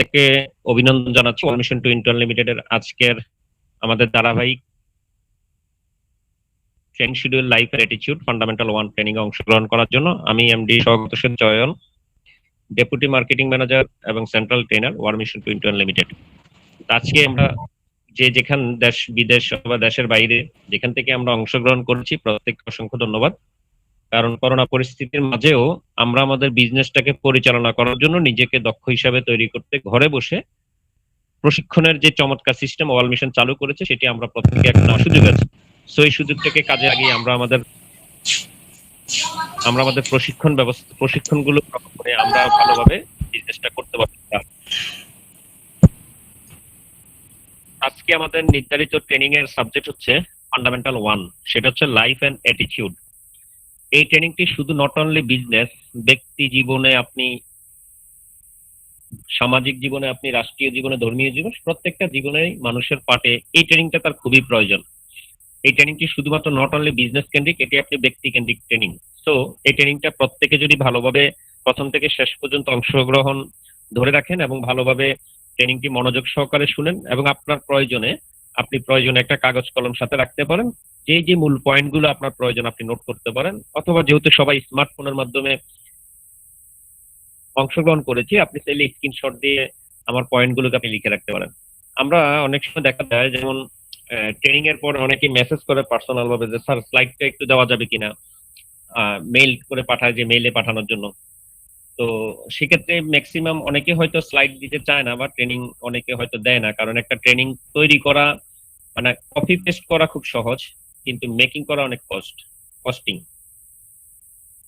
প্রত্যেককে অভিনন্দন জানাচ্ছি ওয়ান মিশন টু ইন্টার্ন লিমিটেডের আজকের আমাদের ধারাবাহিক ট্রেনিং শিডিউল লাইফ এর অ্যাটিটিউড ফান্ডামেন্টাল ওয়ান ট্রেনিং এ অংশগ্রহণ করার জন্য আমি MD Swagata Sen Chayan, deputy marketing manager এবং central trainer one mission to intern limited. আজকে আমরা যেখান দেশ বিদেশ অথবা দেশের বাইরে যেখান থেকে আমরা অংশগ্রহণ করছি প্রত্যেককে অসংখ্য ধন্যবাদ। কারণ করোনা পরিস্থিতির মাঝেও আমরা আমাদের বিজনেসটাকে পরিচালনা করার জন্য নিজেকে দক্ষ হিসাবে তৈরি করতে ঘরে বসে প্রশিক্ষণের যে চমৎকার সিস্টেম ওয়াল মিশন চালু করেছে সেটি আমরা প্রত্যেকে একটা সুযোগ আছে। সো এই সুযোগটাকে কাজে লাগিয়ে আমরা আমাদের প্রশিক্ষণগুলো করে আমরা ভালোভাবে বিজনেসটা করতে পারছি। আজকে আমাদের নির্ধারিত ট্রেনিং এর সাবজেক্ট হচ্ছে ফান্ডামেন্টাল ওয়ান, সেটা হচ্ছে লাইফ এন্ড অ্যাটিটিউড। এই ট্রেনিংটি শুধু নট অনলি বিজনেস, ব্যক্তি জীবনে আপনি, সামাজিক জীবনে আপনি, রাষ্ট্রীয় জীবনে, ধর্মীয় জীবন, প্রত্যেকটা জীবনে মানুষের পাটে এই ট্রেনিংটা তার খুবই প্রয়োজন। এই ট্রেনিংটি শুধুমাত্র নট অনলি বিজনেস কেন্দ্রিক, এটি আপনি ব্যক্তি কেন্দ্রিক ট্রেনিং। সো এই ট্রেনিংটা প্রত্যেকে যদি ভালোভাবে প্রথম থেকে শেষ পর্যন্ত অংশগ্রহণ ধরে রাখেন এবং ভালোভাবে ট্রেনিংটি মনোযোগ সহকারে শুনেন এবং আপনার প্রয়োজনে একটা কাগজ কলম সাথে রাখতে পারেন, যে মূল পয়েন্টগুলো আপনার প্রয়োজন আপনি নোট করতে পারেন, অথবা যেহেতু সবাই স্মার্টফোনের মাধ্যমে অংশগ্রহণ করেছি আপনি চাইলে স্ক্রিনশট দিয়ে আমার পয়েন্টগুলোকে আপনি লিখে রাখতে পারেন। আমরা অনেক সময় দেখা যায় যেমন ট্রেনিং এর পর অনেকে মেসেজ করে পার্সোনাল ভাবে যে স্যার স্লাইডটা একটু দেওয়া যাবে কিনা, মেইল করে পাঠায় যে মেইলে পাঠানোর জন্য। তো সেক্ষেত্রে ম্যাক্সিমাম অনেকে হয়তো স্লাইড দিতে চায় না বা ট্রেনিং অনেকে হয়তো দেয় না, কারণ একটা ট্রেনিং তৈরি করা মানে কপি পেস্ট করা খুব সহজ, কিন্তু মেকিং করা অনেক কস্টিং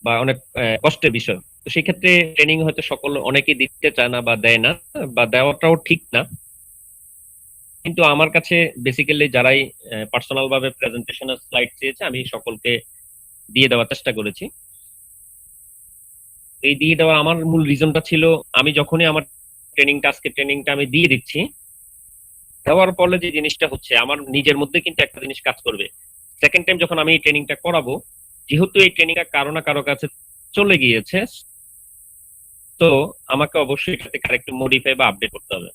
বা অনেক কষ্টের বিষয়। তো সেক্ষেত্রে ট্রেনিং হয়তো অনেকেই দিতে চায় না বা দেয় না, বা দেওয়াটাও ঠিক না। কিন্তু আমার কাছে বেসিক্যালি যারাই পার্সোনাল ভাবে প্রেজেন্টেশনের স্লাইড চেয়েছে আমি সকলকে দিয়ে দেওয়ার চেষ্টা করেছি। এই দিয়ে দেওয়া আমার মূল রিজনটা ছিল, আমি যখনই আমার আজকে ট্রেনিংটা আমি দিয়ে দিচ্ছি, দেওয়ার পরে যে জিনিসটা হচ্ছে আমার নিজের মধ্যে কিন্তু একটা জিনিস কাজ করবে। সেকেন্ড টাইম যখন আমি এই ট্রেনিংটা করাবো, যেহেতু এই ট্রেনিংটা কারো না কারো কাছে চলে গিয়েছে, তো আমাকে অবশ্যই এটাতে আরেকটু মডিফাই বা আপডেট করতে হবে।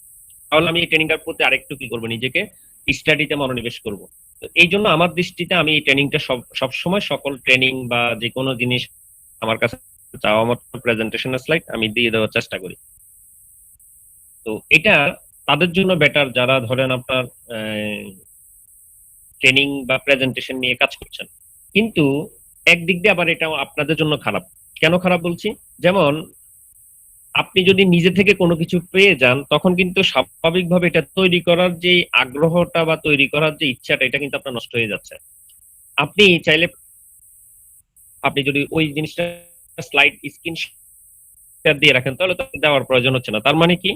তাহলে আমি এই ট্রেনিংটার প্রতি আরেকটু কি করবো, নিজেকে স্টাডিতে মনোনিবেশ করব। এই জন্য আমার দৃষ্টিতে আমি এই ট্রেনিংটা সব সময় সকল ট্রেনিং বা যে কোনো জিনিস আমার কাছে চাওয়া মতো প্রেজেন্টেশনের স্লাইড আমি দিয়ে দেওয়ার চেষ্টা করি। তো এটা তাদের জন্য বেটার যারা ধরেন আপনার ট্রেনিং বা প্রেজেন্টেশন নিয়ে কাজ করছেন। কিন্তু একদিক দিয়ে আবার এটা আপনাদের জন্য খারাপ। কেন খারাপ বলছি? যেমন আপনি যদি নিজে থেকে কোনো কিছু পেয়ে যান, তখন কিন্তু স্বাভাবিকভাবে এটা তৈরি করার যে আগ্রহটা বা তৈরি করার যে ইচ্ছাটা, এটা কিন্তু আপনার নষ্ট হয়ে যাচ্ছে। আপনি চাইলে আপনি যদি ওই জিনিসটা স্লাইড স্ক্রিনশট দিয়ে রাখেন তাহলে তো দেওয়ার প্রয়োজন হচ্ছে না। তার মানে কি,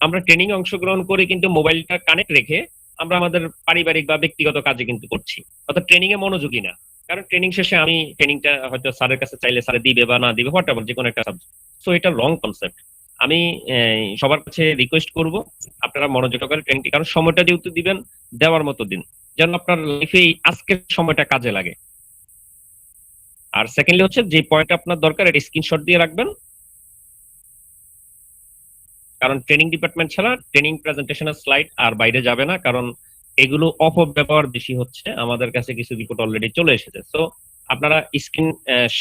আমরা ট্রেনিং অংশগ্রহণ করে কিন্তু মোবাইলটা কানেক্ট রেখে আমরা আমাদের পারিবারিক বা ব্যক্তিগত কাজে কিন্তু করছি, অর্থাৎ ট্রেনিং এ মনোযোগী না। কারণ ট্রেনিং শেষে আমি ট্রেনিংটা হয়তো স্যারের কাছে চাইলে স্যারে দিবে বা না দিবে, হোয়াট এভার, যে কোনো একটা সাবজেক্ট। সো এটা রং কনসেপ্ট। আমি সবার কাছে রিকোয়েস্ট করব আপনারা মনোযোগ করে ট্রেনিংটি, কারণ সময়টা যেহেতু দিবেন দেওয়ার মতো দিন, যেন আপনার লাইফে আজকের সময়টা কাজে লাগে। আর সেকেন্ডলি হচ্ছে যে পয়েন্ট আপনার দরকার এটা স্ক্রিনশট দিয়ে রাখবেন, কারণ ট্রেনিং ডিপার্টমেন্ট ছাড়া ট্রেনিং প্রেজেন্টেশনের স্লাইড আর বাইরে যাবে না, কারণ এগুলো অপব্যবহার বেশি হচ্ছে। আমাদের কাছে কিছু রিপোর্ট অলরেডি চলে এসেছে। সো আপনারা স্ক্রিন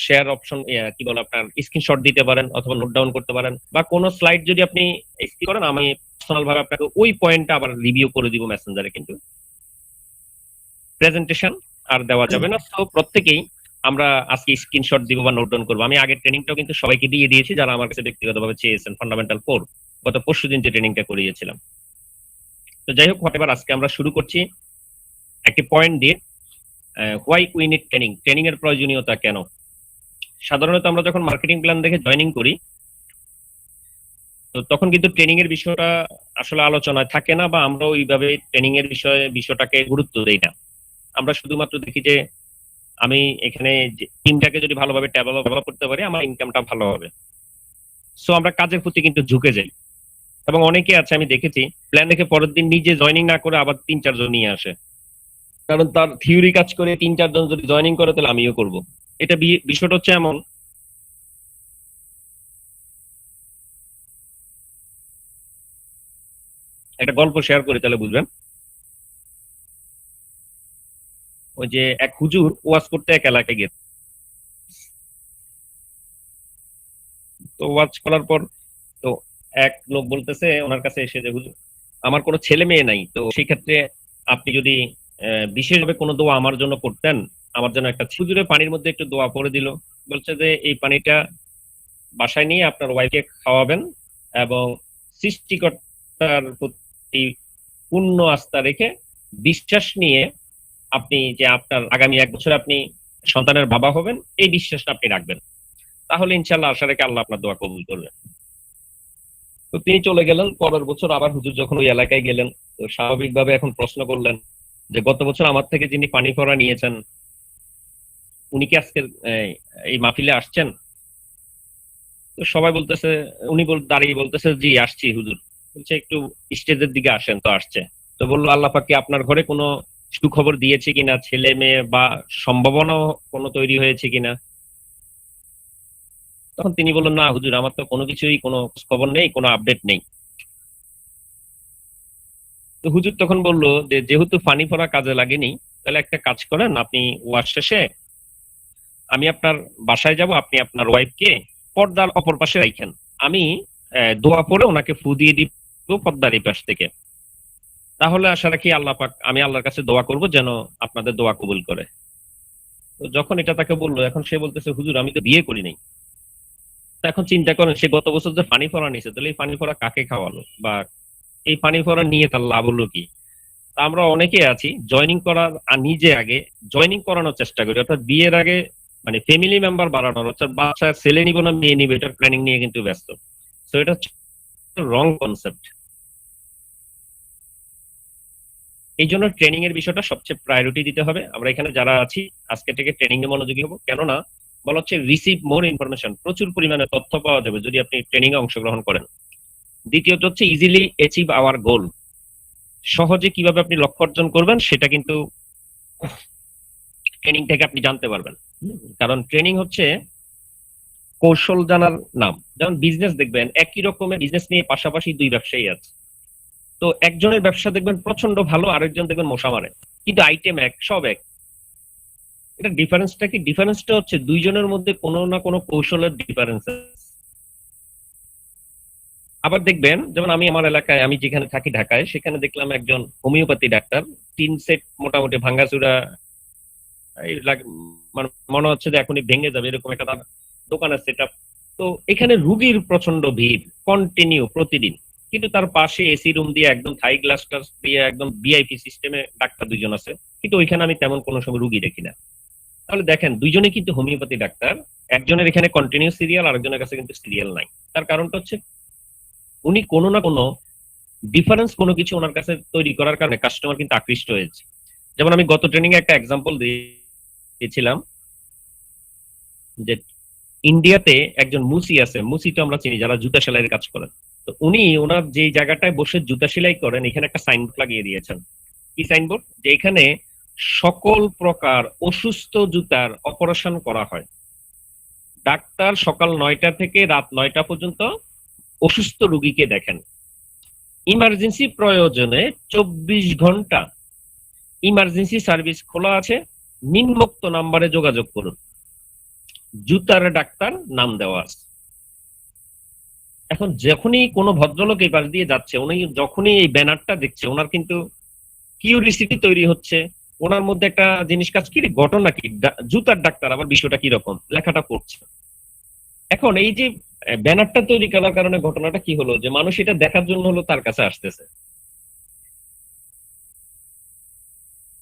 শেয়ার অপশন কি বলে আপনার স্ক্রিনশট দিতে পারেন অথবা নোট ডাউন করতে পারেন, বা কোনো স্লাইড যদি আপনি স্ক্রিন করেন আমি পার্সোনাল ভাবে আপনাকে ওই পয়েন্টটা আবার রিভিউ করে দিব মেসেঞ্জারে। কিন্তু প্রেজেন্টেশন আর দেওয়া যাবে না। সো প্রত্যেকেই আমরা আজকে স্ক্রিনশট দিব বা নোট ডাউন করবো। আমি আগের ট্রেনিংটাও কিন্তু সবাইকে দিয়ে দিয়েছি যারা আমার কাছে ব্যক্তিগতভাবে চেয়েছেন, ফান্ডামেন্টাল 4 গত পরশুদিন যে ট্রেনিংটা করিয়েছিলাম। তো যাই হোক, এবার আজকে আমরা শুরু করছি একটি পয়েন্ট দিয়ে, why we need training, training এর প্রয়োজনীয়তা কেন। সাধারণত আমরা যখন মার্কেটিং প্ল্যান দেখে জয়েনিং করি, তো তখন কিন্তু ট্রেনিং এর বিষয়টা আসলে আলোচনায় থাকে না, বা আমরা ওইভাবে ট্রেনিং এর বিষয়টাকে গুরুত্ব দেই না। আমরা শুধুমাত্র দেখি যে আমি এখানে টিমটাকে যদি ভালোভাবে ডেভেলপ করতে পারি আমার ইনকামটা ভালো হবে। সো আমরা কাজের প্রতি কিন্তু ঝুঁকে যাই, এবং অনেকে আছে আমি দেখেছি প্ল্যান দেখে পরের দিন নিজে জয়েনিং না করে আবার 3-4 জন নিয়ে আসে, কারণ তার থিওরি কাজ করে 3-4 জন যদি জয়েনিং করে তাহলে আমিও করব। এটা বিষয়টা হচ্ছে এমন, একটা গল্প শেয়ার করি তাহলে বুঝবেন। ওই যে এক হুজুর ওয়াজ করতে এক এলাকায় গেছে। তো ওয়াজ করার পর তো এক লোক বলতেছে ওনার কাছে এসে যে হুজুর, আমার কোনো ছেলে মেয়ে নাই, তো সেই ক্ষেত্রে আপনি যদি বিশেষভাবে কোনো দোয়া আমার জন্য করতেন, আমার জন্য একটা হুজুরে পানির মধ্যে একটু দোয়া পড়ে দিল। বলছে যে এই পানিটা বাসায় নিয়ে আপনার ওয়াইফকে খাওয়াবেন এবং সৃষ্টিকর্তার প্রতি পূর্ণ আস্থা রেখে বিশ্বাস নিয়ে আপনি যে আপনার আগামী 1 বছর আপনি সন্তানের বাবা হবেন, এই বিশ্বাসটা আপনি রাখবেন, তাহলে ইনশাল্লাহ আশা রেখে আল্লাহ আপনার দোয়া কবুল করবেন। তো তিনি চলে গেলেন। পরের বছর আবার হুজুর যখন ওই এলাকায় গেলেন, তো স্বাভাবিকভাবে এখন প্রশ্ন করলেন যে গত বছর আমার থেকে যিনি পানি ভরা নিয়েছেন উনি কি আজকে এই মাহফিলে আসছেন? তো সবাই বলতেছে, উনি দাঁড়িয়ে বলতেছে জি আসছি হুজুর। বলছে একটু স্টেজের দিকে আসেন। তো আসছে। তো বললো আল্লাহ পাক কি আপনার ঘরে কোনো সুখবর দিয়েছে কিনা, ছেলে মেয়ে বা সম্ভাবনা কোনো তৈরি হয়েছে কিনা? তখন তিনি বললেন না হুজুর, আমার তো কোনো কিছুই কোনো খবর নেই, কোনো আপডেট নেই। তো হুজুর তখন বললো যে যেহেতু পানি পড়া কাজে লাগেনি, তাহলে একটা কাজ করেন, আপনি ওয়াজ শেষে আমি আপনার বাসায় যাব, আপনি আপনার ওয়াইফকে পর্দার অপর পাশে রাখেন, আমি দোয়া পড়ে ওনাকে ফু দিয়ে দিব পর্দার এই পাশ থেকে। তাহলে আশা রাখি আল্লাহ পাক, আমি আল্লাহর কাছে দোয়া করব যেন আপনাদের দোয়া কবুল করে। তো যখন এটা তাকে বললো, এখন সে বলতেছে হুজুর আমি তো বিয়ে করি নাই। তো এখন চিন্তা করেন, সে গত বছর যে পানি পড়া নিছে, তাহলে এই পানি পড়া কাকে খাওয়ালো, বা এই পানি পড়া নিয়ে তার লাভ হলো কি? তা আমরা অনেকে আছি জয়নিং করার নিজে আগে জয়নিং করানোর চেষ্টা করি, অর্থাৎ বিয়ের আগে মানে ফ্যামিলি মেম্বার বাড়ানোর, অর্থাৎ বাচ্চা ছেলে নিব না মেয়ে নিবে এটার প্ল্যানিং নিয়ে কিন্তু ব্যস্ত। তো এটা রং কনসেপ্ট। এই জন্য ট্রেনিং এর বিষয়টা সবচেয়ে প্রায়োরিটি দিতে হবে। আমরা এখানে যারা আছি আজকে থেকে ট্রেনিং এ মনোযোগী হবো, কেননা বলা হচ্ছে রিসিভ মোর ইনফরমেশন, প্রচুর পরিমাণে তথ্য পাওয়া যাবে যদি আপনি ট্রেনিং এ অংশগ্রহণ করেন। দ্বিতীয়ত হচ্ছে ইজিলি অ্যাচিভ আওয়ার গোল, সহজে কিভাবে আপনি লক্ষ্য অর্জন করবেন সেটা কিন্তু ট্রেনিং থেকে আপনি জানতে পারবেন। কারণ ট্রেনিং হচ্ছে কৌশল জানার নাম। যেমন বিজনেস দেখবেন, একই রকমের বিজনেস নিয়ে পাশাপাশি দুই ব্যবসায়ী আছে। তো একজনের ব্যবসা দেখবেন প্রচন্ড ভালো, আরেকজন দেখবেন মশা মারে, কিন্তু আইটেম এক, সব এক। এটা ডিফারেন্সটা কি? ডিফারেন্সটা হচ্ছে দুইজনের মধ্যে কোনো না কোনো কৌশলের ডিফারেন্স। আবার দেখবেন যেমন আমি আমার এলাকায়, আমি যেখানে থাকি ঢাকায়, সেখানে দেখলাম একজন হোমিওপ্যাথি ডাক্তার, 3 সেট মোটামুটি ভাঙ্গাচুরা, এই মানে মনে হচ্ছে যে এখনই ভেঙে যাবে এরকম একটা তার দোকানের সেট আপ। তো এখানে রুগীর প্রচন্ড ভিড় কন্টিনিউ প্রতিদিন, কিন্তু তার পাশে এসি রুম দিয়ে একদম থাই গ্লাস টাস দিয়ে একদম ভিআইপি সিস্টেমে ডাক্তার দুইজন আছে, কিন্তু ওইখানে আমি তেমন কোনো সময় রুগী দেখি না। তাহলে দেখেন দুইজনে কিন্তু হোমিওপ্যাথি ডাক্তার, একজনের এখানে কন্টিনিউ সিরিয়াল, আরেকজনের কাছে কিন্তু সিরিয়াল নাই। তার কারণটা হচ্ছে উনি কোনো না কোনো ডিফারেন্স কোনো কিছু ওনার কাছে তৈরি করার কারণে কাস্টমার কিন্তু আকৃষ্ট হয়েছে। যেমন আমি গত ট্রেনিং এ একটা এক্সাম্পল দিয়েছিলাম যে ইন্ডিয়াতে একজন মুসি আছে, মুসি তো আমরা চিনি যারা জুতা সেলাইয়ের কাজ করেন। তো উনি ওনার যে জায়গাটায় বসে জুতা সেলাই করেন এখানে একটা সাইনবোর্ড লাগিয়ে দিয়েছেন। কি সাইনবোর্ড? যে এখানে সকল প্রকার অসুস্থ জুতার অপারেশন করা হয়। ডাক্তার সকাল 9টা থেকে রাত 9টা পর্যন্ত অসুস্থ রোগীকে দেখেন। ইমার্জেন্সি প্রয়োজনে 24 ঘন্টা ইমার্জেন্সি সার্ভিস খোলা আছে, নিম্নোক্ত নাম্বারে যোগাযোগ করুন। জুতার ডাক্তার নাম দেওয়া আছে। এখন যখনই কোনো ভদ্রলোক এই পাশ দিয়ে যাচ্ছে, উনি যখনই এই ব্যানারটা দেখছে, ওনার কিন্তু কিউরিসিটি তৈরি হচ্ছে, ওনার মধ্যে একটা জিনিস কাজ, কি রে, ঘটনা কি, জুতার ডাক্তার আবার বিষয়টা কি রকম, লেখাটা পড়ছে। এখন এই যে ব্যানারটা তৈরি করার কারণে ঘটনাটা কি হলো, যে মানুষ এটা দেখার জন্য হলো তার কাছে আসতেছে,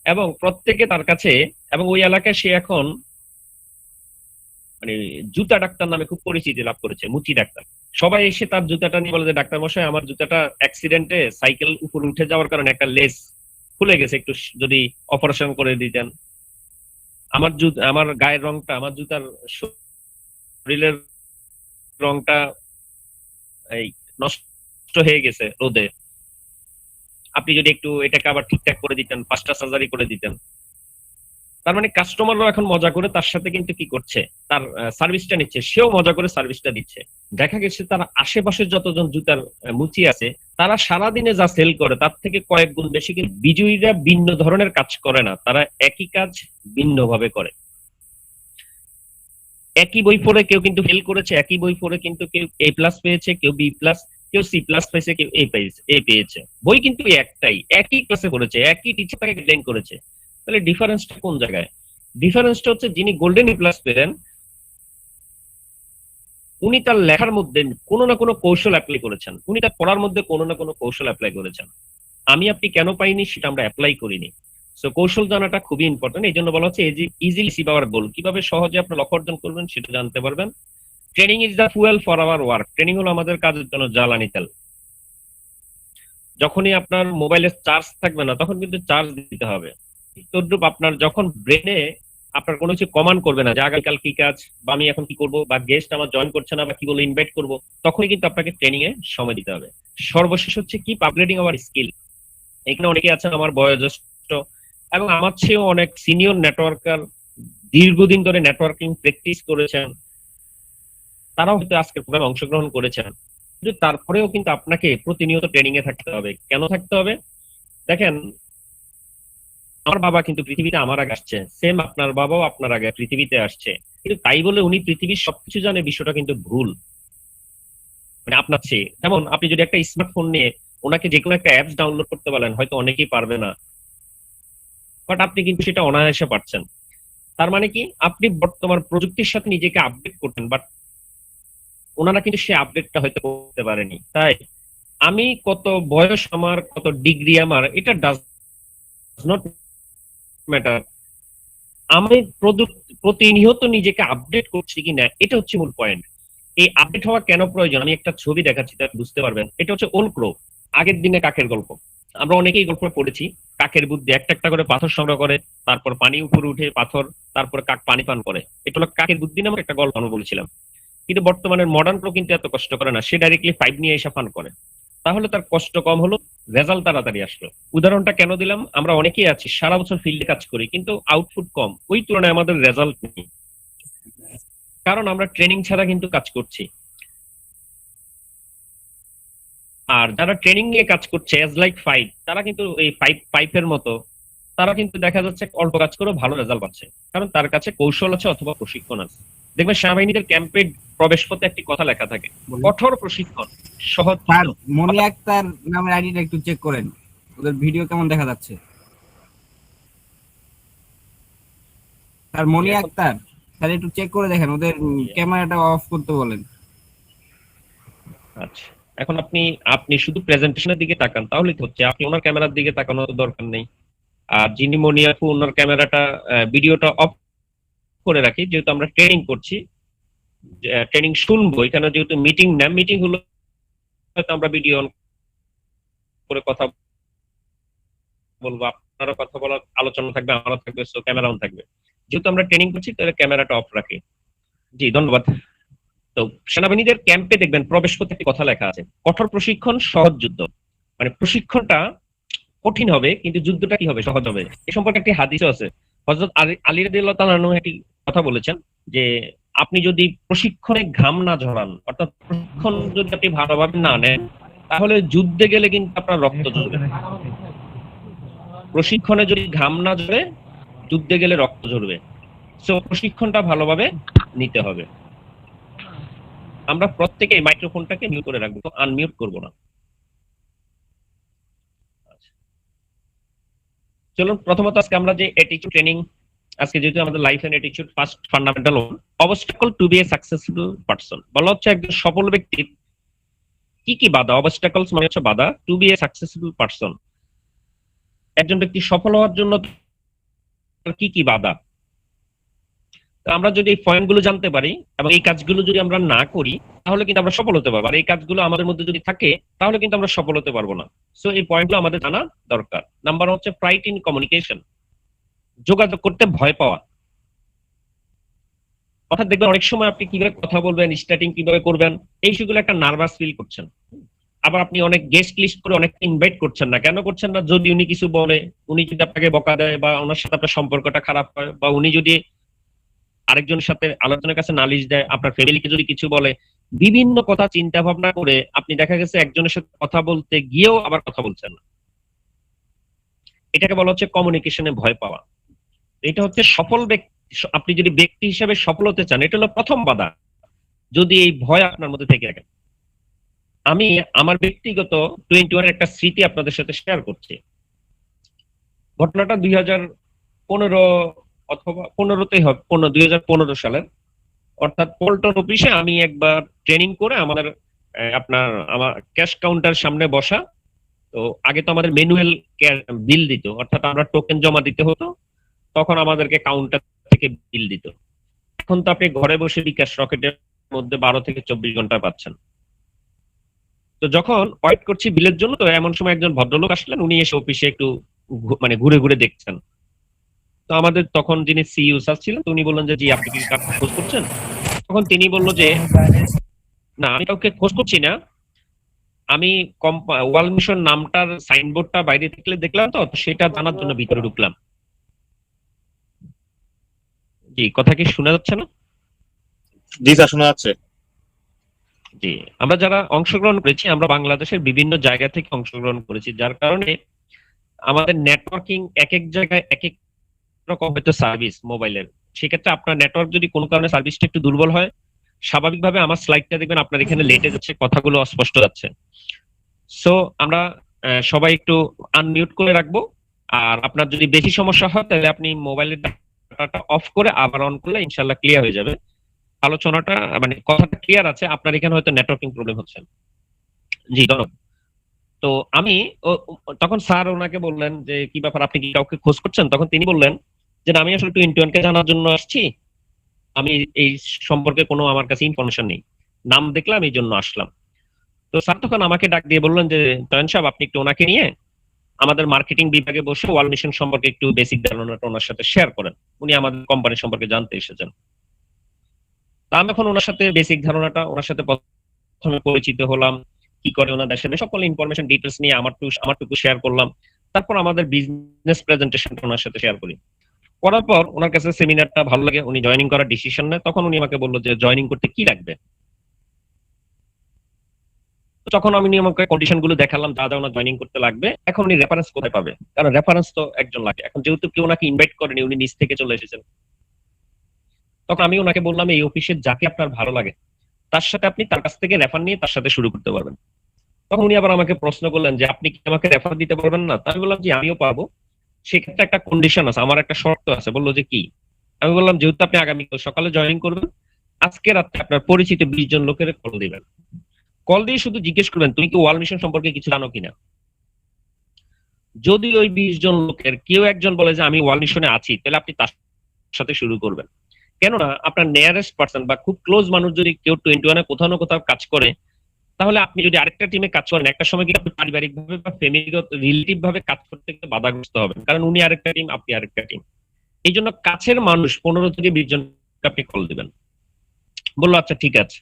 এবং প্রত্যেকে তার কাছে, এবং ওই এলাকায় সে এখন মানে জুতা ডাক্তার নামে খুব পরিচিতি লাভ করেছে, মুচি ডাক্তার। সবাই এসে তার জুতাটা নিয়ে বলে যে ডাক্তার মশাই আমার জুতাটা অ্যাক্সিডেন্টে সাইকেল উপরে উঠে যাওয়ার কারণে একটা লেস খুলে গেছে, একটু যদি অপারেশন করে দিতেন। আমার জুতা, আমার গায়ের রংটা, আমার জুতার শরীরের রংটা এই নষ্ট হয়ে গেছে রোদে, আপনি যদি একটু এটাকে আবার ঠিকঠাক করে দিতেন, 5টা সার্জারি করে দিতেন। তার মানে কাস্টমাররাও এখন মজা করে তার সাথে কিন্তু কি করছে, তার সার্ভিসটা নিচ্ছে, সেও মজা করে সার্ভিসটা দিচ্ছে। দেখা গেছে তার আশেপাশে যতজন জুতার মুচি আছে, তারা সারাদিনে যা সেল করে তার থেকে কয়েক গুণ বেশি। কিন্তু বিজয়ীরা ভিন্ন ধরনের কাজ করে না, তারা একই কাজ ভিন্ন ভাবে করে। একই বই পড়ে কেউ কিন্তু ফেল করেছে, একই বই পড়ে কিন্তু কেউ A+ পেয়েছে, কেউ B+, কেউ C+ পেয়েছে, কেউ এ পেয়েছে। বই কিন্তু একটাই, একই ক্লাসে পড়েছে, একই টিচার তাকে গাইডলাইন করেছে। তাহলে ডিফারেন্সটা কোন জায়গায়? ডিফারেন্সটা হচ্ছে যিনি গোল্ডেন A+ পেলেন, উনি তার লেখার মধ্যে কোনো না কোনো কৌশল অ্যাপ্লাই করেছেন, উনি তার পড়ার মধ্যে কোনো না কোনো কৌশল অ্যাপ্লাই করেছেন। আমি আপনি কেন পাইনি সেটা আমরা অ্যাপ্লাই করিনি। সো কৌশল জানাটা খুবই ইম্পর্টেন্ট। এই জন্য বলা হচ্ছে ইজিলি অ্যাচিভ আওয়ার গোল, কিভাবে সহজে আপনার লক্ষ্য অর্জন করবেন সেটা জানতে পারবেন। Training is the fuel for our work. Training হলো আমাদের কাজের জন্য জ্বালানি তেল। যখনই আপনার মোবাইলে চার্জ থাকবে না তখন কিন্তু চার্জ দিতে হবে। তদ্রূপ আপনার যখন ব্রেনে আপনার কোনো কিছু কমান্ড করবে না যে আগামীকাল কি কাজ, বা আমি এখন কি করব, বা গেস্ট আমার জয়েন করছে না, বা কি বলে ইনভাইট করব, তখনই কিন্তু আপনাকে ট্রেনিং এ সময় দিতে হবে। সর্বশেষ হচ্ছে কি, আপগ্রেডিং আওয়ার স্কিল। এখানে অনেকে আছেন আমার বয়োজ্যেষ্ঠ এবং আমার চেয়েও অনেক সিনিয়র নেটওয়ার্কার, দীর্ঘদিন ধরে নেটওয়ার্কিং প্র্যাকটিস করেছেন, তারাও হয়তো আজকের প্রোগ্রামে অংশগ্রহণ করেছেন। কিন্তু তারপরেও কিন্তু আপনাকে প্রতিনিয়ত ট্রেনিং এ থাকতে হবে। কেন থাকতে হবে? দেখেন, আমার বাবা কিন্তু পৃথিবীতে আমার আগে আসছে, সেম আপনার বাবাও আপনার আগে পৃথিবীতে আসছে, কিন্তু তাই বলে উনি পৃথিবীর সবকিছু জানে বিষয়টা কিন্তু ভুল। মানে আপনার চেয়ে, যেমন আপনি যদি একটা স্মার্টফোন নিয়ে ওনাকে যে কোনো একটা অ্যাপস ডাউনলোড করতে বলেন, হয়তো অনেকেই পারবে না, বাট আপনি কিন্তু সেটা অনায়াসে পারছেন। তার মানে কি, আপনি বর্তমান প্রযুক্তির সাথে নিজেকে আপডেট করতেন, বাট ওনারা কিন্তু সে আপডেটটা হয়তো করতে পারেনি। তাই আমি কত বয়স আমার, কত ডিগ্রি আমার, এটা ডাজ নট ম্যাটার। আমি প্রতিনিয়ত নিজেকে আপডেট করছি কিনা, এটা হচ্ছে মূল পয়েন্ট। এই আপডেট হওয়া কেন প্রয়োজন আমি একটা ছবি দেখাচ্ছি, তাহলে বুঝতে পারবেন। এটা হচ্ছে ওল ক্রো, আগের দিনে কাকের গল্প। আমরা অনেকেই গল্প পড়েছি। কাকের বুদ্ধি, একটা একটা করে পাথর সংগ্রহ করে, তারপর পানি উপরে উঠে পাথর, তারপরে কাক পানি পান করে। এটা হলো কাকের বুদ্ধি নামক একটা গল্প আমরা বলেছিলাম। কিন্তু বর্তমানের মডার্ন প্রো কিন্তু এত কষ্ট করে না, সে ডাইরেক্টলি পাইপ নিয়ে এসে পান করে। তাহলে তার কষ্ট কম হলো, রেজাল্ট তাড়াতাড়ি আসলো। উদাহরণটা কেন দিলাম, আমরা অনেকেই আছি সারা বছর ফিল্ডে কাজ করি কিন্তু আউটপুট কম, ওই তুলনায় আমাদের রেজাল্ট নেই, কারণ আমরা ট্রেনিং ছাড়া কিন্তু কাজ করছি। আর যারা ট্রেনিং নিয়ে কাজ করছে এজ লাইক ফাইভ, তারা কিন্তু এই পাইপের মতো, তারা কিন্তু দেখা যাচ্ছে অল্প কাজ করে ভালো রেজাল্ট পাচ্ছে, কারণ তার কাছে কৌশল আছে অথবা প্রশিক্ষণ আছে। দেখবেন সেনাবাহিনীদের ক্যাম্পে প্রবেশ পথে একটি কথা লেখা থাকে, কঠোর প্রশিক্ষণ, সহজ। স্যার, মনি আক্তার নামের আইডিটা একটু চেক করেন, ওদের ভিডিও কেমন দেখা যাচ্ছে। স্যার, মনি আক্তার, স্যার একটু চেক করে দেখেন, ওদের ক্যামেরাটা অফ করতে বলেন। আচ্ছা, এখন আপনি আপনি শুধু প্রেজেন্টেশনের দিকে তাকান, তাহলেই তো হচ্ছে। আপনি ওনার ক্যামেরার দিকে তাকানোর দরকার নেই। আর যিনি মনি আপু, ওনার ক্যামেরাটা, ভিডিওটা অফ করে রাখি, যেহেতু আমরা ট্রেনিং করছি, ট্রেনিং শুনবো। এখানে যেহেতু মিটিং না, মিটিং হলো হয়তো আমরা ভিডিও অন করে কথা বলবো, আপনারা কথা বলার আলোচনা থাকবে, আমারও থাকবে, সো ক্যামেরা অন থাকবে। যেহেতু আমরা ট্রেনিং করছি তাহলে ক্যামেরাটা অফ রাখি। জি, ধন্যবাদ। তো সেনাবাহিনীদের ক্যাম্পে দেখবেন প্রবেশ করতে একটি কথা লেখা আছে, কঠোর প্রশিক্ষণ, সহজ যুদ্ধ। মানে প্রশিক্ষণটা কঠিন হবে কিন্তু যুদ্ধটা কি হবে, সহজ হবে। এ সম্পর্কে একটি হাদিসও আছে। হযরত আলী রাদিয়াল্লাহু তাআলা আনহু একটি কথা বলেছেন যে, আপনি যদি প্রশিক্ষণে ঘাম না ঝরান, অর্থাৎ প্রশিক্ষণ যদি আপনি ভালোভাবে না নেন, তাহলে যুদ্ধে গেলে কিন্তু আপনার রক্ত ঝরবে। প্রশিক্ষণে যদি ঘাম না ঝরে, যুদ্ধে গেলে রক্ত ঝরবে। সো প্রশিক্ষণটা ভালোভাবে নিতে হবে। আমরা প্রত্যেকে মাইক্রোফোনটাকে মিউট করে রাখবো, আনমিউট করব না। চলুন, প্রথমত আজকে আমরা যে অ্যাটিটিউড ট্রেনিং, আজকে যেহেতু আমাদের life and attitude first fundamental obstacle to be a successful person, বলা হচ্ছে একজন সফল ব্যক্তির কি কি বাধা। অবস্টাকলস মানে হচ্ছে বাধা, to be a successful person, একজন ব্যক্তি সফল হওয়ার জন্য কি কি বাধা। আমরা যদি এই পয়েন্টগুলো জানতে পারি এবং এই কাজগুলো যদি আমরা না করি, তাহলে কিন্তু আমরা সফল হতে পারবো। আর এই কাজগুলো আমাদের মধ্যে যদি থাকে, তাহলে কিন্তু আমরা সফল হতে পারবো না। সো এই পয়েন্টগুলো আমাদের জানা দরকার। নাম্বার হচ্ছে প্রাইড ইন কমিউনিকেশন, যোগাযোগ করতে ভয় পাওয়া। অর্থাৎ দেখবেন অনেক সময় আপনি কিভাবে কথা বলবেন, স্টার্টিং কিভাবে করবেন, এই সেগুলো একটা নার্ভাস ফিল করছেন। আবার আপনি অনেক গেস্ট লিস্ট করে অনেক ইনভাইট করছেন না, কেন করছেন না? যদি উনি কিছু বলে, উনি যদি আপনাকে বকা দেয়, বা ওনার সাথে আপনার সম্পর্কটা খারাপ হয়, বা উনি যদি আরেকজনের সাথে আলোচনার কাছে নালিশ দেয়, আপনার ফ্যামিলিকে যদি কিছু বলে, বিভিন্ন কথা চিন্তা ভাবনা করে আপনি দেখা গেছে একজনের সাথে কথা বলতে গিয়েও আবার কথা বলছেন না। এটাকে বলা হচ্ছে কমিউনিকেশনে ভয় পাওয়া। এটা হচ্ছে সফল ব্যক্তি, আপনি যদি ব্যক্তি হিসেবে সফল হতে চান, এটা হলো প্রথম বাধা, যদি এই ভয় আপনার মধ্যে থেকে থাকে। আমি আমার ব্যক্তিগত 21 একটা স্মৃতি আপনাদের সাথে শেয়ার করছি। ঘটনাটা 2015 অথবা 15তেই হবে, 2015 সালের, অর্থাৎ পল্টন অফিসে আমি একবার ট্রেনিং করে আমাদের আপনার আমার ক্যাশ কাউন্টার সামনে বসা। তো আগে তো আমাদের ম্যানুয়াল বিল দিত, অর্থাৎ আমরা টোকেন জমা দিতে হতো, তখন আমাদেরকে কাউন্টার থেকে বিল দিত। এখন তো আপনি ঘরে বসে বিকাশ রকেটের মধ্যে 12 থেকে 24 ঘন্টা পাচ্ছেন। তো যখন ওয়েট করছি বিলের জন্য, তো এমন সময় একজন ভদ্রলোক আসলেন, উনি এসে অফিসে একটু মানে ঘুরে ঘুরে দেখছেন। তো আমাদের তখন যিনি সিইও স্যার ছিলেন, তো উনি বললেন যে জি আপনি কি কাউকে খোঁজ করছেন? তখন তিনি বলল যে না, আমি কাউকে খোঁজ করছি না, আমি ওয়াল মিশন নামটার সাইনবোর্ডটা বাইরে থেকে দেখলাম, তো তো সেটা জানার জন্য ভিতরে ঢুকলাম। জি, কথা কি শোনা যাচ্ছে না? জি স্যার, শোনা যাচ্ছে। জি, আমরা যারা অংশগ্রহণ করেছি, আমরা বাংলাদেশের বিভিন্ন জায়গা থেকে অংশগ্রহণ করেছি, যার কারণে আমাদের নেটওয়ার্কিং এক এক জায়গায় এক এক রকম হয়তো সার্ভিস মোবাইলের। সেক্ষেত্রে আপনার নেটওয়ার্ক যদি কোনো কারণে সার্ভিসটা একটু দুর্বল হয়, স্বাভাবিকভাবে আমার স্লাইডটা দেখবেন আপনার এখানে লেটে যাচ্ছে, কথাগুলো অস্পষ্ট যাচ্ছে। সো আমরা সবাই একটু আনমিউট করে রাখবো। আর আপনার যদি বেশি সমস্যা হয়, তাহলে আপনি মোবাইলের ডাটাটা অফ করে আবার অন করলে ইনশাল্লাহ ক্লিয়ার হয়ে যাবে। আলোচনাটা মানে কথাটা ক্লিয়ার আছে, আপনার এখানে হয়তো নেটওয়ার্কিং প্রবলেম হচ্ছে। জি, ধন্যবাদ। তো আমি তখন স্যার ওনাকে বললেন যে কি ব্যাপার, আপনি কি কাউকে খোঁজ করছেন? তখন তিনি বললেন যে না, আমি আসলে 21 কে জানার জন্য আসছি, আমি এই সম্পর্কে কোনো আমার কাছে ইনফরমেশন নেই, নাম দেখলাম এই জন্য আসলাম। তো স্যার তখন আমাকে ডাক দিয়ে বললেন যে তয়ন সাহেব, আপনি একটু ওনাকে নিয়ে আমাদের মার্কেটিং বিভাগে বসে ওয়াল মিশন সম্পর্কে একটু বেসিক ধারণাটা ওনার সাথে শেয়ার করেন, উনি আমাদের কোম্পানি সম্পর্কে জানতে এসেছেন। তা আমি এখন ওনার সাথে বেসিক ধারণাটা, ওনার সাথে প্রথমে পরিচিত হলাম, কি করে ওনার দেশের সকল ইনফরমেশন ডিটেলস নিয়ে আমারটুকু শেয়ার করলাম। তারপর আমাদের বিজনেস প্রেজেন্টেশনটা ওনার সাথে শেয়ার করি। করার পর ওনার কাছে সেমিনারটা ভালো লাগে, উনি জয়েনিং করার ডিসিশন নেয়। তখন উনি আমাকে বললো যে জয়েনিং করতে কি লাগবে। তখন আমি আমাকে কন্ডিশন গুলো দেখালাম, যা যা ওনার জয়েনিং করতে লাগবে। এখন উনি রেফারেন্স কোথায় পাবে? কারণ রেফারেন্স তো একজন লাগে। এখন যেহেতু কেউ ওনাকে ইনভাইট করেনি, উনি নিজ থেকে চলে এসেছেন, তখন আমি ওনাকে বললাম এই অফিসে যাকে আপনার ভালো লাগে তার সাথে আপনি তার কাছ থেকে রেফার নিয়ে তার সাথে শুরু করতে পারবেন। তখন উনি আবার আমাকে প্রশ্ন করলেন যে আপনি কি আমাকে রেফার দিতে পারবেন না? আমি বললাম যে আমিও পারবো, সেক্ষেত্রে একটা কন্ডিশন আছে, আমার একটা শর্ত আছে। বললো যে কি? আমি বললাম যেহেতু আপনি আগামীকাল সকালে জয়েনিং করবেন, আজকে রাতে আপনার পরিচিত 20 জন লোকের কল দিবেন। কল দিয়ে শুধু জিজ্ঞেস করবেন তুমি কি ওয়াল মিশন সম্পর্কে কিছু জানো কিনা। যদি ওই 20 জন লোকের কেউ একজন বলে যে আমি ওয়াল মিশনে আছি, তাহলে আপনি তার সাথে শুরু করবেন। কেননা আপনার নিয়ারেস্ট পার্সন বা খুব ক্লোজ মানুষ যদি কেউ 21 কোথাও না কোথাও কাজ করে, তাহলে আপনি যদি আরেকটা টিমে কাজ করেন, একটা সময় কিন্তু পারিবারিক ভাবে বা ফ্যামিলিগত রিলেটিভ ভাবে কাজ করতে গেলে বাধাগ্রস্ত হবেন, কারণ উনি আরেকটা টিম, আপনি আরেকটা টিম। এই জন্য কাছের মানুষ 15 থেকে 20 জন আপনি কল দিবেন। বললো আচ্ছা ঠিক আছে।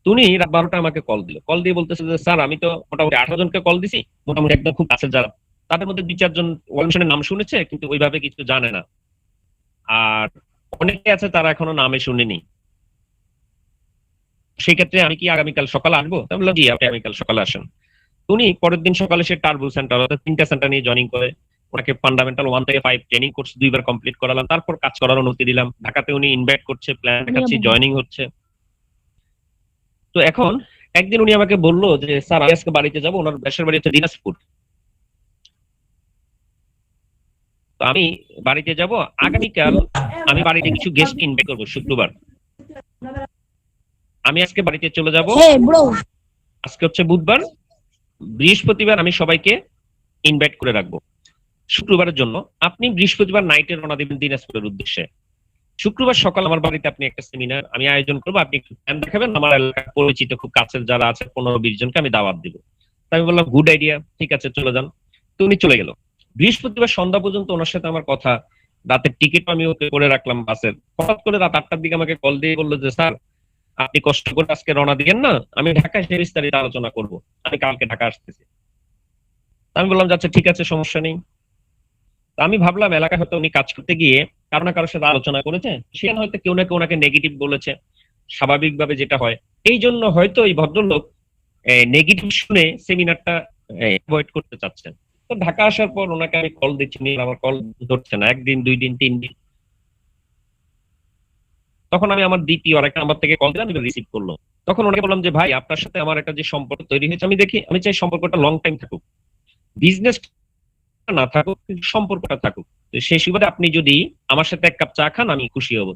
উনি রাত 12টা আমাকে কল দিল, কল দিয়ে বলতেছে যে স্যার আমি তো মোটামুটি 18 জনকে কল দিছি, মোটামুটি একদম খুব কাছের যারা, তাদের মধ্যে 2-4 জন ওয়াল মিশনের নাম শুনেছে কিন্তু ওইভাবে কিছু জানে না, আর অনেকে আছে তারা এখনো নামে শুনেনি। সেই ক্ষেত্রে আমি কি আগামীকাল সকালে আসবো? আমি বললাম জি, আপনি আগামীকাল সকালে আসেন। উনি পরের দিন সকালে সে টার্বো সেন্টার অর্থাৎ 3টা সেন্টার নিয়ে জয়েনিং করে। ওনাকে ফান্ডামেন্টাল 1 থেকে 5 ট্রেনিং কোর্স 2বার কমপ্লিট করালাম, তারপর কাজ করার অনুমতি দিলাম। ঢাকাতে উনি ইনভাইট করছে, প্ল্যান দেখাচ্ছি, জয়েনিং হচ্ছে। তো এখন একদিন উনি আমাকে বললো যে স্যার আমি আজকে বাড়িতে যাবো, ওনার দেশের বাড়ি হচ্ছে দিনাজপুর। তো আমি বাড়িতে যাব, আগামীকাল আমি বাড়িতে কিছু গেস্ট ইনভাইট করবো শুক্রবার। আমি আজকে বাড়িতে চলে যাব, আজকে হচ্ছে বুধবার, বৃহস্পতিবার আমি সবাইকে ইনভাইট করে রাখবো শুক্রবারের জন্য। আপনি বৃহস্পতিবার নাইটে রওনা দিবেন দিনাজপুরের উদ্দেশ্যে। শুক্রবার সকাল আমার বাড়িতে আপনি একটা সেমিনার আমি আয়োজন করবো, আপনি একটু প্ল্যান দেখাবেন, আমার এলাকার পরিচিত খুব কাছের যারা আছে 15-20 জনকে আমি দাওয়াত দিব। তাই আমি বললাম গুড আইডিয়া, ঠিক আছে চলে যান। তো উনি চলে গেল। বৃহস্পতিবার সন্ধ্যা পর্যন্ত ওনার সাথে আমার কথা, রাতের টিকিট আমি ওকে করে রাখলাম বাসের। হঠাৎ করে রাত 8টার দিকে আমাকে কল দিয়ে বললো যে স্যার আপনি কষ্ট করে আজকে রওনা দিয়েন না, আমি ঢাকায় সে বিস্তারিত আলোচনা করব, আমি কালকে ঢাকা আসতেছি। আমি বললাম যে আচ্ছা ঠিক আছে, সমস্যা নেই। তো আমি ভাবলাম এলাকায় হয়তো উনি কাজ করতে গিয়ে কারো না কারোর সাথে আলোচনা করেছে, সেখানে হয়তো কেউ না কেউ ওনাকে নেগেটিভ বলেছে, স্বাভাবিকভাবে যেটা হয়। এই জন্য হয়তো এই ভদ্রলোক নেগেটিভ শুনে সেমিনারটা অ্যাভয়েড করতে চাচ্ছেন। তো ঢাকা আসার পর ওনাকে আমি কল দিচ্ছি, আমার কল ধরছে না, 1 দিন 2 দিন 3 দিন। তখন আমি আমার দ্বিতীয় আরেকটা নাম্বার থেকে কল দিলাম, রিসিভ করলো। তখন ওনাকে বললাম যে ভাই, আপনার সাথে আমার একটা যে সম্পর্ক তৈরি হয়েছে, আমি চাই সম্পর্কটা লং টাইম থাকুক, বিজনেস না থাকুক, কিন্তু সম্পর্কটা থাকুক। তো সেই সুবাদে আপনি যদি আমার সাথে 1 কাপ চা খান, আমি খুশি হব।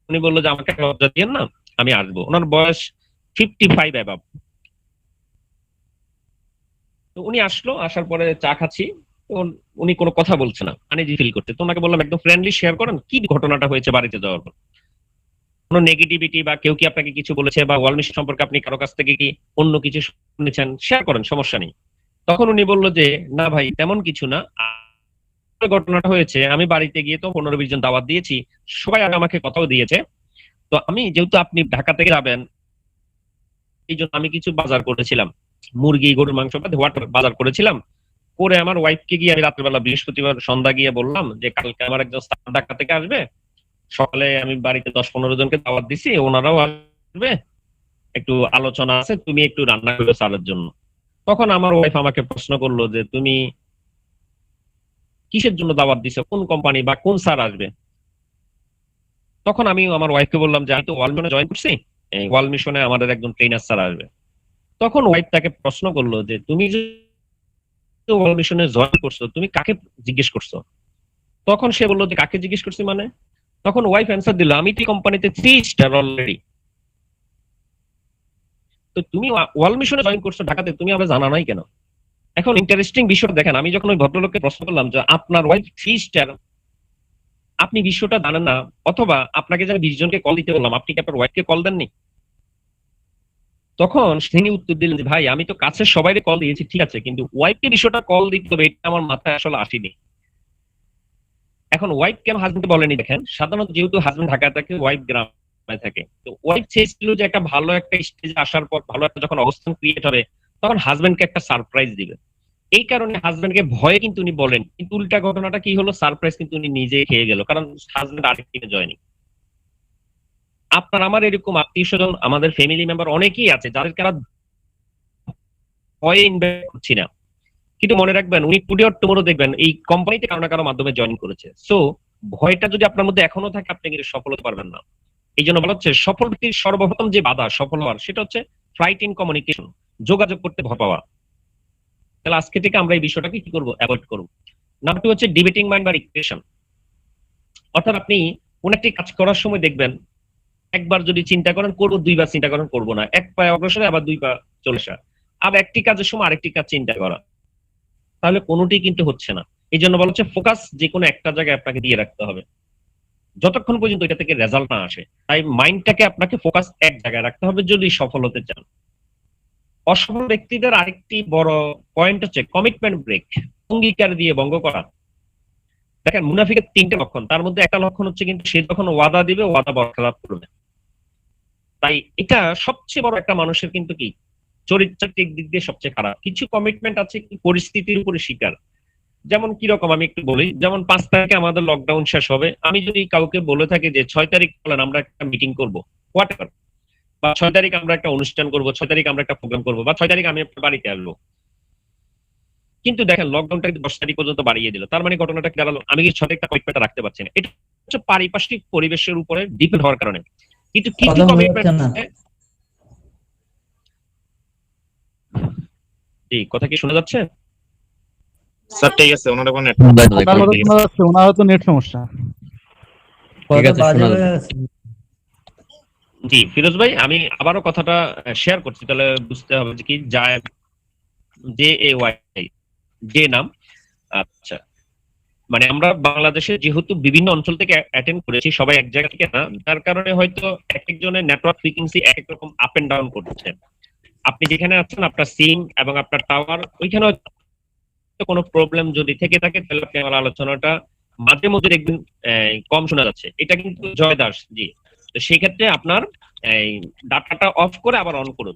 উনি বললো যে আমাকে লজ্জা দিয়েন না, আমি আসবো। ওনার বয়স 55 অ্যাবাভ। তো উনি আসলো, আসার পরে চা খাচ্ছি। তো উনি কোনো কথা বলছে না, আনইজি ফিল করতে। তো ওনাকে বললাম একদম ফ্রেন্ডলি শেয়ার করেন, কি ঘটনাটা হয়েছে বাড়িতে যাওয়ার পর, কোনো নেগেটিভিটি বা কেউ কি আপনাকে কিছু বলেছে, বা ওয়াল মিশন সম্পর্কে আপনি কারো কাছ থেকে কি অন্য কিছু শুনেছেন, শেয়ার করেন, সমস্যা নেই। তখন উনি বলল যে না ভাই, তেমন কিছু না। ঘটনাটা হয়েছে, আমি বাড়িতে গিয়ে তো 15-20 জন দাওয়াত দিয়েছি, সবাই আগে আমাকে কথাও দিয়েছে। তো আমি যেহেতু আপনি ঢাকা থেকে যাবেন, এই জন্য আমি কিছু বাজার করেছিলাম, মুরগি, গরুর মাংস বা হোয়াট বাজার করেছিলাম। করে আমার ওয়াইফকে গিয়ে আমি রাত্রেবেলা বৃহস্পতিবার সন্ধ্যা গিয়ে বললাম যে কালকে আমার একজন স্টাফ ঢাকা থেকে আসবে, সকালে আমি বাড়িতে 10-15 জনকে দাওয়াত দিছি, ওনারাও আসবে, একটু আলোচনা আছে, তুমি একটু রান্না করবে স্যারের জন্য। তখন আমার ওয়াইফ আমাকে প্রশ্ন করলো যে তুমি কিসের জন্য দাওয়াত দিছো, কোন কোম্পানি বা কোন স্যার আসবে? তখন আমি আমার ওয়াইফকে বললাম যে আমি তো ওয়াল মিশনে জয়েন করছি, এই ওয়াল মিশনে আমাদের একজন ট্রেনার স্যার আসবে। তখন ওয়াইফ তাকে প্রশ্ন করলো যে তুমি যে ওয়াল মিশনে জয়েন করছো, তুমি কাকে জিজ্ঞেস করছো? তখন সে বললো যে কাকে জিজ্ঞেস করছি মানে? তখন ওয়াইফ অ্যান্সার দিল, আমি তো কোম্পানিতে 3 স্টার অলরেডি, তো তুমি ওয়াল মিশনে জয়েন করছো ঢাকাতে, তুমি আমরা জানা নাই কেন? এখন ইন্টারেস্টিং বিষয় দেখেন, আমি যখন ওই ভদ্রলোককে প্রশ্ন করলাম যে আপনার ওয়াইফ 3 স্টার, আপনি বিষয়টা জানেন না, অথবা আপনাকে যারা 20 জনকে কল দিতে বললাম, আপনি কি আপনার ওয়াইফকে কল দেননি? তখন তিনি উত্তর দিলেন যে ভাই, আমি তো কাছের সবাইকে কল দিয়েছি, ঠিক আছে, কিন্তু ওয়াইফকে বিষয়টা কল দিতে হবে এটা আমার মাথায় আসলে আসেনি। এখন ওয়াইফ কেন হাজবেন্ডকে বলেনি? দেখেন, সাধারণত যেহেতু হাজবেন্ড ঢাকায় থাকে, ওয়াইফ গ্রামে থাকে, তো ওয়াইফ চেয়েছিল যে একটা ভালো একটা স্টেজে আসার পর, ভালো একটা যখন অবস্থান ক্রিয়েট হবে, তখন হাজবেন্ডকে একটা সারপ্রাইজ দিবে। এই কারণে হাজবেন্ডকে ভয়ে কিন্তু উনি বলেন, কিন্তু উল্টা ঘটনাটা কি হলো, সারপ্রাইজ কিন্তু উনি নিজেই খেয়ে গেল, কারণ হাজবেন্ড আরেক টিমে জয়েনিং। আপনার আমার এরকম আত্মীয় স্বজন, আমাদের ফ্যামিলি মেম্বার অনেকেই আছে যাদের কারা ভয়ে ইনভেস্ট করছি না, কিন্তু মনে রাখবেন উনি টুডে অর টুমরো দেখবেন এই কোম্পানিতে কারো না কারো মাধ্যমে জয়েন করেছে। সো ভয়টা যদি আপনার মধ্যে এখনো থাকে, আপনি কিন্তু সফল হতে পারবেন না। এই জন্য বলা হচ্ছে সফল ব্যক্তির সর্বপ্রথম যে বাধা সফল হওয়ার, সেটা হচ্ছে ফ্লাইট ইন কমিউনিকেশন, যোগাযোগ করতে ভয় পাওয়া। তাহলে আজকে থেকে আমরা এই বিষয়টাকে কি করবো, অ্যাভয়েড করবো। নাম্বার 2 হচ্ছে ডিবেটিং মাইন্ড বা রিক্রেশন। অর্থাৎ আপনি কোন একটি কাজ করার সময় দেখবেন, একবার যদি চিন্তা করেন করবো, 2বার চিন্তা করেন করবো না, 1 পা অগ্রসর আবার 2 পা চলে আসা। আবার একটি কাজের সময় আরেকটি কাজ চিন্তা করা, তাহলে কোনোটি কিন্তু হচ্ছে না। এই জন্য বলা হচ্ছে ফোকাস যে কোনো একটা জায়গায় আপনাকে দিয়ে রাখতে হবে, যতক্ষণ পর্যন্ত এটা থেকে রেজাল্ট না আসে। তাই মাইন্ডটাকে আপনাকে ফোকাস এক জায়গায় রাখতে হবে যদি সফল হতে চান। অসফল ব্যক্তিদের আরেকটি বড় পয়েন্ট হচ্ছে কমিটমেন্ট ব্রেক, অঙ্গীকার দিয়ে ভঙ্গ করা। দেখেন, মুনাফিকের 3টে লক্ষণ, তার মধ্যে একটা লক্ষণ হচ্ছে কিন্তু সে যখন ওয়াদা দিবে, ওয়াদা বরখেলাপ করবে। তাই এটা সবচেয়ে বড় একটা মানুষের কিন্তু কি চরিত্রিক দিক দিয়ে সবচেয়ে খারাপ। কিছু কমিটমেন্ট আছে কি পরিস্থিতির উপরে শিকার। যেমন কিরকম আমি একটু বলি, যেমন 5 তারিখে আমাদের লকডাউন শেষ হবে, আমি যদি কাউকে বলে থাকি যে 6 তারিখ বলেন আমরা একটা মিটিং করবো, হোয়াটএভার, বা 6 তারিখ আমরা একটা অনুষ্ঠান করবো, 6 তারিখ আমরা একটা প্রোগ্রাম করবো, বা 6 তারিখ আমি আপনার বাড়িতে আসবো, কিন্তু দেখেন লকডাউনটা 10 তারিখ পর্যন্ত বাড়িয়ে দিল, তার মানে ঘটনাটা কি দাঁড়ালো, আমি কি 6 তারিখটা কমিটমেন্টটা রাখতে পারছি না। এটা হচ্ছে পারিপার্শ্বিক পরিবেশের উপরে ডিপেন্ড হওয়ার কারণে। কিন্তু কিছু কথা বোঝা কমিটমেন্ট যাচ্ছে না। আছে। জি, কথা কি শোনা যাচ্ছে? স্যার ঠিক আছে, ওনার কোনো আপনার কথা শোনা যাচ্ছে, ওনার হয়তো নেট সমস্যা। কথা আছে, বাজে শোনা হয়ে যাচ্ছে। গেছে। জি ফিরোজ ভাই, আমি আবারও কথাটা শেয়ার করছি, তাহলে বুঝতে হবে যে কি জায়েদ, JAY, যে নাম। আচ্ছা, মানে আমরা বাংলাদেশে যেহেতু বিভিন্ন অঞ্চল থেকে অ্যাটেন্ড করেছি, সবাই এক জায়গা থেকে না, যার কারণে হয়তো এক একজনের নেটওয়ার্ক ফ্রিকোয়েন্সি এক এক রকম আপ এন্ড ডাউন করছে। আপনি যেখানে আছেন আপনার সিম এবং আপনার টাওয়ার, ওইখানে কোনো প্রবলেম যদি থেকে থাকে, তাহলে আপনি আমার আলোচনাটা মাঝে মধ্যে দেখবেন কম শোনা যাচ্ছে। এটা কিন্তু জয় দাস জি, তো সেই ক্ষেত্রে আপনার এই ডাটাটা অফ করে আবার অন করুন,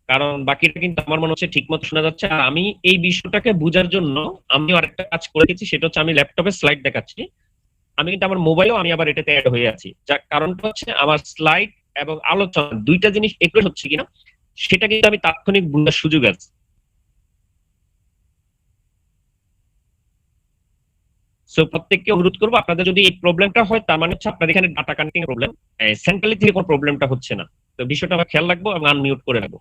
কারণ বাকিটা কিন্তু আমার মনে হচ্ছে ঠিক মতো শোনা যাচ্ছে। আর আমি এই বিষয়টাকে বোঝার জন্য আমি আরেকটা কাজ করে গেছি, সেটা হচ্ছে আমি ল্যাপটপে স্লাইড দেখাচ্ছি, আমি কিন্তু আমার মোবাইলেও আমি আবার এটাতে অ্যাড হয়ে আছি, যার কারণটা হচ্ছে আমার স্লাইড এবং আলোচনা দুইটা জিনিস একটু হচ্ছে কিনা সেটা কিন্তু আমি তাৎক্ষণিক বোঝার সুযোগ আছে। সো প্রত্যেককে অনুরোধ করবো, আপনাদের যদি এই প্রবলেমটা হয় তার মানে হচ্ছে আপনাদের এখানে ডাটা কানেক্টিং প্রবলেম, সেন্ট্রালি থেকে কোনো প্রবলেমটা হচ্ছে না। তো বিষয়টা আমরা খেয়াল রাখবো এবং আনমিউট করে রাখবো।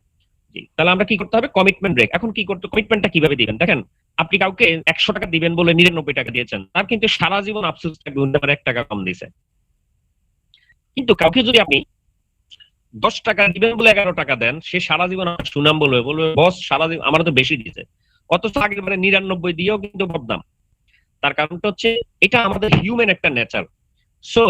জি, তাহলে আমরা কি করতে হবে, কমিটমেন্ট ব্রেক। এখন কি করতে, কমিটমেন্টটা কিভাবে দিবেন দেখেন, আপনি কাউকে 100 টাকা দিবেন বলে 99 টাকা দিয়েছেন, তার কিন্তু সারা জীবন আফসোস থাকবে, উনি আমার 1 টাকা কম দিয়েছে। কিন্তু কাউকে যদি আপনি 10 টাকা দিবেন বলে 11 টাকা দেন, সে সারা জীবন আপনার সুনাম বলবে, বলবে বস সারা জীবন আমার তো বেশি দিয়েছে, অথচ আগের বারে 99 দিয়েও কিন্তু বদনাম। তার কারণটা হচ্ছে এটা আমাদের হিউম্যান একটা নেচার। সো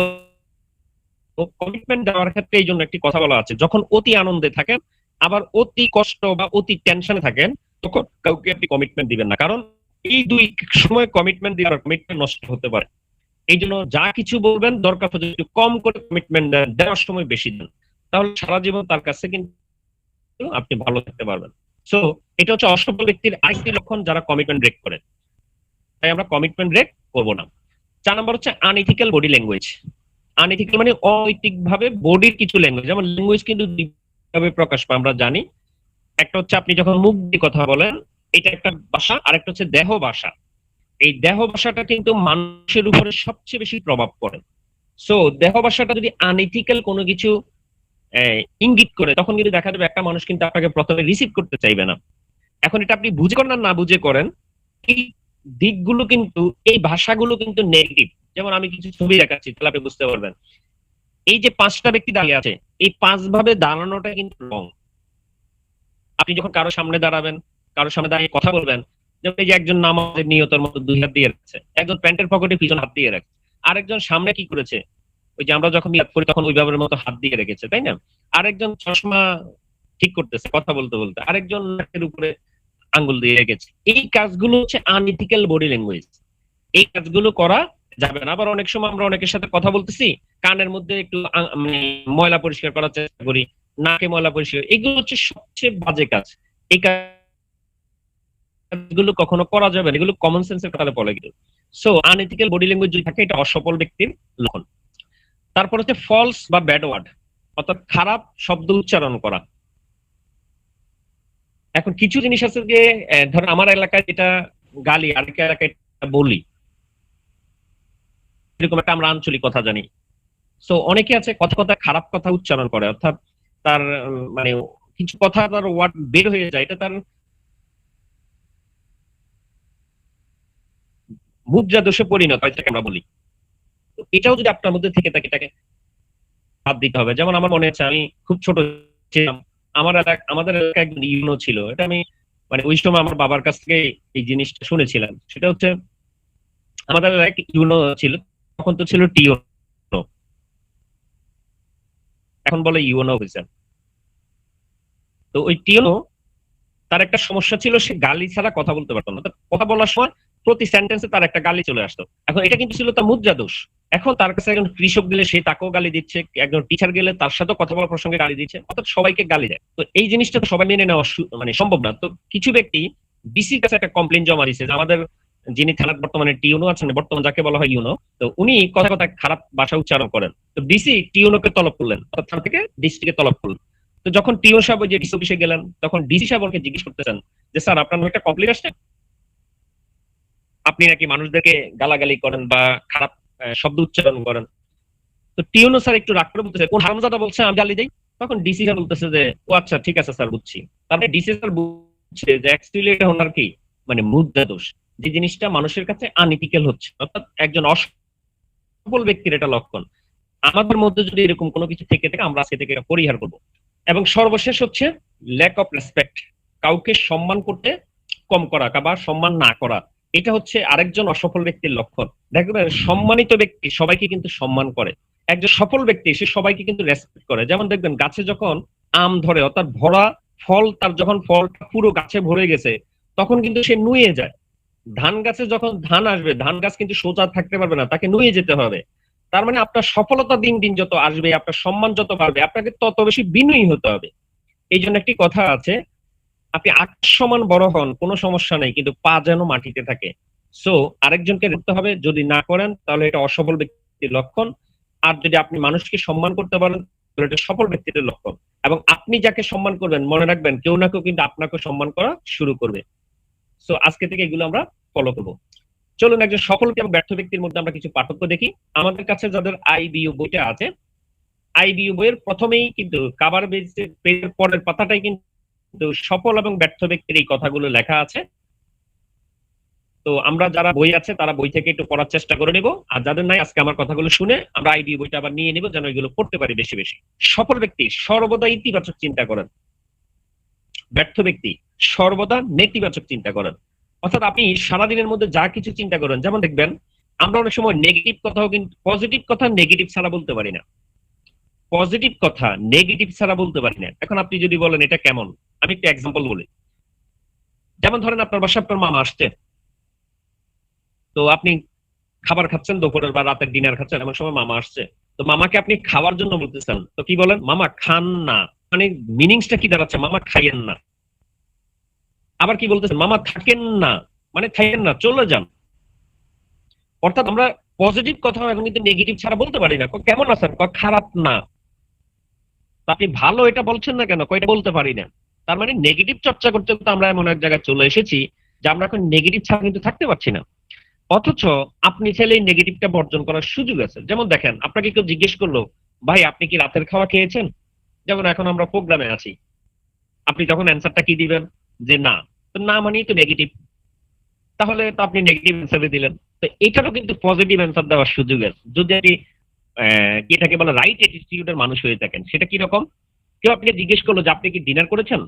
কমিটমেন্ট দেওয়ার ক্ষেত্রে এই জন্য একটি কথা বলা আছে, যখন অতি আনন্দে থাকেন আবার অতি কষ্ট বা অতি টেনশনে থাকেন, তখন কাউকে আপনি কমিটমেন্ট দিবেন না, কারণ এই দুই সময় কমিটমেন্ট দেওয়ার কমিটমেন্ট নষ্ট হতে পারে। এই জন্য যা কিছু বলবেন দরকার পড়লে একটু কম করে কমিটমেন্ট দেন, দেওয়ার সময় বেশি দেন, তাহলে সারা জীবন তার কাছে কিন্তু আপনি ভালো থাকতে পারবেন। সো এটা হচ্ছে অসফল ব্যক্তির আরেকটি লক্ষণ, যারা কমিটমেন্ট ব্রেক করে। তাই আমরা কমিটমেন্ট ব্রেক করব না। 4 নম্বর হচ্ছে আনইথিক্যাল বডি ল্যাঙ্গুয়েজ। আনইথিক্যাল মানে অনৈতিক ভাবে বডির কিছু ল্যাঙ্গুয়েজ, যেমন ল্যাঙ্গুয়েজ কিন্তু দুইভাবে প্রকাশ পায় আমরা জানি। একটা হচ্ছে আপনি যখন মুখ দিয়ে কথা বলেন, এটা একটা ভাষা, আর একটা হচ্ছে দেহ ভাষা। এই দেহ ভাষাটা কিন্তু মানুষের উপরে সবচেয়ে বেশি প্রভাব পড়ে। সো দেহ ভাষাটা যদি আনইথিক্যাল কোনো কিছু ইঙ্গিত করে, তখন কিন্তু দেখা যাবে একটা মানুষ কিন্তু আপনাকে প্রথমে রিসিভ করতে চাইবে না। এখন এটা আপনি বুঝে করেন না বুঝে করেন, এই দিকগুলো কিন্তু, এই ভাষাগুলো কিন্তু নেগেটিভ। যেমন আমি কিছু ছবি দেখাচ্ছি, তাহলে আপনি বুঝতে পারবেন। এই যে 5টা ব্যক্তি দাঁড়িয়ে আছে, এই 5 ভাবে দাঁড়ানোটা কিন্তু রং। আপনি যখন কারো সামনে দাঁড়াবেন, কারোর সামনে দাঁড়িয়ে কথা বলবেন, যেমন এই যে একজন নামাজের নিয়তের মতো 2 হাত দিয়ে রাখছে, একজন প্যান্টের পকেটে পিছনে হাত দিয়ে রাখছে, আরেকজন সামনে কি করেছে, ওই যে আমরা যখন নিয়ত করি তখন ওই ভাবের মতো হাত দিয়ে রেখেছে, তাই না? আরেকজন চশমা ঠিক করতেছে কথা বলতে বলতে, আরেকজন নাকের উপরে আঙ্গুল দিয়ে রেখেছে। এই কাজগুলো হচ্ছে আনইথিক্যাল বডি ল্যাঙ্গুয়েজ, এই কাজগুলো করা যাবে না। আবার অনেক সময় আমরা অনেকের সাথে কথা বলতেছি, কানের মধ্যে একটু মানে ময়লা পরিষ্কার করার চেষ্টা করি, নাকে ময়লা পরিষ্কার, এগুলো হচ্ছে সবচেয়ে বাজে কাজ। এই কাজগুলো কখনো করা যাবে না, এগুলো কমন সেন্সের কথাটা বলে গেল। সো আনইথিক্যাল বডি ল্যাঙ্গুয়েজ যদি থাকে, এটা অসফল ব্যক্তির লক্ষণ। তারপর হচ্ছে ফলস বা ব্যাড ওয়ার্ড, অর্থাৎ খারাপ শব্দ উচ্চারণ করা। এখন কিছু জিনিস আছে যে ধর আমার এলাকায় যেটা গালি, আরেক এলাকায় বলি, এরকম একটা আমরা আঞ্চলিক কথা জানি। সো অনেকে আছে কথা কথা খারাপ কথা উচ্চারণ করে, অর্থাৎ তার মানে কিছু কথা তার ওয়ার্ড বের হয়ে যায়, এটা তার মুদ্রা দোষে পরিণত হয়, এটাকে আমরা বলি। তো এটাও যদি আপনার মধ্যে থেকে থাকে, এটাকে বাদ দিতে হবে। যেমন আমার মনে আছে আমি খুব ছোট ছিলাম, আমাদের এলাকায় একজন ইউনো ছিল, এটা আমি মানে ওই সময় আমার বাবার কাছ থেকে এই জিনিসটা শুনেছিলাম। সেটা হচ্ছে আমাদের এলাকায় ইউনো ছিল, তখন তো ছিল টিওনো, এখন বলে ইউনো অফিসার। তো ওই টিওনো, তার একটা সমস্যা ছিল, সে গালি ছাড়া কথা বলতে পারতো না। কথা বলার সময় প্রতি সেন্টেন্সে তার একটা গালি চলে আসতো। এখন এটা কিন্তু ছিল তার মুদ্রা দোষ। এখন তার কাছে একজন কৃষক গেলে সে তাকেও গালি দিচ্ছে, একজন টিচার গেলে তার সাথে কথা বলার প্রসঙ্গে গালি দিচ্ছে, অর্থাৎ সবাইকে গালি দেয়। তো এই জিনিসটা তো সবাই মেনে নেওয়া মানে সম্ভব না। তো কিছু ব্যক্তি ডিসির কাছে একটা কমপ্লেন জমা দিচ্ছে যে আমাদের যিনি থানার বর্তমানে টিউনো আছেন, বর্তমান যাকে বলা হয় ইউনো, তো উনি কথা কথা খারাপ ভাষা উচ্চারণ করেন। তো ডিসি টিউনোকে তলব করলেন, অর্থাৎ থানা থেকে ডিসিকে তলব করলেন। তো যখন টিও সাহেব ওই যে ডিসি অফিসে গেলেন, তখন ডিসি সাহেব ওকে জিজ্ঞেস করতেছেন যে স্যার আপনার নামে একটা কমপ্লেন আসছে, আপনি নাকি মানুষদেরকে গালাগালি করেন বা খারাপ শব্দ উচ্চারণ করেন। তো টিওনো স্যার একটু রাগ করে বলতেছে, কোন হারামজাদা বলছে আমি গালি দেই? তখন ডিসি স্যার বলতেছে যে ও আচ্ছা ঠিক আছে স্যার বুঝছি। তারপরে ডিসি স্যার বুঝছে যে অ্যাকচুয়ালি এটা ওনার কি মানে মুদ্রা দোষ, যে জিনিসটা মানুষের কাছে আনইথিক্যাল হচ্ছে, অর্থাৎ একজন অসফল ব্যক্তির এটা লক্ষণ। আমাদের মধ্যে যদি এরকম কোনো কিছু থেকে থাকে, আমরা আজকে থেকে এটা পরিহার করব। এবং সর্বশেষ হচ্ছে ল্যাক অফ রেসপেক্ট, কাউকে সম্মান করতে কম করা বা সম্মান না করা, এটা হচ্ছে আরেকজন অসফল ব্যক্তির লক্ষণ। দেখবেন সম্মানিত ব্যক্তি সবাইকে কিন্তু সম্মান করে, একজন সফল ব্যক্তি সে সবাইকে কিন্তু রেসপেক্ট করে। যেমন দেখবেন গাছে যখন আম ধরে, অর্থাৎ ভরা ফল, তার যখন ফলটা পুরো গাছে ভরে গেছে, তখন কিন্তু সে নুয়ে যায়। ধান গাছে যখন ধান আসবে, ধান গাছ কিন্তু সোজা থাকতে পারবে না, তাকে নুয়ে যেতে হবে। তার মানে আপনার সফলতা দিন দিন যত আসবে, আপনার সম্মান যত বাড়বে, আপনাকে তত বেশি বিনয়ী হতে হবে। এই জন্য একটি কথা আছে, আপনি আকাশ সমান বড় হন, কোনো সমস্যা নেই, কিন্তু পা যেন মাটিতে থাকে। সো আরেকজনকে রাখতে হবে, যদি না করেন তাহলে এটা অসফল ব্যক্তির লক্ষণ। আর যদি আপনি মানুষকে সম্মান করতে পারেন তাহলে এটা সফল ব্যক্তির লক্ষণ। এবং আপনি যাকে সম্মান করবেন, মনে রাখবেন কেউ না কেউ কিন্তু আপনাকে সম্মান করা শুরু করবে। সো আজকে থেকে এগুলো আমরা ফলো করবো। চলুন একজন সফল এবং ব্যর্থ ব্যক্তির মধ্যে আমরা কিছু পার্থক্য দেখি। আমাদের কাছে যাদের আইবিইউ বইটা আছে, আইবিইউ বইয়ের প্রথমেই কিন্তু কাভার পেজের পরের পাতাটাই কিন্তু সফল এবং ব্যর্থ ব্যক্তির এই কথাগুলো লেখা আছে। তো আমরা যারা বই আছে তারা বই থেকে একটু পড়ার চেষ্টা করে নেব, আর যাদের নাই আজকে আমার কথাগুলো শুনে আমরা আইবিইউ বইটা আবার নিয়ে নেব, যেন এগুলো পড়তে পারি বেশি বেশি। সফল ব্যক্তি সর্বদা ইতিবাচক চিন্তা করেন, ব্যর্থ ব্যক্তি সর্বদা নেতিবাচক চিন্তা করেন। অর্থাৎ আপনি সারাদিনের মধ্যে যা কিছু চিন্তা করেন, যেমন দেখবেন আমরা অনেক সময় নেগেটিভ কথাও কিন্তু পজিটিভ কথা নেগেটিভ ছাড়া বলতে পারি না, পজিটিভ কথা নেগেটিভ ছাড়া বলতে পারি না। এখন আপনি যদি বলেন এটা কেমন, আমি একটা এক্সাম্পল বলি। যেমন ধরেন আপনার বাসায় আপনার মামা আসছে, তো আপনি খাবার খাচ্ছেন, দুপুরের বা রাতের ডিনার খাচ্ছেন, এমন সময় মামা আসছে, তো মামাকে আপনি খাওয়ার জন্য বলতেছেন, তো কি বলেন? মামা খান না। মানে মিনিংসটা কি দাঁড়াচ্ছে? মামা খাইয়েন না। আবার কি বলতেছেন? মামা থাকেন না, মানে থাকেন না, চলে যান। অর্থাৎ আমরা পজিটিভ কথা এখন কিন্তু নেগেটিভ ছাড়া বলতে পারি না। কেমন আছেন? খারাপ না। আপনি ভালো এটা বলছেন না কেন? এটা বলতে পারি না। তার মানে নেগেটিভ চর্চা করতে করতে আমরা এমন এক জায়গায় চলে এসেছি যে আমরা এখন নেগেটিভ ছাড়া কিন্তু থাকতে পারছি না। অথচ আপনি চাইলে এই নেগেটিভটা বর্জন করার সুযোগ আছে। যেমন দেখেন, আপনাকে কেউ জিজ্ঞেস করলো, ভাই আপনি কি রাতের খাওয়া খেয়েছেন? যেমন এখন আমরা প্রোগ্রামে আছি, আপনি তখন অ্যান্সারটা কি দিবেন? যে না। তো না মানেই তো নেগেটিভ, তাহলে তো আপনি নেগেটিভ অ্যান্সার দিলেন। তো এটারও কিন্তু পজিটিভ অ্যান্সার দেওয়ার সুযোগ আছে, যদি আপনি এটাকে বলে রাইট অ্যাটিটিউডের মানুষ হয়ে থাকেন। সেটা কি রকম? কেউ আপনাকে জিজ্ঞেস করলো যে আপনি কি ডিনার করেছেন,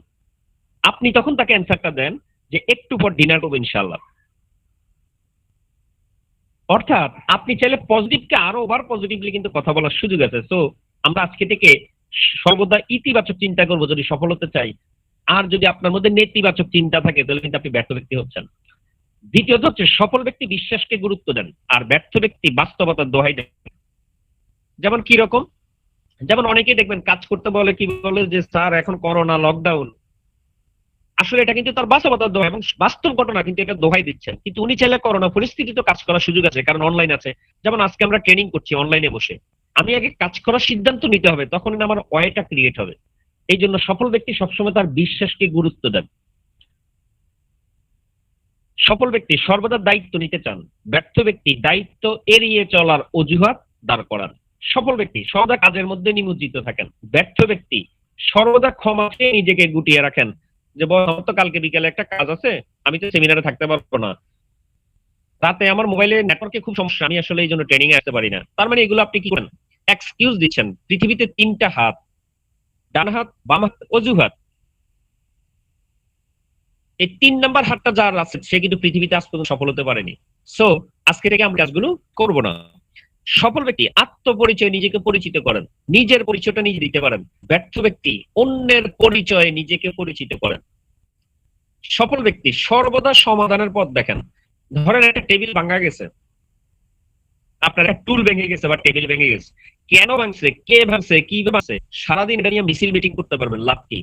আপনি তখন তাকে অ্যান্সারটা দেন যে একটু পর ডিনার করবো ইনশাআল্লাহ। অর্থাৎ আপনি চাইলে পজিটিভকে আরো ওভার পজিটিভলি কিন্তু কথা বলার সুযোগ আছে। সো আমরা আজকে থেকে সর্বদা ইতিবাচক চিন্তা করব যদি সফল হতে চাই। আর যদি আপনার মধ্যে নেতিবাচক চিন্তা থাকে তাহলে কিন্তু আপনি ব্যর্থ ব্যক্তি হচ্ছেন। দ্বিতীয়ত হচ্ছে, সফল ব্যক্তি বিশ্বাসকে গুরুত্ব দেন, আর ব্যর্থ ব্যক্তি বাস্তবতার দোহাই দেন। যেমন কি রকম? যেমন অনেকেই দেখবেন কাজ করতে বলে, কি বলে যে স্যার এখন করোনা, লকডাউন। আসলে এটা কিন্তু তার বাস্তবতার দোহাই এবং বাস্তব ঘটনা, কিন্তু এটা দোহাই দিচ্ছেন। কিন্তু উনি চাইলে করোনা পরিস্থিতি তো কাজ করার সুযোগ আছে, কারণ অনলাইন আছে। যেমন আজকে আমরা ট্রেনিং করছি অনলাইনে বসে, আমি আগে কাজ করার সিদ্ধান্ত নিতে হবে, তখন আমার ওয়েটা ক্রিয়েট হবে। এই জন্য সফল ব্যক্তি সবসময় তার বিশ্বাসকে গুরুত্ব দেন। সফল ব্যক্তি সর্বদা দায়িত্ব নিতে চান, ব্যর্থ ব্যক্তি দায়িত্ব এড়িয়ে চলার অজুহাত দাঁড় করান। সফল ব্যক্তি সর্বদা কাজের মধ্যে নিমজ্জিত থাকেন, ব্যর্থ ব্যক্তি সর্বদা ক্ষমা চেয়ে নিজেকে গুটিয়ে রাখেন। যে তো কালকে বিকেলে একটা কাজ আছে, আমি তো সেমিনারে থাকতে পারবো না, রাতে আমার মোবাইলে নেটওয়ার্কে খুব সমস্যা, আমি আসলে এই জন্য ট্রেনিং এ আসতে পারি না। তার মানে এগুলো আপনি কি করেন? এক্সকিউজ দিচ্ছেন। পৃথিবীতে তিনটা হাত, ডান হাত, বাম হাত, অজুহাত। এই 3 নাম্বার হাতটা যার আছে সে কিন্তু পৃথিবীতে আজ পর্যন্ত সফল হতে পারেনি। সো আজকে থেকে আমরা কাজগুলো করব না। সফল ব্যক্তি আত্মপরিচয় নিজেকে পরিচিত করেন, নিজের পরিচয়টা নিজে দিতে পারেন। ব্যর্থ ব্যক্তি অন্যের পরিচয়ে নিজেকে পরিচিত করেন। সফল ব্যক্তি সর্বদা সমাধানের পথ দেখেন। ধরেন একটা টেবিল ভাঙা গেছে, আপনার একটা টুল ভেঙে গেছে বা টেবিল ভেঙে গেছে, কেন ভাঙছে, কে ভাঙছে, কি ভাঙছে, সারাদিন এটা নিয়ে মিছিল মিটিং করতে পারবেন, লাভ কি?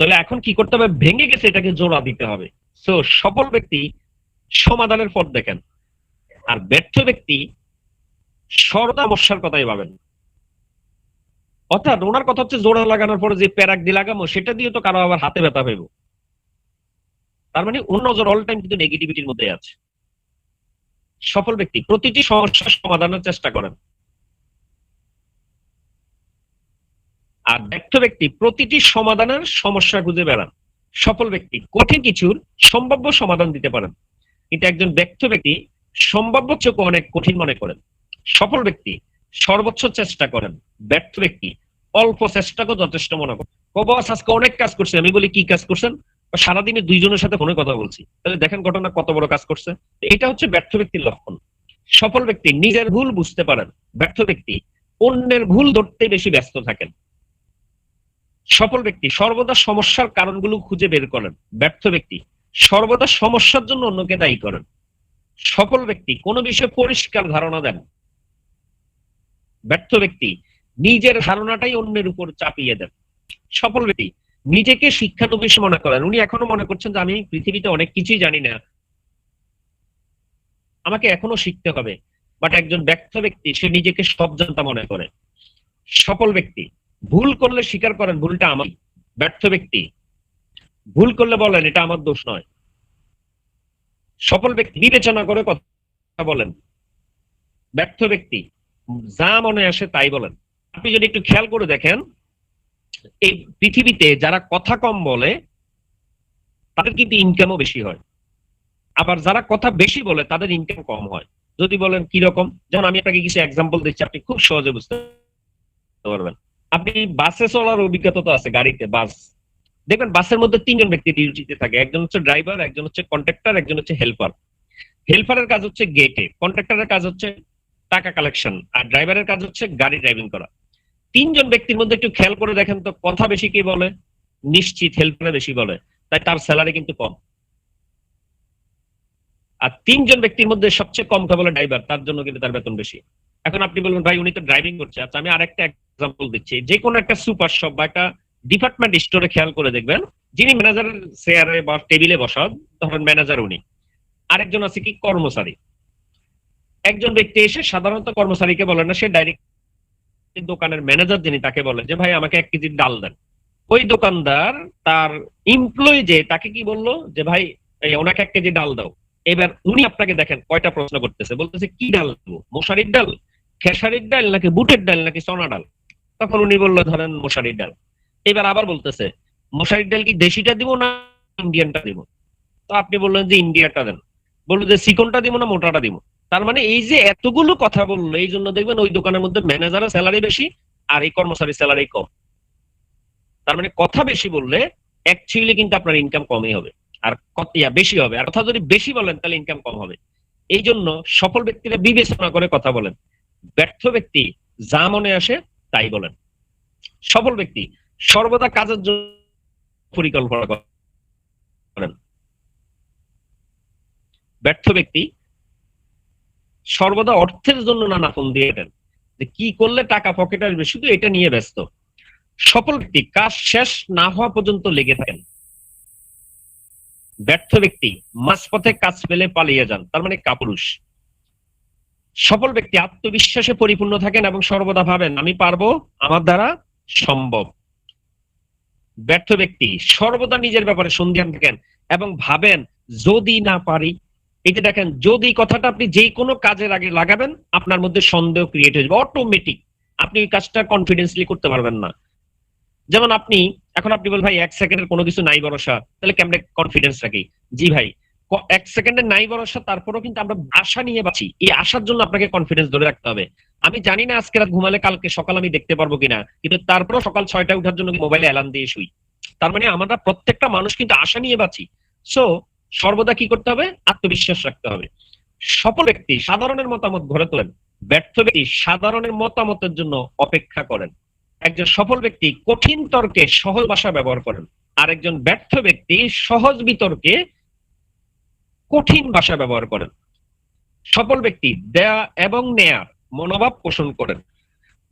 তাহলে এখন কি করতে হবে? ভেঙে গেছে, এটাকে জোড়া দিতে হবে। সো সফল ব্যক্তি সমাধানের পথ দেখেন, আর ব্যর্থ ব্যক্তি সর্বদা সমস্যার কথাই ভাবেন। অর্থাৎ ওনার কথা হচ্ছে জোড়া লাগানোর পরে যে প্যারাক দিয়ে লাগাবো সেটা দিয়ে তো কারো আবার হাতে ব্যথা পাইব। তার মানে ওর নজর অল টাইম কিন্তু নেগেটিভিটির মধ্যে আছে। সফল ব্যক্তি প্রতিটি সমস্যার সমাধানের চেষ্টা করেন, আর ব্যর্থ ব্যক্তি প্রতিটি সমাধানের সমস্যা খুঁজে বেড়ান। সফল ব্যক্তি কঠিন কিছুর সম্ভাব্য সমাধান দিতে পারেন, কিন্তু একজন ব্যর্থ ব্যক্তি সম্ভাব্য চোখে অনেক কঠিন মনে করেন। সফল ব্যক্তি সর্বোচ্চ চেষ্টা করেন, ব্যর্থ ব্যক্তি অল্প চেষ্টাকে যথেষ্ট মনে করেন। বস আজকে অনেক কাজ করছে, আমি বলি কি কাজ করছেন? সারাদিনে 2 জনের সাথে ফোনে কথা বলছি। তাহলে দেখেন ঘটনা কত বড় কাজ করছে। এটা হচ্ছে ব্যর্থ ব্যক্তির লক্ষণ। সফল ব্যক্তি নিজের ভুল বুঝতে পারেন, ব্যর্থ ব্যক্তি অন্যের ভুল ধরতে বেশি ব্যস্ত থাকেন। সফল ব্যক্তি সর্বদা সমস্যার কারণগুলো খুঁজে বের করেন, ব্যর্থ ব্যক্তি সর্বদা সমস্যার জন্য অন্যকে দায়ী করেন। সফল ব্যক্তি কোনো বিষয়ে পরিষ্কার ধারণা দেন, ব্যর্থ ব্যক্তি নিজের ধারণাটাই অন্যের উপর চাপিয়ে দেন। সফল ব্যক্তি নিজেকে শিক্ষানবিশ মনে করেন, উনি এখনো মনে করছেন যে আমি পৃথিবীতে অনেক কিছুই জানি না, আমাকে এখনো শিখতে হবে। বাট একজন ব্যর্থ ব্যক্তি সে নিজেকে সব জানতা মনে করে। সফল ব্যক্তি ভুল করলে স্বীকার করেন ভুলটা আমার। ব্যর্থ ব্যক্তি ভুল করলে বলেন এটা আমার দোষ নয়। সফল ব্যক্তি বিবেচনা করে কথা বলেন। ব্যর্থ ব্যক্তি যা মনে আসে তাই বলেন। আপনি যদি একটু খেয়াল করে দেখেন, এই পৃথিবীতে যারা কথা কম বলে তাদের কিন্তু ইনকামও বেশি হয়, আবার যারা কথা বেশি বলে তাদের ইনকাম কম হয়। যদি বলেন কি রকম, যেমন আমি আপনাকে কিছু এক্সাম্পল দিচ্ছি, আপনি খুব সহজে বুঝতে পারবেন। আপনি বাসে চলার অভিজ্ঞতা তো আছে, গাড়িতে বাস দেখবেন, বাসের মধ্যে তিনজন ব্যক্তি ডিউটিতে থাকে। একজন হচ্ছে ড্রাইভার, একজন হচ্ছে কন্ট্রাক্টর, একজন হচ্ছে হেল্পার। হেল্পারের কাজ হচ্ছে গেটে, কন্ট্রাক্টরের কাজ হচ্ছে টাকা কালেকশন, আর ড্রাইভারের কাজ হচ্ছে গাড়ি ড্রাইভিং করা। তিনজন ব্যক্তির মধ্যে একটু খেয়াল করে দেখেন তো, কথা বেশি কে বলে? নিশ্চিত হেল্পার বেশি বলে, তাই তার স্যালারি কিন্তু কম। আর তিনজন ব্যক্তির মধ্যে সবচেয়ে কম কথা বলে ড্রাইভার, তার জন্য কিন্তু তার বেতন বেশি। এখন আপনি বলবেন ভাই উনি তো ড্রাইভিং করছে। আচ্ছা আমি আরেকটা এক্সাম্পল দিচ্ছি। যে কোনো একটা সুপার শপ বা একটা ডিপার্টমেন্ট স্টোরে খেয়াল করে দেখবেন, যিনি ম্যানেজারের চেয়ারে বা টেবিলে বসা, ধরেন ম্যানেজার উনি, আরেকজন আছে কি কর্মচারী। একজন ব্যক্তি এসে সাধারণত কর্মচারীকে বলে না, সে ডাইরেক্ট দোকানের ম্যানেজার যিনি তাকে বলে যে ভাই আমাকে 1 কেজি ডাল দেন। ওই দোকানদার তার এমপ্লয়ি যে তাকে কি বললো যে ভাই ওনাকে 1 কেজি ডাল দাও। এবার উনি আপনাকে দেখেন কয়টা প্রশ্ন করতেছে, বলতেছে কি ডাল দেবো, মশারির ডাল, খেসারির ডাল, নাকি বুটের ডাল, নাকি চনা ডাল? তখন উনি বললো ধরেন মশারির ডাল। এবার আবার বলতেছে মশারির ডাল কি দেশিটা দিব না ইন্ডিয়ানটা দিব? তো আপনি বললেন যে ইন্ডিয়াটা দেন। বললো যে চিকনটা দিব না মোটাটা দিব? তার মানে এই যে এতগুলো কথা বললো, এই জন্য দেখবেন ওই দোকানের মধ্যে ম্যানেজারের স্যালারি বেশি আর এই কর্মচারীর স্যালারি কম। তার মানে কথা বেশি বললে অ্যাকচুয়ালি কিন্তু আপনার ইনকাম কমই হবে, আর বেশি হবে। আর কথা যদি বেশি বলেন তাহলে ইনকাম কম হবে। এই জন্য সফল ব্যক্তিরা বিবেচনা করে কথা বলেন। ব্যর্থ ব্যক্তি যা মনে আসে তাই বলেন। সফল ব্যক্তি সর্বদা কাজের জন্য পরিকল্পনা করেন। ব্যর্থ ব্যক্তি সর্বদা অর্থের জন্য নানা ফোন দিয়ে দেন, যে কি করলে টাকা পকেটে আসবে শুধু এটা নিয়ে ব্যস্ত। সফল ব্যক্তি কাজ শেষ না হওয়া পর্যন্ত লেগে থাকেন। ব্যর্থ ব্যক্তি মাঝপথে কাজ পেলে পালিয়ে যান, তার মানে কাপুরুষ। সফল ব্যক্তি আত্মবিশ্বাসে পরিপূর্ণ থাকেন এবং সর্বদা ভাবেন আমি পারবো, আমার দ্বারা সম্ভব। ব্যর্থ ব্যক্তি সর্বদা নিজের ব্যাপারে সন্দিহান থাকেন এবং ভাবেন যদি না পারি। এটা দেখেন, যদি কথাটা আপনি যে কোনো কাজের আগে লাগাবেন আপনার মধ্যে সন্দেহ ক্রিয়েট হয়ে যাবে অটোমেটিক, আপনি এই কাজটা কনফিডেন্সলি করতে পারবেন না। যেমন আপনি এখন আপনি বল ভাই 1 সেকেন্ডের কোনো কিছু নাই ভরসা, তাহলে কেমনে কনফিডেন্স রাখি? জি ভাই 1 সেকেন্ডের নাই ভরসা, তারপরেও কিন্তু আমরা আশা নিয়ে বাঁচি। এই আশার জন্য আপনাকে কনফিডেন্স ধরে রাখতে হবে। আমি জানি না আজকে রাত ঘুমালে কালকে সকাল আমি দেখতে পারবো কিনা, কিন্তু তারপরেও সকাল 6টায় ওঠার জন্য মোবাইলে অ্যালার্ম দিয়ে শুই। তার মানে আমরা প্রত্যেকটা মানুষ কিন্তু আশা নিয়ে বাঁচি। সো সর্বদা কি করতে হবে? আত্মবিশ্বাস রাখতে হবে। সফল ব্যক্তি সাধারণের মতামত ঘরে তোলেন, ব্যর্থ ব্যক্তি সাধারণের মতামতের জন্য অপেক্ষা করেন। একজন সফল ব্যক্তি কঠিন তর্কে সহজ ভাষা ব্যবহার করেন, আর একজন ব্যর্থ ব্যক্তি সহজ বিতর্কে কঠিন ভাষা ব্যবহার করেন। সফল ব্যক্তি দেয়া এবং নেয়ার মনোভাব পোষণ করেন,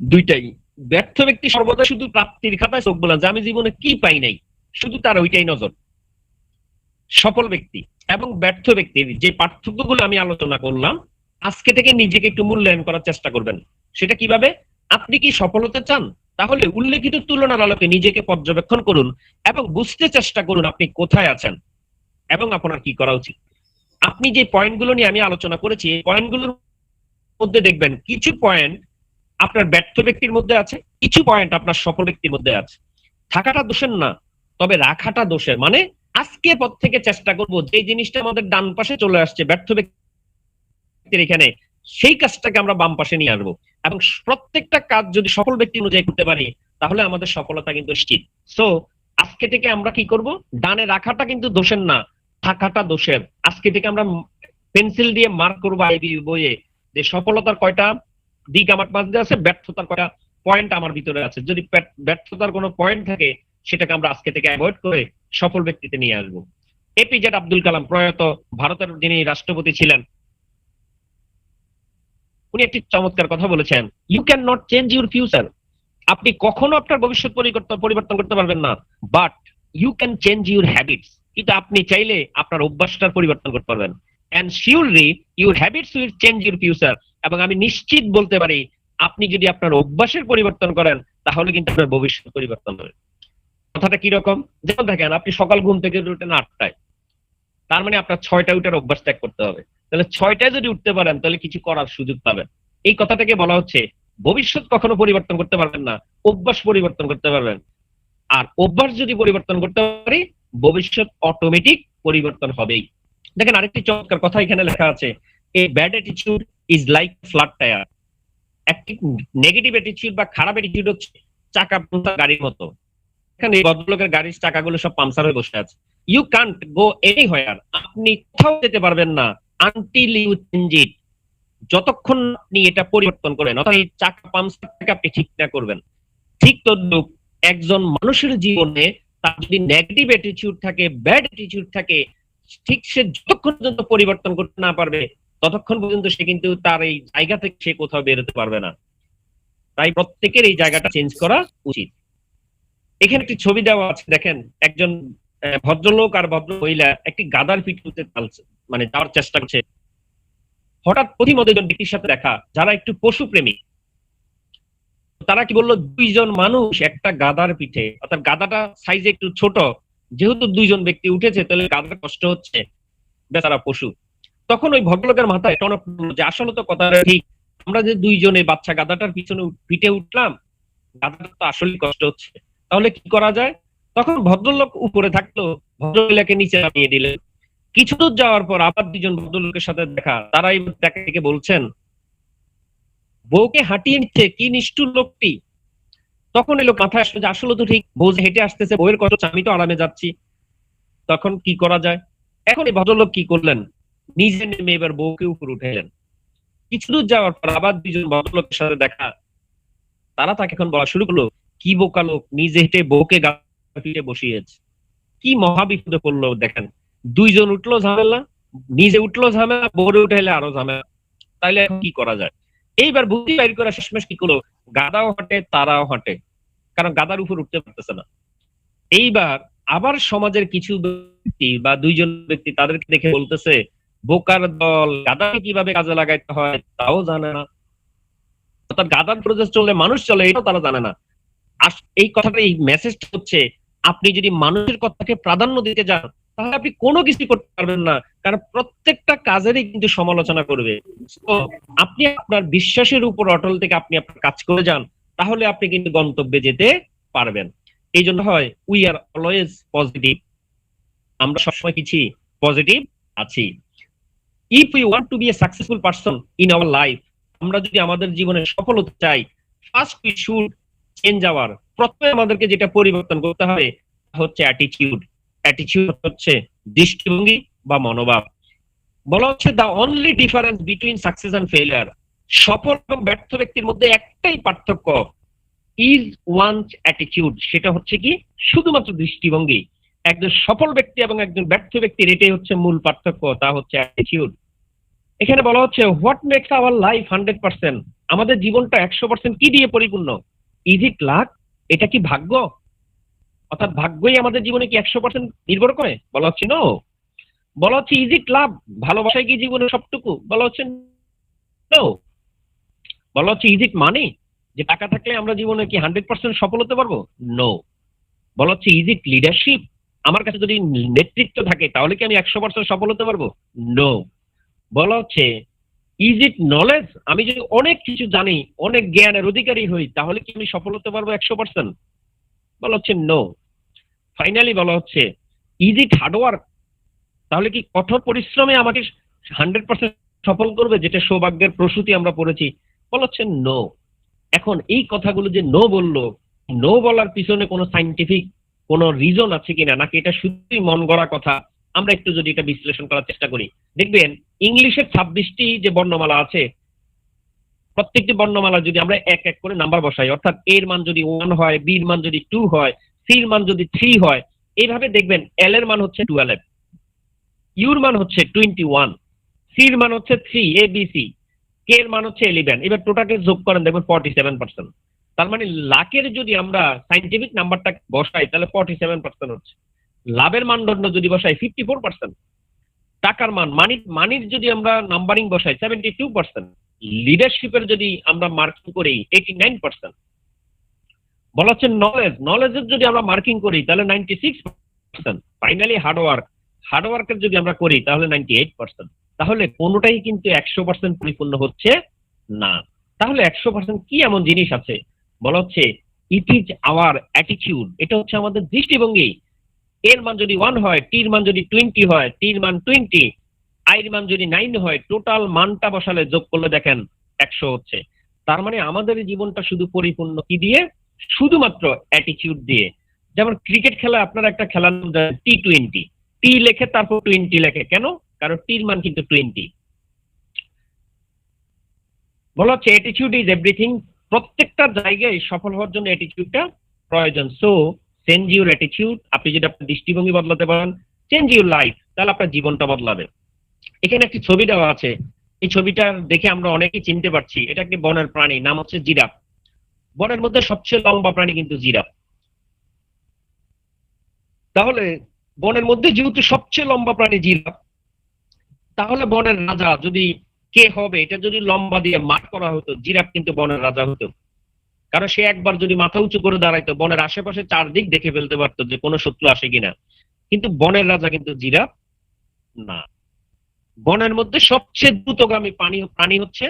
দুইটাই। ব্যর্থ ব্যক্তি সর্বদা শুধু প্রাপ্তির খাতায় চোখ বোলান, যে আমি জীবনে কি পাই নাই, শুধু তার ওইটাই নজর। সফল ব্যক্তি এবং ব্যর্থ ব্যক্তির যে পার্থক্যগুলো আমি আলোচনা করলাম, আজকে থেকে নিজেকে একটু মূল্যায়ন করার চেষ্টা করবেন। সেটা কিভাবে? আপনি কি সফল হতে চান? তাহলে উল্লেখিত তুলনার আলোকে নিজেকে পর্যবেক্ষণ করুন এবং বুঝতে চেষ্টা করুন আপনি কোথায় আছেন এবং আপনার কি করা উচিত। আপনি যে পয়েন্টগুলো নিয়ে আমি আলোচনা করেছি, এই পয়েন্টগুলোর মধ্যে দেখবেন কিছু পয়েন্ট আপনার ব্যর্থ ব্যক্তির মধ্যে আছে, কিছু পয়েন্ট আপনার সফল ব্যক্তির মধ্যে আছে। থাকাটা দোষের না, তবে রাখাটা দোষের। মানে আজকে পর থেকে চেষ্টা করব যে জিনিসটা আমাদের ডান পাশে চলে আসছে ব্যর্থ ব্যক্তির এখানে, সেই কাজটাকে আমরা বাম পাশে নিয়ে আসবো এবং প্রত্যেকটা কাজ যদি সফল ব্যক্তি অনুযায়ী করতে পারি তাহলে আমাদের সফলতা কিন্তু নিশ্চিত। সো আজকে থেকে আমরা কি করব? ডানে রাখাটা কিন্তু দোষের না, থাকাটা দোষের। আজকে থেকে আমরা পেন্সিল দিয়ে মার্ক করবো আইবি বইয়ে যে সফলতার কয়টা দিক আমার মাঝে আছে, ব্যর্থতার কয়টা পয়েন্ট আমার ভিতরে আছে। যদি ব্যর্থতার কোনো পয়েন্ট থাকে সেটাকে আমরা আজকে থেকে অ্যাভয়েড করে সফল ব্যক্তিতে নিয়ে আসবো। এপিজে আব্দুল কালাম প্রয়াত ভারতের যিনি রাষ্ট্রপতি ছিলেন, উনি একটি চমৎকার কথা বলেছেন, you can not change your future. আপনি কখনো আপনার ভবিষ্যৎ পরিবর্তন করতে পারবেন না, but you can change your habits. কিন্তু আপনি চাইলে আপনার অভ্যাসটার পরিবর্তন করতে পারবেন। And surely your habits will change your future. এবং আমি নিশ্চিত বলতে পারি, আপনি যদি আপনার অভ্যাসের পরিবর্তন করেন তাহলে কিন্তু আপনার ভবিষ্যৎ পরিবর্তন হবে। কথাটা কিরকম? যেমন দেখেন, আপনি সকাল ঘুম থেকে উঠেন 8টায়, তার মানে আপনার 6টায় উঠার অভ্যাস ত্যাগ করতে হবে। তাহলে 6টায় যদি উঠতে পারেন তাহলে কিছু করার সুযোগ পাবেন। এই কথাটাকে বলা হচ্ছে ভবিষ্যৎ কখনো পরিবর্তন করতে পারবেন না, অভ্যাস পরিবর্তন করতে পারবেন। আর অভ্যাস যদি পরিবর্তন করতে পারি, ভবিষ্যৎ অটোমেটিক পরিবর্তন হবেই। দেখেন, আরেকটি চমৎকার কথা এখানে লেখা আছে, a bad attitude is like flat tyre. একটি নেগেটিভ অ্যাটিটিউড বা খারাপ অ্যাটিটিউড হচ্ছে চাকা পাংচার গাড়ির মতো। এখানে এই ভদ্রলোকের গাড়ির চাকাগুলো সব পাংচার হয়ে বসে আছে। ইউ কান্ট গো এনিহোয়ার, আপনি কোথাও যেতে পারবেন না আনটিল ইউ চেঞ্জ ইট, যতক্ষণ আপনি এটা পরিবর্তন করেন, অর্থাৎ এই চাকা পাংচারটাকে আপনি ঠিক না করবেন। ঠিক তদ্রূপ একজন মানুষের জীবনে তার যদি নেগেটিভ অ্যাটিটিউড থাকে, ব্যাড অ্যাটিটিউড থাকে, ঠিক সে যতক্ষণ পর্যন্ত পরিবর্তন করতে না পারবে ততক্ষণ পর্যন্ত সে কিন্তু তার এই জায়গা থেকে সে কোথাও বেরোতে পারবে না। তাই প্রত্যেকের এই জায়গাটা চেঞ্জ করা উচিত। এখানে একটি ছবি দেওয়া আছে, দেখেন একজন ভদ্রলোক আর ভদ্র মহিলা একটি গাদার পিঠে চালছে, মানে যাওয়ার চেষ্টা করছে। হঠাৎ প্রতিমধ্যে একজন ব্যক্তির সাথে দেখা, যারা একটু পশু প্রেমী। তারা কি বললো, দুইজন মানুষ একটা গাদার পিঠে, অর্থাৎ গাদাটা সাইজে একটু ছোট, যেহেতু দুইজন ব্যক্তি উঠেছে তাহলে গাদার কষ্ট হচ্ছে, বেচারা পশু। তখন ওই ভদ্রলোকের মাথায় টনক পড়লো যে আসলে তো কথাটা ঠিক, আমরা যে দুইজনে বাচ্চা গাদাটার পিঠে উঠলাম, গাদাটা তো আসলে কষ্ট হচ্ছে, তাহলে কি করা যায়? তখন ভদ্রলোক উপরে থাকলো, ভদ্রমহিলাকে নিচে নামিয়ে দিলেন। কিছু দূর যাওয়ার পর আবার দুজন ভদ্রলোকের সাথে দেখা, তারাই তাকে বলছেন, বউকে হাঁটিয়ে নিচ্ছে, কি নিষ্ঠুর লোকটি। তখন এই লোক মাথায় আসলো যে আসলে তো ঠিক, বউ যে হেঁটে আসতেছে, বউয়ের কষ্ট, আমি তো আরামে যাচ্ছি, তখন কি করা যায়? এখন এই ভদ্রলোক কি করলেন, নিজে নেমে এবার বউকে উপরে উঠাইলেন। কিছু দূর যাওয়ার পর আবার দুজন ভদ্রলোকের সাথে দেখা, তারা তাকে এখন বলা শুরু করলো, কি বোকা লোক, নিজে হেঁটে বউকে গায়ে পিঠে বসিয়েছে। কি মহাবিপদে পড়লো দেখেন, দুইজন উঠলো ঝামেলা, নিজে উঠলো ঝামেলা, বউরে উঠাইলে আরো ঝামেলা। তাইলে এখন কি করা যায়? এইবার বুদ্ধি বাইর করা শেষমেশ কি করলো, গাদাও হাঁটে তারাও হাঁটে, কারণ গাদার উপর উঠতে পারতেছে না। এইবার আবার সমাজের কিছু ব্যক্তি বা দুইজন ব্যক্তি তাদেরকে দেখে বলতেছে, বোকার দল, গাদাকে কিভাবে কাজে লাগাইতে হয় তাও জানে না, অর্থাৎ গাদার প্রজেক্ট চললে মানুষ চলে এটাও তারা জানে না। এই কথাটা, এই মেসেজটা হচ্ছে, আপনি যদি মানুষের কথাকে প্রাধান্য দিতে যান তাহলে আপনি কোনো কিছু করতে পারবেন না, কারণ প্রত্যেকটা কাজেরই কিন্তু সমালোচনা করবে। তো আপনি আপনার বিশ্বাসের উপর অটল থেকে আপনি আপনার কাজ করে যান, তাহলে আপনি কিন্তু গন্তব্যে যেতে পারবেন। এই জন্য হয় উই আর অলওয়েজ পজিটিভ, আমরা সবসময় কিছু পজিটিভ আছি। If we want to be a successful person in our life, আমরা যদি আমাদের জীবনে সফল হতে চাই, first we should change our, প্রথমে আমাদেরকে যেটা পরিবর্তন করতে হবে হচ্ছে অ্যাটিটিউড। অ্যাটিটিউড হচ্ছে দৃষ্টিভঙ্গি বা মনোভাব। বলা হচ্ছে the only difference between success and failure, সফল এবং ব্যর্থ ব্যক্তির মধ্যে একটাই পার্থক্য, ইজ ওয়ানস অ্যাটিটিউড, সেটা হচ্ছে কি শুধুমাত্র দৃষ্টিভঙ্গি। একজন সফল ব্যক্তি এবং একজন ব্যর্থ ব্যক্তির এটাই হচ্ছে মূল পার্থক্য, তা হচ্ছে অ্যাটিটিউড। এখানে বলা হচ্ছে হোয়াট মেক্স আওয়ার লাইফ 100%, আমাদের জীবনটা 100% কি দিয়ে পরিপূর্ণ? ইজ ইট লাক, এটা কি ভাগ্য? অর্থাৎ ভাগ্যই আমাদের জীবনে কি 100% নির্ভর করে? বলা হচ্ছে নো। বলা হচ্ছে ইজ ইট লাভ, ভালোবাসায় কি জীবনে সবটুকু? বলা হচ্ছে নো। বলা হচ্ছে ইজ ইট মানি, যে টাকা থাকলে আমরা জীবনে কি 100% সফল হতে পারবো? নো। বলা হচ্ছে ইজ ইট লিডারশিপ, আমার কাছে যদি নেতৃত্ব থাকে তাহলে কি আমি 100% সফল হতে পারবো? নো। বলা হচ্ছে ইজ ইট নলেজ, আমি যদি অনেক কিছু জানি, অনেক জ্ঞানের অধিকারী হই, তাহলে কি আমি সফল হতে পারবো 100%? বলা হচ্ছে নো। ফাইনালি বলা হচ্ছে ইজ ইট হার্ডওয়ার্ক, তাহলে কি কঠোর পরিশ্রমে আমাকে 100% সফল করবে, যেটা সৌভাগ্যের প্রসূতি আমরা পড়েছি? বলা হচ্ছে নো। এখন এই কথাগুলো যে নো বললো, নো বলার পিছনে কোনো সাইন্টিফিক কোনো রিজন আছে কিনা, নাকি এটা শুধুই মন গড়া কথা, আমরা একটু যদি এটা বিশ্লেষণ করার চেষ্টা করি, দেখবেন ইংলিশের 26টি যে বর্ণমালা আছে, প্রত্যেকটি বর্ণমালা যদি আমরা এক এক করে নাম্বার বসাই, অর্থাৎ এর মান যদি 1 হয়, বির মান যদি 2 হয়, সির মান যদি 3 হয়, এইভাবে দেখবেন এল এর মান হচ্ছে 12, ইউর মান হচ্ছে 21, সির মান হচ্ছে 3, ABC, কে এর মান হচ্ছে 11, এবার টোটালকে যোগ করেন দেখবেন 47%। তার মানে লাখের যদি আমরা সাইন্টিফিক নাম্বারটা বসাই তাহলে 47% হচ্ছে। লাভের মানদণ্ড যদি বসাই 54%, টাকার মান মানির যদি আমরা নাম্বারিং বসাই 72%, লিডারশিপের যদি আমরা মার্কিং করি 89%, বলা হচ্ছে নলেজের যদি আমরা মার্কিং করি তাহলে 96%, ফাইনালি হার্ডওয়ার্কের যদি আমরা করি তাহলে 98%। তাহলে কোনোটাই কিন্তু 100% পরিপূর্ণ হচ্ছে না। তাহলে 100% কি এমন জিনিস আছে? বলা হচ্ছে ইট ইজ আওয়ার অ্যাটিটিউড, এটা হচ্ছে আমাদের দৃষ্টিভঙ্গি। এর মান যদি 1 হয়, টির মান যদি 20 হয়, টির মান 20, আইর মান যদি 9 হয়, টোটাল মানটা বসালে যোগ করলে দেখেন 100 হচ্ছে। তার মানে আমাদের জীবনটা শুধু পরিপূর্ণ কি দিয়ে? শুধুমাত্র অ্যাটিটিউড দিয়ে। যেমন ক্রিকেট খেলা, আপনারা একটা খেলার নাম জানেন T20, টি লেখে তারপর 20 লেখে, কেন? কারণ টির মান কিন্তু 20। বলা হচ্ছে অ্যাটিটিউড ইজ এভরিথিং, প্রত্যেকটা জায়গায় সফল হওয়ার জন্য অ্যাটিটিউডটা প্রয়োজন। So change your attitude. আপনি যদি আপনার দৃষ্টিভঙ্গি বদলাতে পারেন, চেঞ্জ ইউর লাইফ, তাহলে আপনার জীবনটা বদলাবে। এখানে একটি ছবি দেওয়া আছে, এই ছবিটা দেখে আমরা অনেকেই চিনতে পারছি এটা একটি বনের প্রাণী, নাম হচ্ছে জিরাফ। বনের মধ্যে সবচেয়ে লম্বা প্রাণী কিন্তু জিরাফ। তাহলে বনের মধ্যে যেহেতু সবচেয়ে লম্বা প্রাণী জিরাফ, তাহলে বনের রাজা যদি কে হবে, এটা যদি লম্বা দিয়ে মার্ক করা হতো, জিরাফ কিন্তু বনের রাজা হতো। কারণ সে একবার যদি মাথা উঁচু করে দাঁড়াইতো, বনের আশেপাশে চারদিক দেখে ফেলতে পারতো যে কোনো শত্রু আসে কিনা। কিন্তু বনের রাজা কিন্তু জিরাফ না। বনের মধ্যে সবচেয়ে দ্রুতগামী প্রাণী হচ্ছে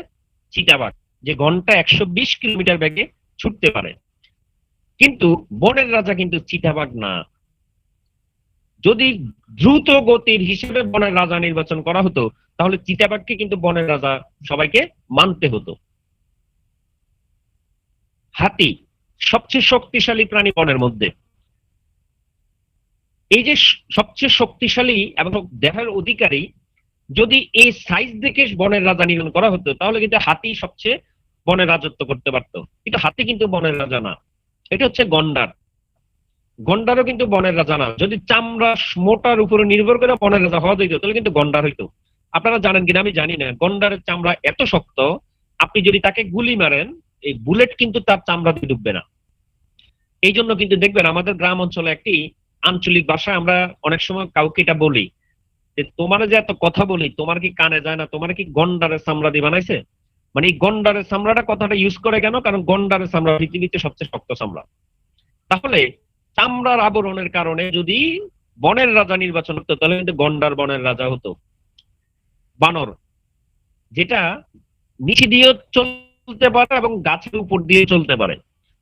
চিতাবাঘ, যে ঘন্টায় 120 কিলোমিটার বেগে ছুটতে পারে। কিন্তু বনের রাজা কিন্তু চিতাবাঘ না। যদি দ্রুত গতির হিসেবে বনের রাজা নির্বাচন করা হতো, তাহলে চিতাবাঘকে কিন্তু বনের রাজা সবাইকে মানতে হতো। হাতি সবচেয়ে শক্তিশালী প্রাণী বনের মধ্যে। এই যে সবচেয়ে শক্তিশালী এবং দেহের অধিকারী, যদি এই সাইজ দেখে বনের রাজা নির্বাচন করা হতো, তাহলে কিন্তু হাতি সবচেয়ে বনের রাজত্ব করতে পারত। কিন্তু হাতি কিন্তু বনের রাজা না, এটা হচ্ছে গন্ডার। গন্ডারও কিন্তু বনের রাজা না। যদি চামড়া মোটার উপরে নির্ভর করে বনের রাজা হওয়া যেত, তাহলে কিন্তু গন্ডার হইতো। আপনারা জানেন কিনা আমি জানি না, গন্ডারের চামড়া এত শক্ত, আপনি যদি তাকে গুলি মারেন, এই বুলেট কিন্তু তার চামড়া দিয়ে ঢুকবে না। এই জন্য কিন্তু দেখবেন আমাদের গ্রাম অঞ্চলে একটি আঞ্চলিক ভাষায় আমরা অনেক সময় কাউকে এটা বলি যে তোমার যে এত কথা বলি, তোমার কি কানে যায় না? তোমার কি গন্ডারের চামড়া দিয়ে বানাইছে? মানে এই গন্ডারের চামড়াটা কথাটা ইউজ করে কেন? কারণ গন্ডারের চামড়া পৃথিবীতে সবচেয়ে শক্ত চামড়া। তাহলে চামড়ার আবরণের কারণে যদি বনের রাজা নির্বাচন হতো, তাহলে কিন্তু গন্ডার বনের রাজা হতো। বানর, যেটা নিচে দিয়ে চলতে পারে এবং গাছের উপর দিয়ে চলতে পারে,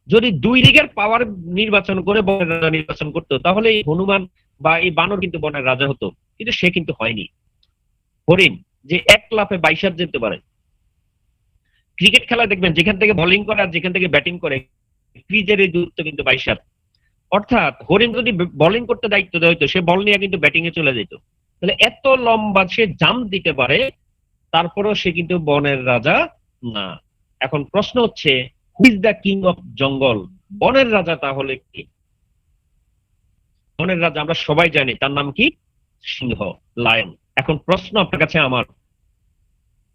যদি 2 দিকের পাওয়ার নির্বাচন করে বনের রাজা নির্বাচন করতো, তাহলে এই হনুমান বা এই বানর কিন্তু বনের রাজা হতো। কিন্তু সে কিন্তু হয়নি। হরিণ, যে এক লাফে 22 হাত যেতে পারে। ক্রিকেট খেলা দেখবেন যেখান থেকে বোলিং করে আর যেখান থেকে ব্যাটিং করে, ক্রিজের এই দূরত্ব কিন্তু 22 হাত। অর্থাৎ হরিণ যদি বোলিং করতে দায়িত্ব দেওয়া হতো, সে বল নিয়ে কিন্তু ব্যাটিং এ চলে যেত। তাহলে এত লম্বা সে জাম্প দিতে পারে, তারপরেও সে কিন্তু বনের রাজা না। এখন প্রশ্ন হচ্ছে, who is the king of জঙ্গল? বনের রাজা তাহলে কি? বনের রাজা আমরা সবাই জানি, তার নাম কি? সিংহ, লায়ন। এখন প্রশ্ন আপনার কাছে আমার,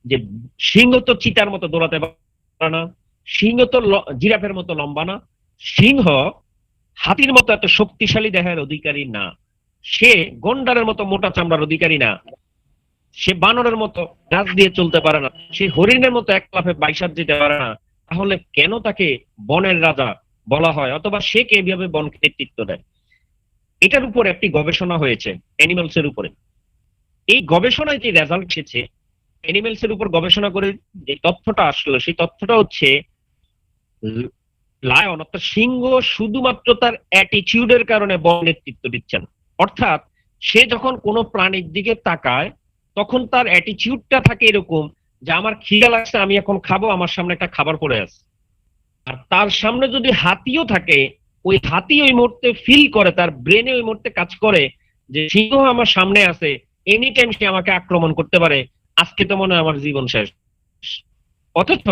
যে সিংহ তো চিতার মতো দৌড়াতে পারে না, সিংহ তো জিরাফের মতো লম্বা না, সিংহ হাতির মতো এত শক্তিশালী দেহের অধিকারী না, সে গন্ডারের মতো মোটা চামড়ার অধিকারী না, সে বানরের মতো গাছ দিয়ে চলতে পারে না, সে হরিণের মতো এক লাফে 22 হাত যেতে পারে না। তাহলে কেন তাকে বনের রাজা বলা হয়, অথবা সে কিভাবে বনকে নেতৃত্ব দেয়? এটার উপর একটি গবেষণা হয়েছে অ্যানিমালস এর উপরে। এই গবেষণায় যে রেজাল্ট এসেছে, অ্যানিমালস এর উপর গবেষণা করে যে তথ্যটা আসলো, সেই তথ্যটা হচ্ছে লায়ন অর্থাৎ সিংহ শুধুমাত্র তার অ্যাটিটিউডের কারণে বন নেতৃত্ব দিচ্ছেন। অর্থাৎ সে যখন কোনো প্রাণীর দিকে তাকায়, তখন তার অ্যাটিটিউডটা থাকে এরকম যে আমার খিদা লাগছে, আমি এখন খাবো, আমার সামনে একটা খাবার পড়ে আছে। আর তার সামনে যদি হাতিও থাকে, ওই হাতি ওই মুহূর্তে ফিল করে, তার ব্রেনে ওই মুহূর্তে কাজ করে যে সিংহ আমার সামনে আছে, এনি টাইম সে আমাকে আক্রমণ করতে পারে, আজকে তো মনে হয় আমার জীবন শেষ। অথচ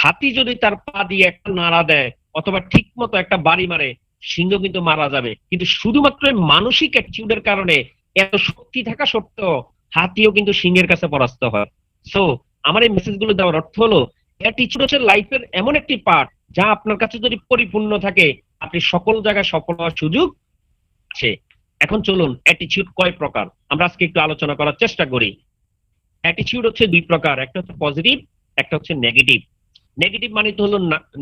হাতি যদি তার পা দিয়ে একটা নাড়া দেয় অথবা ঠিক মতো একটা বাড়ি মারে, সিংহ কিন্তু মারা যাবে। কিন্তু শুধুমাত্র মানসিক অ্যাটিটিউডের কারণে এত শক্তি থাকা সত্ত্বেও হাতিও কিন্তু সিংহের কাছে পরাস্ত হয়। সো আমার এই মেসেজগুলো দেওয়ার অর্থ হলো অ্যাটিটিউড হচ্ছে লাইফের এমন একটি পার্ট যা আপনার কাছে যদি পরিপূর্ণ থাকে আপনি সকল জায়গায় সফল হওয়ার সুযোগ আছে। এখন চলুন অ্যাটিটিউড কয় প্রকার আমরা আজকে একটু আলোচনা করার চেষ্টা করি। অ্যাটিটিউড হচ্ছে দুই প্রকার, একটা হচ্ছে পজিটিভ, একটা হচ্ছে নেগেটিভ। নেগেটিভ মানে তো হলো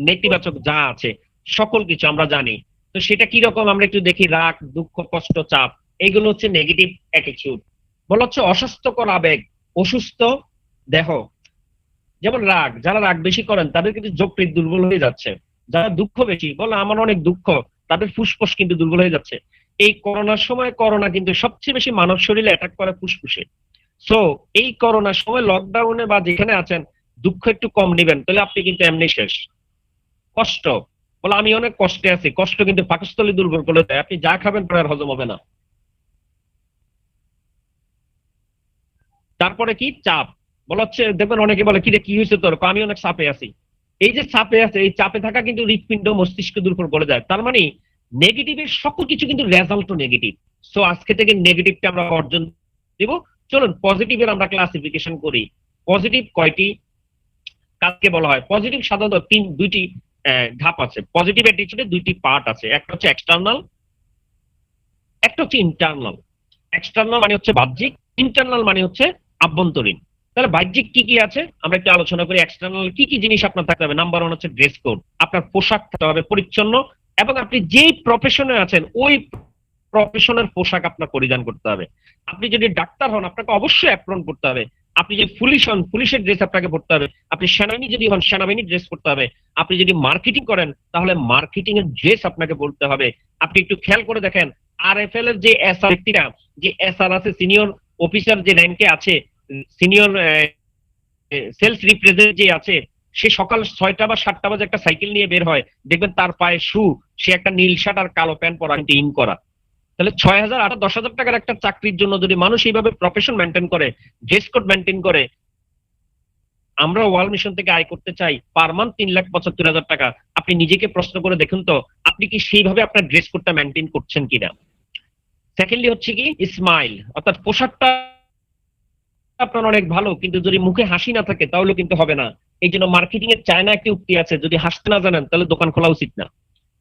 নেতিবাচক যা আছে সকল কিছু আমরা জানি, তো সেটা কি রকম আমরা একটু দেখি। রাগ, দুঃখ, কষ্ট, চাপ, এইগুলো হচ্ছে নেগেটিভ অ্যাটিটিউড। বলা হচ্ছে অস্বাস্থ্যকর আবেগ, অসুস্থ দেহ। যেমন রাগ, যারা রাগ বেশি করেন তাদের কিন্তু যকৃৎ দুর্বল হয়ে যাচ্ছে। যারা দুঃখ বেশি বলে আমার অনেক দুঃখ, তাদের ফুসফুস কিন্তু দুর্বল হয়ে যাচ্ছে। এই করোনার সময় করোনা কিন্তু সবচেয়ে বেশি মানব শরীরে অ্যাটাক করে ফুসফুসে। সো এই করোনার সময় লকডাউনে বা যেখানে আছেন দুঃখ একটু কম নেবেন, তাহলে আপনি কিন্তু এমনি শেষ। কষ্ট বলে আমি অনেক কষ্টে আছি, কষ্ট কিন্তু পাকস্থলী দুর্বল করে দেয়, আপনি যা খাবেন পরে আর হজম হবে না। তারপরে কি চাপ, বলা হচ্ছে দেখবেন অনেকে বলে কি রে কি হয়েছে তোর, আমি অনেক চাপে আছি। এই যে চাপে আছে, এই চাপে থাকা কিন্তু হৃৎপিণ্ড মস্তিষ্ক দুর্বল করে যায়। তার মানে নেগেটিভের সকল কিছু কিন্তু রেজাল্টও নেগেটিভ। সো আজকে থেকে নেগেটিভটা আমরা অর্জন দিব। চলুন পজিটিভের আমরা ক্লাসিফিকেশন করি। পজিটিভ কয়টি কাকে বলা হয়? পজিটিভ সাধারণত দুইটি ধাপ আছে। পজিটিভ অ্যাটিটিউডে দুইটি পার্ট আছে, একটা হচ্ছে এক্সটার্নাল, একটা হচ্ছে ইন্টারনাল। এক্সটার্নাল মানে হচ্ছে বাহ্যিক, ইন্টারনাল মানে হচ্ছে আভ্যন্তরীণ। তাহলে বাহ্যিক কি কি আছে আমরা একটু আলোচনা করি। এক্সটার্নাল কি কি জিনিস আপনার থাকতে হবে? নাম্বার 1 হচ্ছে ড্রেস কোড, আপনার পোশাক থাকতে হবে পরিচ্ছন্ন, এবং আপনি যেই প্রফেশনে আছেন ওই প্রফেশনের পোশাক আপনার পরিধান করতে হবে। আপনি যদি ডাক্তার হন আপনাকে অবশ্যই অ্যাপ্রন করতে হবে। আপনি যদি পুলিশ হন পুলিশের ড্রেস আপনাকে পরতে হবে। আপনি সেনাবাহিনী যদি হন সেনাবাহিনীর ড্রেস পরতে হবে। আপনি যদি মার্কেটিং করেন তাহলে মার্কেটিং এর ড্রেস আপনাকে পরতে হবে। আপনি একটু খেয়াল করে দেখেন আরএফএল এর যে এসআর ব্যক্তিরা, যে এসআর আছে সিনিয়র অফিসার যে র্যাঙ্কে আছে, সিনিয়র সেলস রিপ্রেজেন্টেটিভ যে আছে, সে সকাল 6টা বা 7টা বাজে একটা সাইকেল নিয়ে বের হয়, দেখবেন তার পায়ে শু, সে একটা নীল শার্ট আর কালো প্যান্ট পরা কিন্তু ইন করা। তাহলে 6,000 আর 10,000 টাকার একটা চাকরির জন্য যদি মানুষ এইভাবে প্রফেশন মেনটেন করে, ড্রেস কোড মেনটেন করে, আমরা ওয়ার্ল্ড মিশন থেকে আয় করতে চাই পার মান্থ 3,75,000 টাকা। আপনি নিজেকে প্রশ্ন করে দেখুন তো আপনি কি সেইভাবে আপনার ড্রেস কোডটা মেনটেন করছেন কিনা। সেকেন্ডলি হচ্ছে কি স্মাইল, অর্থাৎ পোশাকটা আপনার অনেক ভালো কিন্তু যদি মুখে হাসি না থাকে তাহলে কিন্তু হবে না। এই জন্য মার্কেটিং এর চায়না একটি উক্তি আছে, যদি হাসতে না জানেন তাহলে দোকান খোলা উচিত না।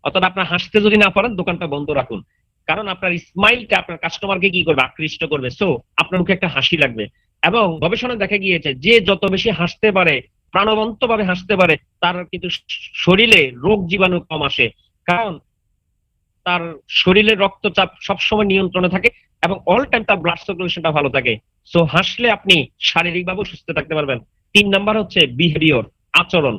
অর্থাৎ আপনার হাসতে যদি না পারেন দোকানটা বন্ধ রাখুন, কারণ আপনার স্মাইলটা আপনার কাস্টমারকে কি করবে? আকৃষ্ট করবে। সো আপনার মুখে একটা হাসি লাগবে। এবং গবেষণায় দেখা গিয়েছে যে যত বেশি হাসতে পারে, প্রাণবন্ত ভাবে হাসতে পারে, তার কিন্তু শরীরে রোগ জীবাণু কম আসে, কারণ তার শরীরের রক্তচাপ সবসময় নিয়ন্ত্রণে থাকে এবং অল টাইম তার ব্লাড সার্কুলেশনটা ভালো থাকে। সো হাসলে আপনি শারীরিকভাবে সুস্থ থাকতে পারবেন। 3 নাম্বার হচ্ছে বিহেভিয়র, আচরণ,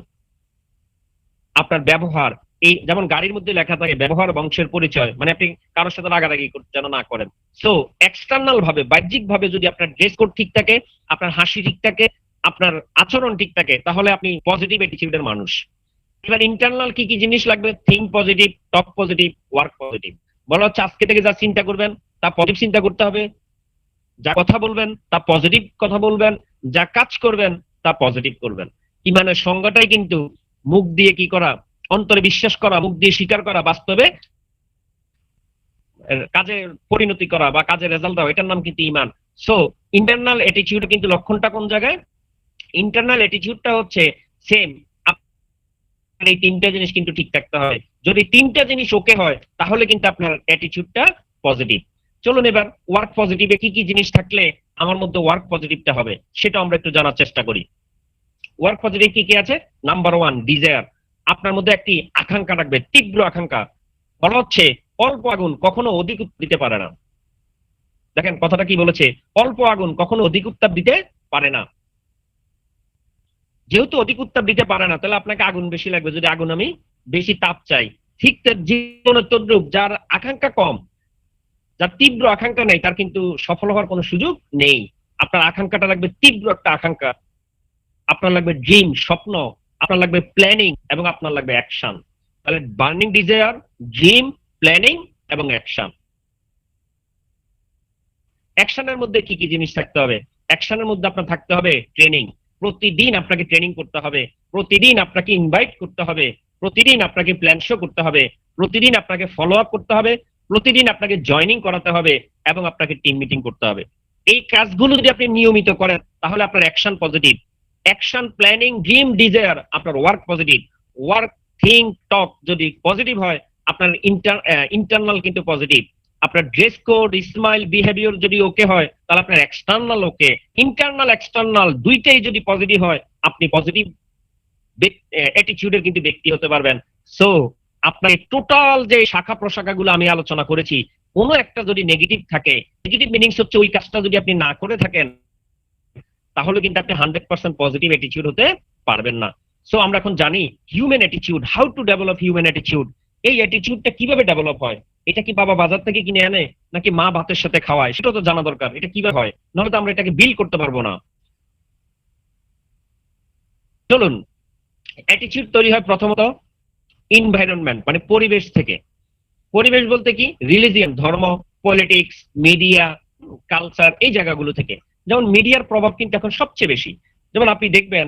আপনার ব্যবহার। এই যেমন গাড়ির মধ্যে লেখা থাকে ব্যবহার বংশের পরিচয়, মানে আপনি কারোর সাথে রাগারাগি যেন না করেন। সো এক্সটার্নাল ভাবে বাহ্যিক ভাবে যদি আপনার ড্রেস কোড ঠিক থাকে, আপনার হাসি ঠিক থাকে, আপনার আচরণ ঠিক থাকে, তাহলে আপনি পজিটিভ অ্যাটিটিউডের মানুষ। এবার ইন্টারনাল কি কি জিনিস লাগবে? থিঙ্ক পজিটিভ, টক পজিটিভ, ওয়ার্ক পজিটিভ। বলা হচ্ছে আজকে থেকে যা চিন্তা করবেন তা পজিটিভ চিন্তা করতে হবে, যা কথা বলবেন তা পজিটিভ কথা বলবেন, যা কাজ করবেন তা পজিটিভ করবেন। ইমানের সংজ্ঞাটাই কিন্তু মুখ দিয়ে কি করা, অন্তরে বিশ্বাস করা, মুখ দিয়ে স্বীকার করা, বাস্তবে কাজে পরিণতি করা বা কাজে রেজাল্ট দেওয়া, এটার নাম কিন্তু ইমান। সো ইন্টারনাল অ্যাটিটিউড কিন্তু লক্ষণটা কোন জায়গায়? ইন্টারনাল অ্যাটিটিউডটা হচ্ছে সেম। এই 3টা জিনিস কিন্তু ঠিক থাকতে হয়। যদি 3টা জিনিস ওকে হয় তাহলে কিন্তু আপনার অ্যাটিটিউডটা পজিটিভ। চলুন এবার ওয়ার্ক পজিটিভে কি কি জিনিস থাকলে আমার মধ্যে ওয়ার্ক পজিটিভটা হবে সেটা আমরা একটু জানার চেষ্টা করি। ওয়ার্ক পজিটিভ কি কি আছে? নাম্বার 1 ডিজায়ার, আপনার মধ্যে একটি আকাঙ্ক্ষা থাকবে, তীব্র আকাঙ্ক্ষা। বলা হচ্ছে অল্প আগুন কখনো অধিক উত্তাপ দিতে পারে না। দেখেন কথাটা কি বলেছে, অল্প আগুন কখনো অধিক উত্তাপ দিতে পারে না। যেহেতু অধিক উত্তাপ দিতে পারে না তাহলে আপনাকে আগুন বেশি লাগবে যদি আগুন আমি বেশি তাপ চাই। ঠিক তার জীবনের তদ্রূপ, যার আকাঙ্ক্ষা কম, যার তীব্র আকাঙ্ক্ষা নেই, তার কিন্তু সফল হওয়ার কোনো সুযোগ নেই। আপনার আকাঙ্ক্ষাটা লাগবে তীব্র একটা আকাঙ্ক্ষা, আপনার লাগবে ড্রিম, স্বপ্ন, আপনার লাগবে প্ল্যানিং, এবং আপনার লাগবে অ্যাকশন। তাহলে বার্নিং ডিজায়ার, ড্রিম, প্ল্যানিং এবং অ্যাকশন। অ্যাকশনের মধ্যে কি কি জিনিস থাকতে হবে? অ্যাকশনের মধ্যে আপনার থাকতে হবে ট্রেনিং। প্রতিদিন আপনাকে ট্রেনিং করতে হবে, প্রতিদিন আপনাকে ইনভাইট করতে হবে, প্রতিদিন আপনাকে প্ল্যান শো করতে হবে, প্রতিদিন আপনাকে ফলো আপ করতে হবে, প্রতিদিন আপনাকে জয়েনিং করাতে হবে এবং আপনাকে টিম মিটিং করতে হবে। এই কাজগুলো যদি আপনি নিয়মিত করেন তাহলে আপনার action positive. Action, planning, dream, desire, আপনার ওয়ার্ক পজিটিভ। ওয়ার্ক, থিঙ্ক, টক যদি পজিটিভ হয়, আপনার ইন্টারনাল কিন্তু পজিটিভ। আপনার ড্রেস কোড, স্মাইল, বিহেভিয়ার যদি ওকে হয়, তাহলে আপনার এক্সটার্নাল ওকে। ইন্টারনাল এক্সটার্নাল দুইটাই যদি পজিটিভ হয়, আপনি পজিটিভ অ্যাটিটিউডের কিন্তু ব্যক্তি হতে পারবেন। সো আপনার টোটাল যে শাখা প্রশাখাগুলো আমি আলোচনা করেছি, কোনো একটা যদি নেগেটিভ থাকে, নেগেটিভ মিনিংস হচ্ছে ওই কাজটা যদি আপনি না করে থাকেন, তাহলে কিন্তু আপনি 100% পজিটিভ অ্যাটিটিউড হতে পারবেন না। সো আমরা এখন জানি human attitude, how to develop human attitude. এই অ্যাটিটিউডটা কিভাবে ডেভেলপ হয়? এটা কি বাবা বাজার থেকে কিনে আনে, নাকি মা ভাতের সাথে খাওয়ায়? সেটা তো জানা দরকার। এটা কিভাবে হয়, নাহলে তো আমরা এটাকে বিল করতে পারবো না। চলুন, অ্যাটিটিউড তৈরি হয় প্রথমত এনভায়রনমেন্ট, মানে পরিবেশ থেকে। পরিবেশ বলতে কি? রিলিজিয়ন, ধর্ম, পলিটিক্স, মিডিয়া, কালচার, এই জায়গাগুলো থেকে। যেমন মিডিয়ার প্রভাব কিন্তু এখন সবচেয়ে বেশি। যেমন আপনি দেখবেন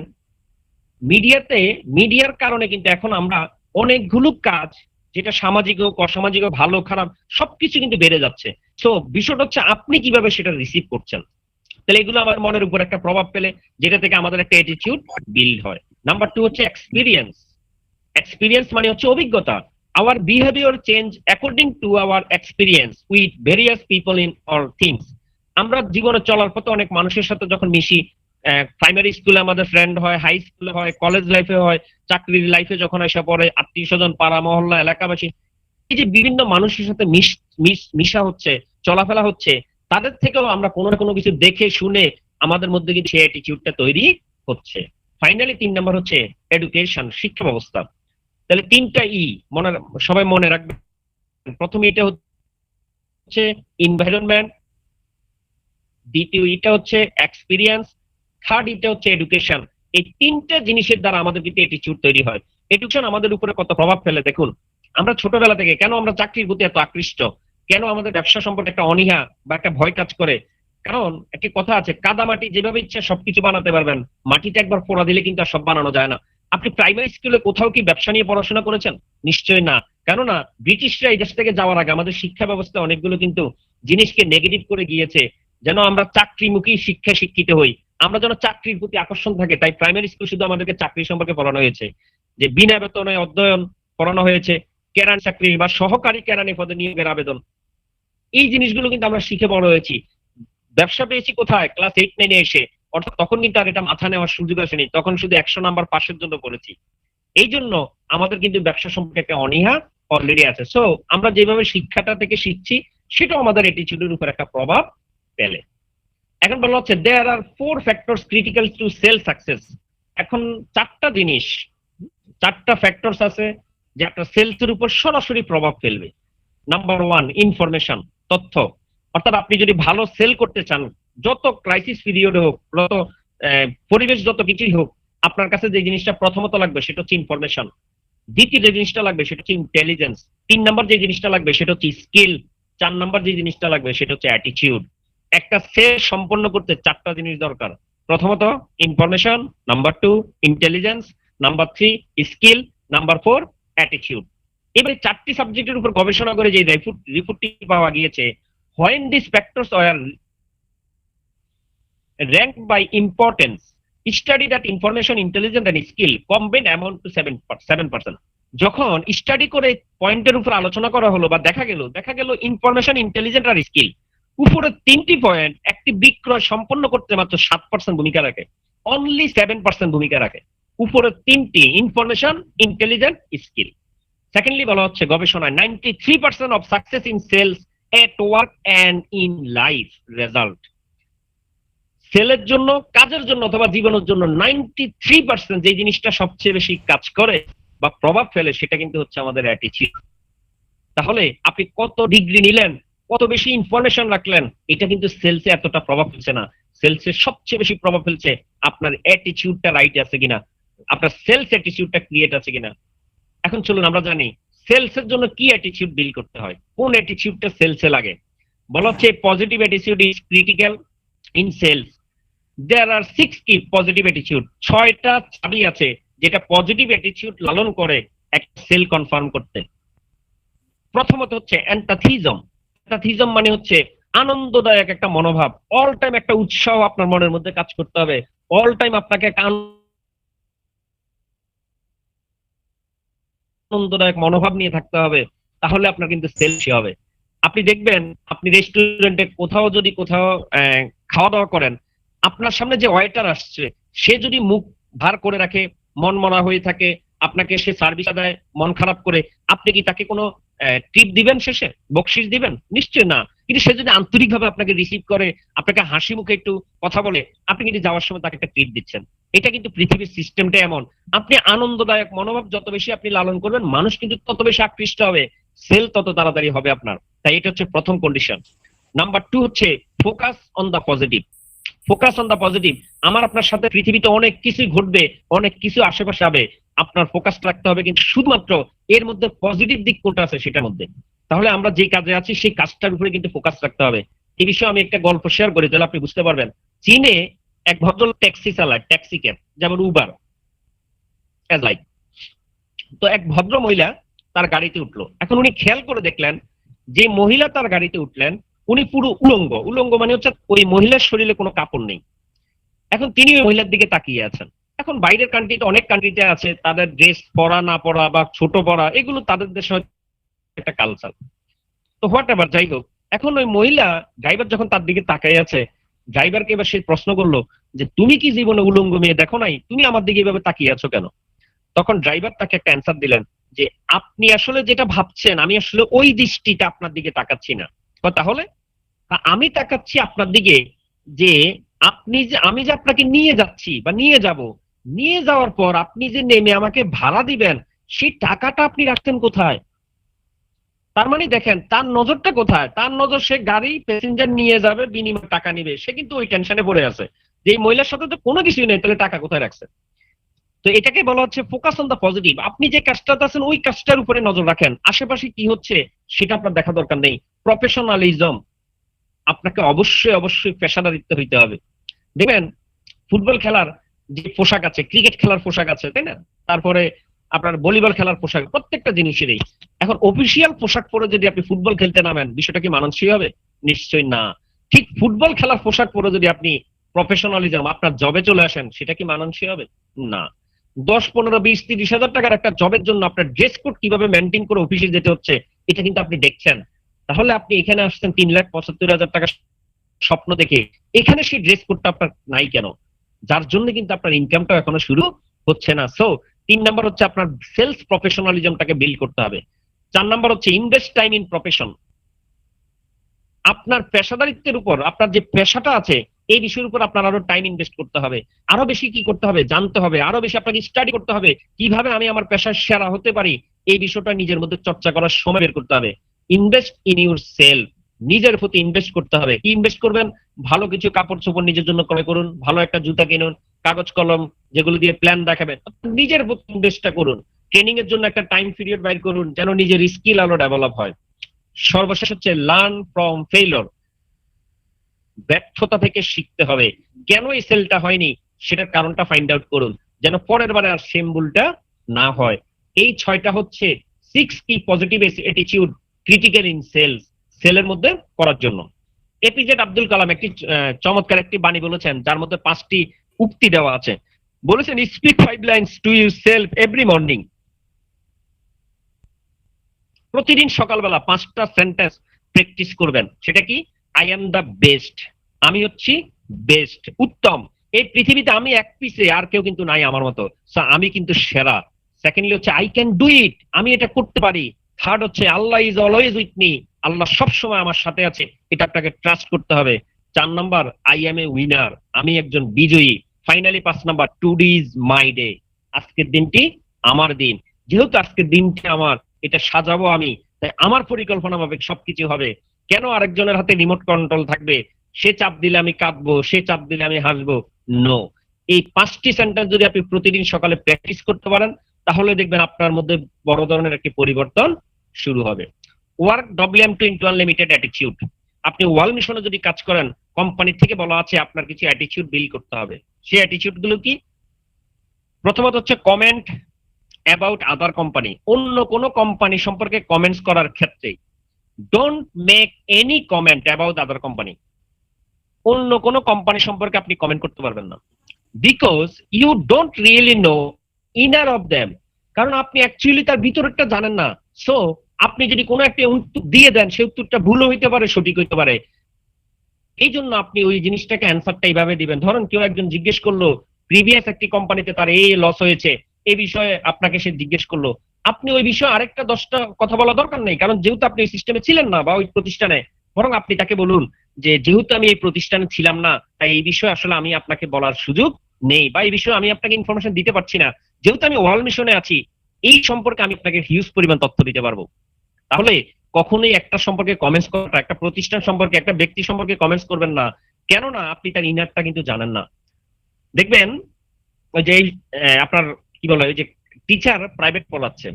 মিডিয়ার কারণে কিন্তু এখন আমরা অনেকগুলো কাজ, যেটা সামাজিক হোক, অসামাজিক হোক, ভালো খারাপ, সবকিছু কিন্তু বেড়ে যাচ্ছে। সো বিষয়টা হচ্ছে আপনি কিভাবে সেটা রিসিভ করছেন। তাহলে এগুলো আমার মনের উপর একটা প্রভাব ফেলে, যেটা থেকে আমাদের একটা অ্যাটিটিউড বিল্ড হয়। নাম্বার 2 হচ্ছে এক্সপিরিয়েন্স। এক্সপিরিয়েন্স মানে হচ্ছে অভিজ্ঞতা। Our behavior change according to our experience with various people in or things. আমরা জীবনে চলার পথে অনেক মানুষের সাথে যখন মিশি, প্রাইমারি স্কুলে আমাদের ফ্রেন্ড হয়, হাই স্কুলে হয়, কলেজ লাইফে হয়, চাকরির লাইফে যখন এসে পড়ে, আত্মীয় স্বজন, পাড়া মহল্লা, এলাকাবাসী, এই যে বিভিন্ন মানুষের সাথে মিশা হচ্ছে, চলাফেরা হচ্ছে, তাদের থেকেও আমরা কোনো না কোনো কিছু দেখে শুনে আমাদের মধ্যে কিন্তু সেই অ্যাটিটিউডটা তৈরি হচ্ছে। ফাইনালি 3 নাম্বার হচ্ছে এডুকেশন, শিক্ষা ব্যবস্থা। তাহলে 3টা ই সবাই মনে রাখবেন। প্রথমে এটা হচ্ছে এনভায়রনমেন্ট, দ্বিতীয় এটা হচ্ছে এক্সপিরিয়েন্স, থার্ড এটা হচ্ছে এডুকেশন। এই 3টা জিনিসের দ্বারা আমাদের কিন্তু অ্যাটিটিউড তৈরি হয়। এডুকেশন আমাদের উপরে কত প্রভাব ফেলে দেখুন। আমরা ছোটবেলা থেকে কেন আমরা চাকরির প্রতি এত আকৃষ্ট, কেন আমাদের ব্যবসা সম্পর্কে একটা অনীহা বা একটা ভয় কাজ করে? কারণ একটি কথা আছে, কাদা মাটি যেভাবে ইচ্ছা সবকিছু বানাতে পারবেন, মাটিতে একবার পোড়া দিলে কিন্তু আর সব বানানো যায় না। আপনি প্রাইমারি স্কুলে কোথাও কি ব্যবসা নিয়ে পড়াশোনা করেছেন? নিশ্চয়ই না। কেননা ব্রিটিশরা এই দেশ থেকে যাওয়ার আগে আমাদের শিক্ষা ব্যবস্থা অনেকগুলো কিন্তু জিনিসকে নেগেটিভ করে গিয়েছে, যেন আমরা চাকরিমুখী শিক্ষা শিক্ষিত হই, আমরা যেন চাকরির প্রতি আকর্ষণ থাকে। তাই প্রাইমারি স্কুল শুধু আমাদেরকে চাকরি সম্পর্কে পড়ানো হয়েছে, যে বিনা বেতনে অধ্যয়ন পড়ানো হয়েছে, কেরানি চাকরি বা সহকারী কেরানি পদে নিয়োগের আবেদন, এই জিনিসগুলো কিন্তু আমরা শিখে বড় হয়েছি। ব্যবসা পেয়েছি কোথায়? ক্লাস 8-9 এসে। অর্থাৎ তখন কিন্তু আর এটা মাথা নেওয়ার সুযোগ আসেনি, তখন শুধু 100 নাম্বার পাশের জন্য পড়েছি। এই জন্য আমাদের কিন্তু ব্যবসা সম্পর্কে একটা অনীহা অলরেডি আছে। সো আমরা যেভাবে শিক্ষাটা থেকে শিখছি, সেটাও আমাদের অ্যাটিটিউডের উপর একটা প্রভাব ফেলে। এখন বলা হচ্ছে there are 4 factors critical to sell success. এখন 4টা ফ্যাক্টরস আছে যে আপনার সেলসের উপর সরাসরি প্রভাব ফেলবে। নাম্বার 1, ইনফরমেশন, তথ্য। অর্থাৎ আপনি যদি ভালো সেল করতে চান, যত ক্রাইসিস পিরিয়ড হোক, যত পরিবেশ যত কিছুই হোক, আপনার কাছে যে জিনিসটা প্রথমত লাগবে সেটা হচ্ছে ইনফরমেশন। দ্বিতীয় যে জিনিসটা লাগবে সেটা হচ্ছে ইন্টেলিজেন্স। 3 নাম্বার যে জিনিসটা লাগবে সেটা হচ্ছে স্কিল। 4 নাম্বার যে জিনিসটা লাগবে সেটা হচ্ছে অ্যাটিটিউড। একটা সেল সম্পন্ন করতে 4টা জিনিস দরকার। প্রথমত information, number 2 intelligence, number 3 skill, number 4 attitude. এবারে 4টি সাবজেক্টের উপর গবেষণা করে যে রিপোর্টটি পাওয়া গিয়েছে, when these factors were ranked by importance, study that information, intelligence and skill combined amount to 7%. যখন স্টাডি করে পয়েন্টের উপর আলোচনা করা হলো বা দেখা গেল ইনফরমেশন, ইন্টেলিজেন্স আর স্কিল উপরে 3টি পয়েন্ট একটি বিক্রয় সম্পন্ন করতে মাত্র 7% ভূমিকা রাখে, অনলি 7% ভূমিকা রাখে। উপরে 3টি ইনফরমেশন, ইন্টেলিজেন্স, স্কিল। সেকেন্ডলি বলা হচ্ছে গবেষণায় 93% of success in sales at work and in life result. সেলের জন্য, কাজের জন্য অথবা জীবনের জন্য 93% যে জিনিসটা সবচেয়ে বেশি কাজ করে বা প্রভাব ফেলে, সেটা কিন্তু হচ্ছে আমাদের অ্যাটিটিউড। তাহলে আপনি কত ডিগ্রি নিলেন, কত বেশি ইনফরমেশন রাখলেন, এটা কিন্তু সেলসে এতটা প্রভাব ফেলছে না। সেলসে সবচেয়ে বেশি প্রভাব ফেলছে আপনার অ্যাটিটিউডটা রাইট আছে কিনা, আপনার সেলস অ্যাটিটিউডটা ক্রিয়েট আছে কিনা। এখন চলুন আমরা জানি সেলসের জন্য কি অ্যাটিটিউড বিল্ড করতে হয়, কোন অ্যাটিটিউডটা সেলসে লাগে। বলা হচ্ছে positive attitude is critical in sales. There are 6 কি পজিটিভ অ্যাটিটিউড। 6টা চাবি আছে যেটা পজিটিভ অ্যাটিটিউড লালন করে একটা সেল কনফার্ম করতে। প্রথমত হচ্ছে এন্টাথিজম। এন্টাথিজম মানে হচ্ছে আনন্দদায়ক একটা মনোভাব, অল টাইম একটা উৎসাহ আপনার মনের মধ্যে কাজ করতে হবে, অল টাইম আপনাকে একটা আনন্দদায়ক মনোভাব নিয়ে থাকতে হবে, তাহলে আপনার কিন্তু সেল হবে। আপনি দেখবেন আপনি রেস্টুরেন্টে কোথাও খাওয়া দাওয়া করেন, আপনার সামনে যে ওয়েটার আসছে সে যদি মুখ ভার করে রাখে, মন মরা হয়ে থাকে, আপনাকে সে সার্ভিস দেয় মন খারাপ করে, আপনি কি তাকে কোনো টিপ দিবেন? শেষে বকশিস দিবেন? নিশ্চয় না। কিন্তু সে যদি আন্তরিকভাবে আপনাকে রিসিভ করে, আপনাকে হাসি মুখে একটু কথা বলে, আপনি কিন্তু যাওয়ার সময় তাকে একটা ট্রিট দিচ্ছেন। এটা কিন্তু পৃথিবীর সিস্টেমটা এমন। আপনি আনন্দদায়ক মনোভাব যত বেশি আপনি লালন করবেন, মানুষ কিন্তু তত বেশি আকৃষ্ট হবে, সেল তত তাড়াতাড়ি হবে আপনার। তাই এটা হচ্ছে প্রথম কন্ডিশন। নাম্বার 2 হচ্ছে focus on the positive. Focus on the positive. আমার আপনার সাথে পৃথিবীতে অনেক কিছুই ঘটবে, অনেক কিছু আশেপাশে হবে, আপনার ফোকাস রাখতে হবে কিন্তু শুধুমাত্র এর মধ্যে পজিটিভ দিক কোনটা আছে সেটার মধ্যে। তাহলে আমরা যে কাজে আছি সেই কাজটার উপরে কিন্তু ফোকাস রাখতে হবে। এই বিষয়ে আমি একটা গল্প শেয়ার করি, তাহলে আপনি বুঝতে পারবেন। চীনে এক ভদ্রলোক ট্যাক্সি চালায়, ট্যাক্সি ক্যাব, যেমন উবার লাইক। তো এক ভদ্র মহিলা তার গাড়িতে উঠলো। এখন উনি খেয়াল করে দেখলেন যে মহিলা তার গাড়িতে উঠলেন উনি পুরো উলঙ্গ। উলঙ্গ মানে হচ্ছে ওই মহিলার শরীরে কোনো কাপড় নেই। এখন তিনি ওই মহিলার দিকে তাকিয়ে আছেন। এখন বাইরের কান্ট্রিতে, অনেক কান্ট্রিতে আছে তাদের ড্রেস পরা না পরা বা ছোট পরা, এগুলো তাদের দেশে একটা কালচার। তো হোয়াট এভার, যাই হোক, এখন ওই মহিলা ড্রাইভার যখন তার দিকে তাকাই আছে, ড্রাইভারকে এবার সে প্রশ্ন করলো যে তুমি কি জীবনে উলঙ্গ মেয়ে দেখো নাই? তুমি আমার দিকে এভাবে তাকিয়ে আছো কেন? তখন ড্রাইভার তাকে একটা অ্যান্সার দিলেন যে আপনি আসলে যেটা ভাবছেন, আমি আসলে ওই দৃষ্টিটা আপনার দিকে তাকাচ্ছি না। তাহলে আমি তাকাচ্ছি আপনার দিকে যে আমি যে আপনাকে নিয়ে যাচ্ছি বা নিয়ে যাব, নিয়ে যাওয়ার পর আপনি যে নেমে আমাকে ভাড়া দিবেন, সেই টাকাটা আপনি রাখতেন কোথায়? তার মানে দেখেন তার নজরটা কোথায়। তার নজর সে গাড়ি প্যাসেঞ্জার নিয়ে যাবে, বিনিময়ে টাকা নিবে, সে কিন্তু ওই টেনশনে পড়ে আছে যে এই মহিলার সাথে তো কোনো কিছুই নেই, তাহলে টাকা কোথায় রাখছে। তো এটাকে বলা হচ্ছে ফোকাস অন দা পজিটিভ। আপনি যে কাজটাতে আছেন ওই কাজটার উপরে নজর রাখেন, আশেপাশে কি হচ্ছে সেটা আপনার দেখা দরকার নেই। প্রফেশনালিজম, আপনাকে অবশ্যই অবশ্যই পেশাদারিত্ব হইতে হবে। দেখবেন ফুটবল খেলার যে পোশাক আছে, ক্রিকেট খেলার পোশাক আছে, তাই না? তারপরে আপনার ভলিবল খেলার পোশাক, প্রত্যেকটা জিনিসেরই। এখন অফিসিয়াল পোশাক পরে যদি আপনি ফুটবল খেলতে নামেন, বিষয়টা কি মানানসই হবে? নিশ্চয়ই না। ঠিক ফুটবল খেলার পোশাক পরে যদি আপনি প্রফেশনালিজম আপনার জবে চলে আসেন, সেটা কি মানানসই হবে? না। 10, 15, 20, 30 হাজার টাকার একটা জবের জন্য আপনার ড্রেস কোড কিভাবে মেনটেন করে অফিসে যেতে হচ্ছে, এটা কিন্তু আপনি দেখছেন। তাহলে আপনি এখানে আসছেন 3,75,000 টাকা স্বপ্ন দেখে, এখানে সেই ড্রেস কোডটা আপনার নাই কেন? যার জন্য কিন্তু আপনার ইনকামটা এখনো শুরু হচ্ছে না। সো 3 নাম্বার হচ্ছে আপনার সেলস প্রফেশনালিজমটাকে বিল্ড করতে হবে। 4 নাম্বার হচ্ছে ইনভেস্ট টাইম ইন প্রফেশন। আপনার পেশাদারিত্বের উপর, আপনার যে পেশাটা আছে এই বিষয়ের উপর আপনার আরো টাইম ইনভেস্ট করতে হবে। আরো বেশি কি করতে হবে? জানতে হবে। আরো বেশি আপনাকে স্টাডি করতে হবে, কিভাবে আমি আমার পেশার সেরা হতে পারি, এই বিষয়টা নিজের মধ্যে চর্চা করার সময় বের করতে হবে। ইনভেস্ট ইন ইউর সেলফ, নিজের প্রতি ইনভেস্ট করতে হবে। কি ইনভেস্ট করবেন? ভালো কিছু কাপড় চোপড় নিজের জন্য ক্রয় করুন, ভালো একটা জুতা কিনুন, কাগজ কলম যেগুলো দিয়ে প্ল্যান দেখাবেন, নিজের প্রতি ইনভেস্টটা করুন। ট্রেনিং এর জন্য একটা টাইম পিরিয়ড বাইর করুন, যেন নিজের স্কিল আরো ডেভেলপ হয়। সর্বশেষ হচ্ছে লার্ন ফ্রম ফেইলর। ব্যর্থতা থেকে শিখতে হবে। কেন এই সেলটা হয়নি সেটার কারণটা ফাইন্ড আউট করুন, যেন পরের বারে আর সেম ভুলটা না হয়। এই 6টা হচ্ছে 6 কি positive attitude critical in sales, সেলের মধ্যে করার জন্য। এপিজে আব্দুল কালাম একটি চমৎকার একটি বাণী বলেছেন, যার মধ্যে 5টি উক্তি দেওয়া আছে। বলেছেন speak 5 lines to yourself every morning. প্রতিদিন সকালবেলা 5টা সেন্টেন্স প্র্যাকটিস করবেন। সেটা কি? আই এম দ্য বেস্ট, আমি হচ্ছি বেস্ট, উত্তম। এই পৃথিবীতে আমি এক পিছে, আর কেউ কিন্তু নাই আমার মতো, আমি কিন্তু সেরা। সেকেন্ডলি হচ্ছে আই ক্যান ডু ইট, আমি এটা করতে পারি। থার্ড হচ্ছে আল্লাহ ইজ অলওয়েজ উইথ মি, আল্লাহ সবসময় আমার সাথে আছে, এটা আপনাকে ট্রাস্ট করতে হবে। 4 number I M A winner, আমি একজন বিজয়ী। Finally 5 number today is my day, আজকের দিনটি আমার দিন। যেহেতু আজকের দিনটি আমার, এটা সাজাবো আমি, তাই আমার পরিকল্পনা মাফিক সবকিছু হবে। কেন আরেকজনের হাতে রিমোট কন্ট্রোল থাকবে? সে চাপ দিলে আমি কাঁদবো, সে চাপ দিলে আমি হাসবো? নো। এই 5টি সেন্টেন্স যদি আপনি প্রতিদিন সকালে প্র্যাকটিস করতে পারেন, তাহলে দেখবেন আপনার মধ্যে বড় ধরনের একটি পরিবর্তন শুরু হবে। Work WM2 into unlimited attitude. আপনি ওয়াল মিশনে যদি কাজ করেন, কোম্পানি থেকে বলা আছে আপনার কিছু অ্যাটিটিউড বিল্ড করতে হবে। সেই অ্যাটিটিউড গুলো কি? প্রথমত হচ্ছে কমেন্ট অ্যাবাউট আদার কোম্পানি। অন্য কোনো কোম্পানি সম্পর্কে কমেন্টস করার ক্ষেত্রে don't make any comment about other company. অন্য কোনো কোম্পানি সম্পর্কে আপনি কমেন্ট করতে পারবেন না। Because you don't really know inner of them, কারণ আপনি অ্যাকচুয়ালি তার ভিতরেরটা জানেন না। সো আপনি যদি কোনো একটা উত্তর দিয়ে দেন, সেই উত্তরটা ভুলও হইতে পারে, সঠিক হইতে পারে। এই জন্য আপনি ওই জিনিসটাকে অ্যান্সারটা এইভাবে দিবেন। ধরেন কেউ একজন জিজ্ঞেস করলো প্রিভিয়াস একটি কোম্পানিতে তার এই লস হয়েছে, এই বিষয়ে আপনাকে সে জিজ্ঞেস করলো, আপনি ওই বিষয়ে আরেকটা 10টা কথা বলা দরকার নেই, কারণ যেহেতু আপনি ওই সিস্টেমে ছিলেন না বা ওই প্রতিষ্ঠানে। বরং আপনি তাকে বলুন যে যেহেতু আমি এই প্রতিষ্ঠানে ছিলাম না, তাই এই বিষয়ে আসলে আমি আপনাকে বলার সুযোগ নেই, বা এই বিষয়ে আমি আপনাকে ইনফরমেশন দিতে পারছি না। যেহেতু আমি ওয়ার্ল্ড মিশনে আছি, এই সম্পর্কে আমি আপনাকে হিউজ পরিমাণ তথ্য দিতে পারবো। তাহলে কখনোই একটা সম্পর্কে কমেন্টস করাটা, একটা প্রতিষ্ঠান সম্পর্কে, একটা ব্যক্তি সম্পর্কে কমেন্টস করবেন না, কেননা আপনি তার ইনারটা কিন্তু জানেন না। দেখবেন ওই যে আপনার কি বলে, ওই যে টিচার প্রাইভেট পড়াচ্ছে,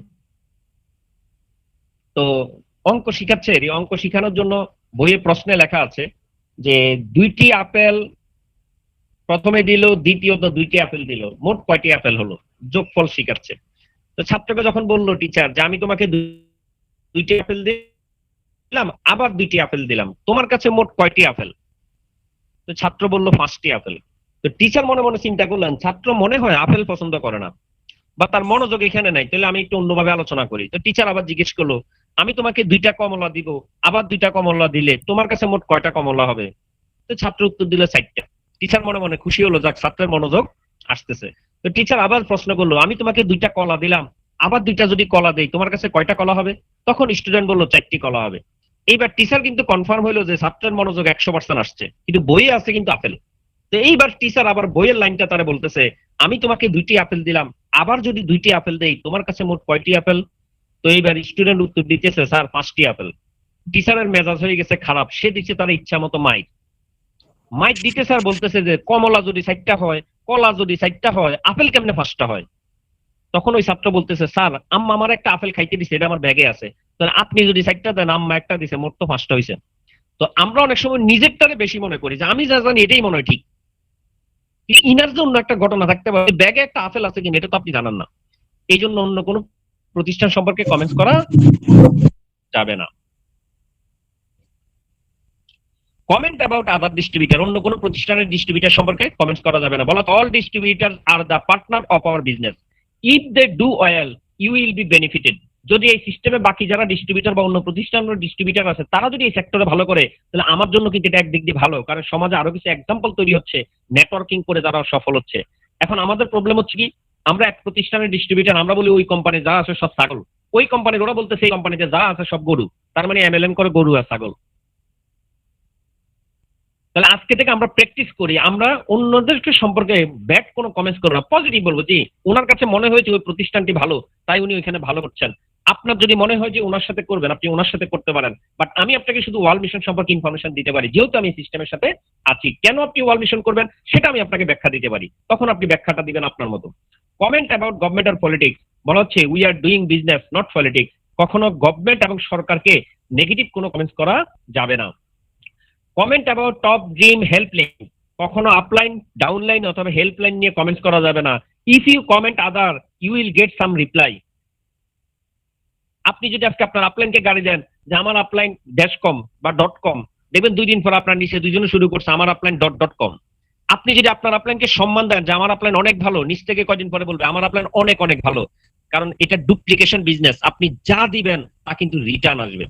তো অঙ্ক শিখাচ্ছে, এই অঙ্ক শিখানোর জন্য বইয়ে প্রশ্নে লেখা আছে যে 2টি আপেল প্রথমে দিল, দ্বিতীয়ত 2টি আপেল দিল, মোট কয়টি আপেল হলো, যোগফল শিখাচ্ছে। তো ছাত্রকে যখন বললো টিচার যে আমি তোমাকে 2টি আপেল দিলাম, আবার 2টি আপেল দিলাম, তোমার কাছে মোট কয়টি আপেল? তো ছাত্র বলল 5টি আপেল। তো টিচার মনে মনে চিন্তা করলেন, ছাত্র মনে হয় আপেল পছন্দ করে না, বা তার মনোযোগ এখানে নাই, তাহলে আমি একটু অন্যভাবে আলোচনা করি। তো টিচার আবার জিজ্ঞেস করলো, আমি তোমাকে 2টা কমলা দিব, আবার 2টা কমলা দিলে তোমার কাছে মোট কয়টা কমলা হবে? তো ছাত্র উত্তর দিল 4টা। টিচার মনে মনে খুশি হলো, যাক ছাত্রের মনোযোগ আসতেছে। তো টিচার আবার প্রশ্ন করলো, আমি তোমাকে 2টা কলা দিলাম, আবার 2টা যদি কলা দেই তোমার কাছে কয়টা কলা হবে? তখন স্টুডেন্ট বললো 4টি কলা হবে। এইবার টিচার কিন্তু কনফার্ম হইলো যে ছাত্রের মনোযোগ 100% আসছে, কিন্তু বইয়ে আছে কিন্তু আপেল। তো এইবার টিচার আবার বইয়ের লাইনটা তারা বলতেছে, আমি তোমাকে 2টি আপেল দিলাম, আবার যদি 2টি আপেল দেই তোমার কাছে মোট কয়টি আপেল? তো এইবার স্টুডেন্ট উত্তর দিতেছে, স্যার 5টি আপেল। টিচারের মেজাজ হয়ে গেছে খারাপ, সে দিচ্ছে তার ইচ্ছা মতো মাইক দিতে, স্যার বলতেছে যে কমলা যদি 4টা হয়, কলা যদি 4টা হয়, আপেল কেমনে 5টা হয়? তখন ওই ছাত্র বলতেছে, স্যার আম্মা আমার একটা আপেল খাইতে দিছে, এটা আমার ব্যাগে আছে, তো আপনি যদি 4টা দেন, আম্মা একটা দিছে, মোট তো 5টা হয়েছে। তো আমরা অনেক সময় নিজেরটারে বেশি মনে করি যে আমি যা জানি এটাই মনে হয় ঠিক। ইনার জন্য একটা ঘটনা থাকতে পারে, ব্যাগে একটা আপেল আছে কিনা এটা তো আপনি জানেন না। এই জন্য অন্য কোনো প্রতিষ্ঠান সম্পর্কে কমেন্টস করা যাবে না। কমেন্ট অ্যাবাউট আদার ডিস্ট্রিবিউটর, অন্য কোনো প্রতিষ্ঠানের ডিস্ট্রিবিউটর সম্পর্কে কমেন্টস করা যাবে না। বলা all distributor are the partner of our business, if they do well you will be benefited. যদি এই সিস্টেমে বাকি যারা ডিস্ট্রিবিউটর বা অন্য প্রতিষ্ঠানের ডিস্ট্রিবিউটর আছে তারা যদি এই সেক্টরে ভালো করে, তাহলে আমার জন্য কিন্তু এটা একদিক দিয়ে ভালো, কারণ সমাজে আরো কিছু এক্সাম্পল তৈরি হচ্ছে, নেটওয়ার্কিং করে তারা সফল হচ্ছে। এখন আমাদের প্রবলেম হচ্ছে কি, আমরা এক প্রতিষ্ঠানের ডিস্ট্রিবিউটর, আমরা বলি ওই কোম্পানি যা আছে সব ছাগল, ওই কোম্পানির ওরা বলতে সেই কোম্পানিতে যা আছে সব গরু, তার মানে এমএলএম করে গরু আর ছাগল। তাহলে আজকে থেকে আমরা প্র্যাকটিস করি, আমরা অন্যদেরকে সম্পর্কে ব্যাড কোনো কমেন্টস করবো না, পজিটিভ বলবো যে ওনার কাছে মনে হয়েছে ওই প্রতিষ্ঠানটি ভালো, তাই উনি ওইখানে ভালো করছেন। আপনার যদি মনে হয় যে ওনার সাথে করবেন, আপনি ওনার সাথে করতে পারেন, বাট আমি আপনাকে শুধু ওয়ার্ল্ড মিশন সম্পর্কে ইনফরমেশন দিতে পারি, যেহেতু আমি সিস্টেমের সাথে আছি। কেন আপনি ওয়ার্ল্ড মিশন করবেন সেটা আমি আপনাকে ব্যাখ্যা দিতে পারি, তখন আপনি ব্যাখ্যাটা দিবেন আপনার মতো। কমেন্ট অ্যাবাউট গভর্নমেন্ট আর পলিটিক্স, বলা হচ্ছে we are doing business not politics. কখনো গভর্নমেন্ট এবং সরকারকে নেগেটিভ কোনো কমেন্টস করা যাবে না। Comment about top dream helpline, কখনো আপলাইন, ডাউনলাইন অথবা হেল্পলাইন নিয়ে কমেন্টস করা যাবে না। If you comment other you will get some reply. আপনি যদি আজকে আপনার আপলাইনকে গাড়ি দেন যে আমার আপলাইন .com বা .com, দেখবেন 2 দিন পর আপনার নিচে দুইজনে শুরু করছে আমার আপলাইন .com। আপনি যদি আপনার আপলাইনকে সম্মান দেন যে আমার আপলাইন অনেক ভালো, নিচ থেকে কয়দিন পরে বলবে আমার আপলাইন অনেক অনেক ভালো, কারণ এটা ডুপ্লিকেশন বিজনেস, আপনি যা দিবেন তা কিন্তু রিটার্ন আসবে।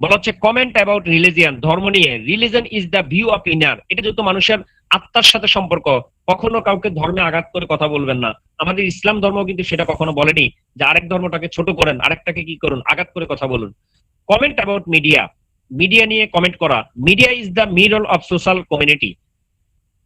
বলা হচ্ছে কমেন্ট অ্যাবাউট রিলিজিয়ান, ধর্ম নিয়ে, religion is the view of inner, এটা যেহেতু মানুষের আত্মার সাথে সম্পর্ক, কখনো কাউকে ধর্মে আঘাত করে কথা বলবেন না। আমাদের ইসলাম ধর্ম কিন্তু সেটা কখনো বলেনি যে আরেক ধর্মটাকে ছোট করেন, আরেকটাকে কি করুন, আঘাত করে কথা বলুন। কমেন্ট অ্যাবাউট মিডিয়া, মিডিয়া নিয়ে কমেন্ট করা, media is the mirror of social community,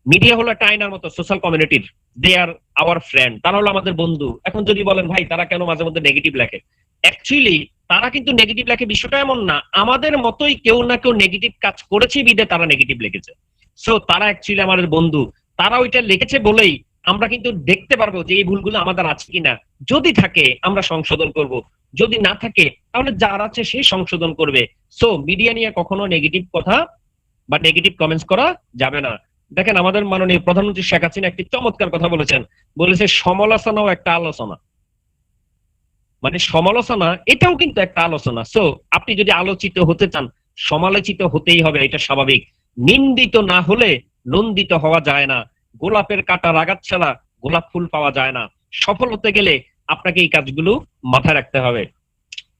media হলো একটা আয়নার মতো সোশ্যাল কমিউনিটির, দে আর আওয়ার ফ্রেন্ড, তারা হলো আমাদের বন্ধু। এখন যদি বলেন ভাই তারা কেন মাঝে মধ্যে নেগেটিভ লেখে, অ্যাকচুয়ালি তারা কিন্তু নেগেটিভ লেখে বিষয়টা এমন না, আমাদের মতোই কেউ না কেউ নেগেটিভ কাজ করেছে বিদে তারা নেগেটিভ লিখেছে। সো তারা অ্যাকচুয়ালি আমাদের বন্ধু, তারা ওইটা লিখেছে বলেই আমরা কিন্তু দেখতে পারবো যে এই ভুলগুলো আমাদের আছে কিনা, যদি থাকে আমরা সংশোধন করব, যদি না থাকে তাহলে যার আছে সে সংশোধন করবে। সো মিডিয়া নিয়ে কখনো নেগেটিভ কথা বা নেগেটিভ কমেন্টস করা যাবে না। দেখেন আমাদের মাননীয় প্রধানমন্ত্রী শেখ হাসিনা একটি চমৎকার কথা বলেছেন, বলেছে সমালোচনাও একটা আলোচনা, মানে সমালোচনা এটাও কিন্তু একটা আলোচনা। সো আপনি যদি আলোচিত হতে চান, সমালোচিত হতেই হবে, এটা স্বাভাবিক। নিন্দিত না হলে নন্দিত হওয়া যায় না, গোলাপের কাটা রাগাত ছাড়া গোলাপ ফুল পাওয়া যায় না। সফল হতে গেলে আপনাকে এই কাজগুলো মাথায় রাখতে হবে।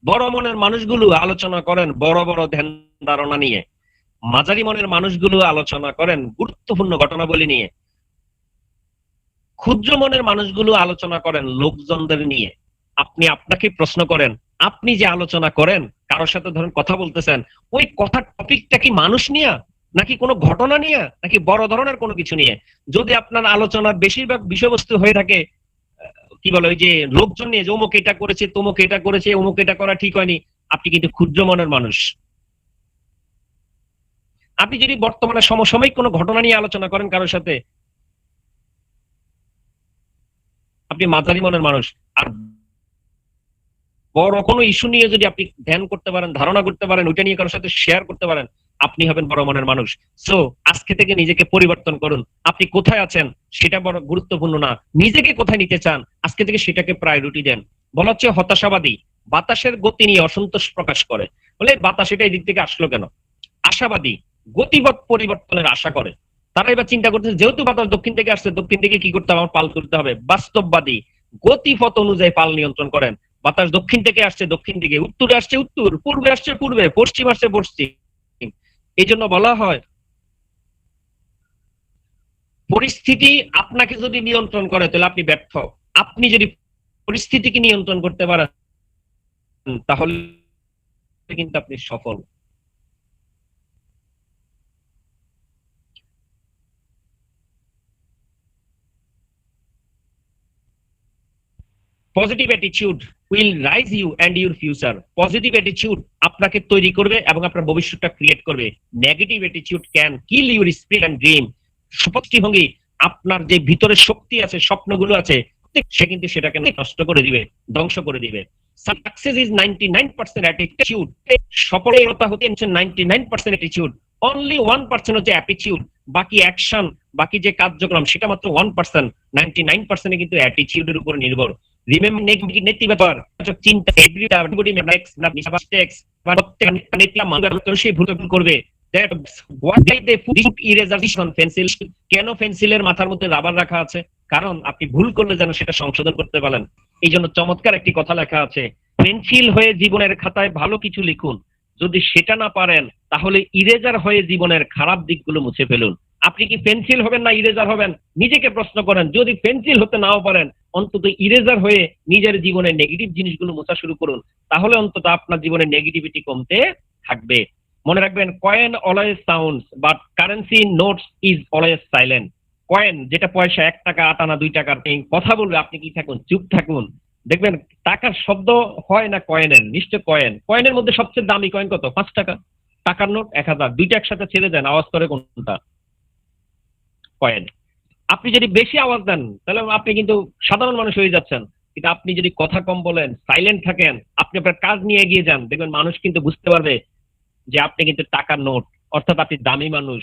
বড় মনের মানুষগুলো আলোচনা করেন বড় বড় ধ্যান ধারণা নিয়ে, মাঝারি মনের মানুষগুলো আলোচনা করেন গুরুত্বপূর্ণ ঘটনাবলী নিয়ে, ক্ষুদ্র মনের মানুষগুলো আলোচনা করেন লোকজনদের নিয়ে। আপনি আপনাকে প্রশ্ন করেন, আপনি যে আলোচনা করেন কারোর সাথে ধরেন কথা বলতেছেন, ওই কথার টপিকটা কি মানুষ নিয়ে, নাকি কোনো ঘটনা নিয়ে, নাকি বড় ধরনের কোনো কিছু নিয়ে? যদি আপনার আলোচনার বেশিরভাগ বিষয়বস্তু হয়ে থাকে কি বলে ওই যে লোকজন নিয়ে, যে অমুক এটা করেছে, তমুক এটা করেছে, অমুক এটা করা ঠিক হয়নি, আপনি কিন্তু ক্ষুদ্র মনের মানুষ। আপনি যদি বর্তমানে সমসাময়িক কোনো ঘটনা নিয়ে আলোচনা করেন কারোর সাথে, আপনি মাঝারি মনের মানুষ। আর বড় কোনো ইস্যু নিয়ে যদি আপনি ধ্যান করতে পারেন, ধারণা করতে পারেন, ওইটা নিয়ে কারোর সাথে শেয়ার করতে পারেন, আপনি হবেন বড় মনের মানুষ। সো আজকে থেকে নিজেকে পরিবর্তন করুন। আপনি কোথায় আছেন সেটা বড় গুরুত্বপূর্ণ না, নিজেকে কোথায় নিতে চান আজকে থেকে সেটাকে প্রায়োরিটি দেন। বলা হচ্ছে হতাশাবাদী বাতাসের গতি নিয়ে অসন্তোষ প্রকাশ করে। বলে বাতাস এটা এই দিক থেকে আসলো কেন? আশাবাদী গতিপথ পরিবর্তনের আশা করে। তারা এবার চিন্তা করতেছে যেহেতু বাতাস দক্ষিণ থেকে আসছে, দক্ষিণ থেকে কি করতে হবে, আমার পাল তুলতে হবে। বাস্তববাদী গতিপথ অনুযায়ী পাল নিয়ন্ত্রণ করেন। বাতাস দক্ষিণ থেকে আসছে দক্ষিণ দিকে, উত্তরে আসছে উত্তর, পূর্বে আসছে পূর্বে, পশ্চিম আসছে পশ্চিম। এই জন্য বলা হয় পরিস্থিতি আপনাকে যদি নিয়ন্ত্রণ করে তাহলে আপনি ব্যর্থ। আপনি যদি পরিস্থিতিকে নিয়ন্ত্রণ করতে পারেন তাহলে কিন্তু আপনি সফল। Positive attitude will raise you and your future. Positive attitude আপনাকে তৈরি করবে এবং আপনার ভবিষ্যৎটা ক্রিয়েট করবে। Negative attitude can kill your spirit and dream. সুপ্রতিভঙ্গি আপনার যে ভিতরে শক্তি আছে, স্বপ্নগুলো আছে, সে কিন্তু সেটাকে নষ্ট করে দিবে, ধ্বংস করে দিবে। Success is 99% attitude. সফলতা হচ্ছে 99% অ্যাটিটিউড, অনলি 1% হচ্ছে অ্যাটিটিউড। বাকি অ্যাকশন, বাকি যে কার্যক্রম সেটা মাত্র 1%। 99% কিন্তু অ্যাটিটিউডের উপর নির্ভর। রিমেম্বার নেগেটিভ ব্যাপার চিন্তা এভরিবডি মেক্স না মিস্টেকস, প্রত্যেক নেতা মানুষই ভুল করবে। That what they put eraser pencil. কেন পেন্সিলের মাথার মধ্যে রাবার রাখা আছে? কারণ আপনি ভুল করলে যেন সেটা সংশোধন করতে পারেন। এই জন্য চমৎকার একটি কথা লেখা আছে, পেন্সিল হয়ে জীবনের খাতায় ভালো কিছু লিখুন, যদি সেটা না পারেন তাহলে ইরেজার হয়ে জীবনের খারাপ দিকগুলো মুছে ফেলুন। আপনি কি পেন্সিল হবেন না ইরেজার হবেন? নিজেকে প্রশ্ন করেন। যদি পেন্সিল হতে নাও পারেন অন্তত ইরেজার হয়ে নিজের জীবনের নেগেটিভ জিনিসগুলো মোছা শুরু করুন, তাহলে অন্তত আপনার জীবনের নেগেটিভিটি কমতে থাকবে। মনে রাখবেন, coin always sounds but currency notes is always silent. Coin যেটা পয়সা, 1 টাকা 8 আনা 2 টাকার কথা বলবে, আপনি কি থাকুন, চুপ থাকুন। দেখবেন টাকার শব্দ হয় না কয়েনের, নিশ্চয় কয়েন। কয়েনের মধ্যে সবচেয়ে দামি কয়েন কত? 5 টাকা। টাকার নোট 1000, দুইটা একসাথে ছেড়ে দেন, আওয়াজ করে কোনটা? কয়েন। আপনি যদি বেশি আওয়াজ দেন তাহলে আপনি কিন্তু সাধারণ মানুষ হয়ে যাচ্ছেন। কিন্তু আপনি যদি কথা কম বলেন, সাইলেন্ট থাকেন, আপনি আপনার কাজ নিয়ে এগিয়ে যান, দেখবেন মানুষ কিন্তু বুঝতে পারবে যে আপনি কিন্তু টাকার নোট, অর্থাৎ আপনি দামি মানুষ।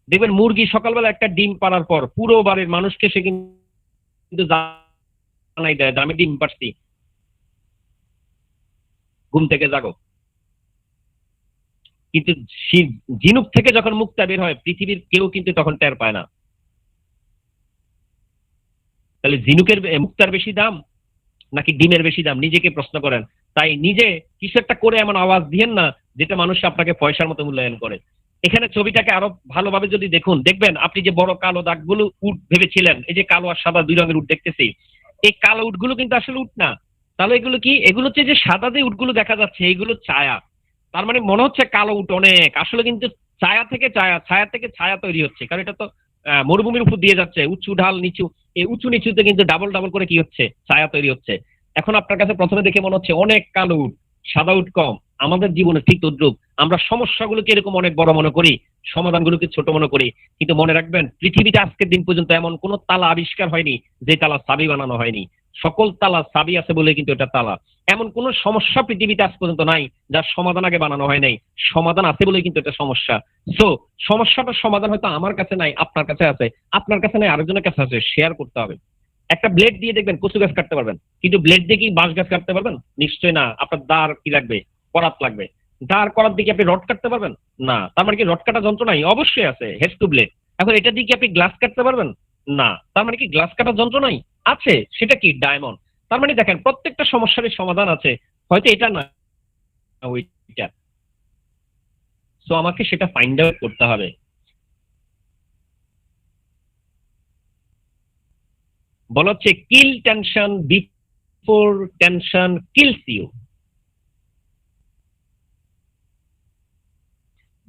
দেখবেন মুরগি সকালবেলা একটা ডিম পাড়ার পর পুরো বাড়ির মানুষকে সে কিন্তু জানাই দেয় যে আমি ডিম পাড়ছি, ঘুম থেকে জাগো। কিন্তু ঝিনুক থেকে যখন মুক্তা বের হয় পৃথিবীর কেউ কিন্তু তখন টের পায় না। তাহলে ঝিনুকের মুক্তার বেশি দাম নাকি ডিমের বেশি দাম? নিজেকে প্রশ্ন করেন। তাই নিজে কিছু একটা করে এমন আওয়াজ দিয়েন না যেটা মানুষ আপনাকে পয়সার মতো মূল্যায়ন করে। এখানে ছবিটাকে আরো ভালোভাবে যদি দেখুন, দেখবেন আপনি যে বড় কালো দাগগুলো উট ভেবেছিলেন, এই যে কালো আর সাদা 2 রঙের উট দেখতেছি, এই কালো উটগুলো কিন্তু আসলে উট না। তাহলে এগুলো কি? এগুলো হচ্ছে যে সাদা যে উটগুলো দেখা যাচ্ছে এইগুলো ছায়া। তার মানে মনে হচ্ছে কালো উট অনেক, আসলে কিন্তু ছায়া থেকে ছায়া তৈরি হচ্ছে। কারণ এটা তো মরুভূমির উপর দিয়ে যাচ্ছে, উঁচু ঢাল নিচু, এই উঁচু নিচুতে কিন্তু ডাবল ডাবল করে কি হচ্ছে? ছায়া তৈরি হচ্ছে। এখন আপনার কাছে প্রথমে দেখে মনে হচ্ছে অনেক কালো উট, সাদা উট কম। আমাদের জীবনে ঠিক তদ্রুপ, আমরা সমস্যাগুলোকে এরকম অনেক বড় মনে করি, সমাধানগুলোকে ছোট মনে করি। কিন্তু মনে রাখবেন, পৃথিবীতে আজকের দিন পর্যন্ত এমন কোন তালা আবিষ্কার হয়নি যে তালা চাবি বানানো হয়নি। সকল তালা চাবি আছে বলে কিন্তু এটা তালা। এমন কোন সমস্যা পৃথিবীতে আজ পর্যন্ত নাই যার সমাধান আগে বানানো হয় নাই। সমাধান আছে বলে কিন্তু এটা সমস্যা। সো সমস্যাটার সমাধান হয়তো আমার কাছে নাই, আপনার কাছে আছে, আপনার কাছে নাই, আরেকজনের কাছে আছে। শেয়ার করতে হবে। একটা ব্লেড দিয়ে দেখবেন কচু গাছ কাটতে পারবেন, কিন্তু ব্লেড দিয়ে কি বাঁশ গাছ কাটতে পারবেন? নিশ্চয় না। আপনার দাঁড় কি লাগবে? করাত লাগবে। দাঁড় করার দিকে আপনি রড কাটতে পারবেন না, তার মানে কি রড কাটা যন্ত্র নাই? অবশ্যই আছে, হেড টু ব্লেড। এখন এটা দিয়ে কি আপনি গ্লাস কাটতে পারবেন না, তার মানে কি গ্লাস কাটার যন্ত্র নাই? আছে, সেটা কি? ডায়মন্ড। তার মানে দেখেন প্রত্যেকটা সমস্যারই সমাধান আছে, হয়তো এটা না ওইটা। সো আমাকে সেটা ফাইন্ড আউট করতে হবে। বলা হচ্ছে kill tension before tension kills you.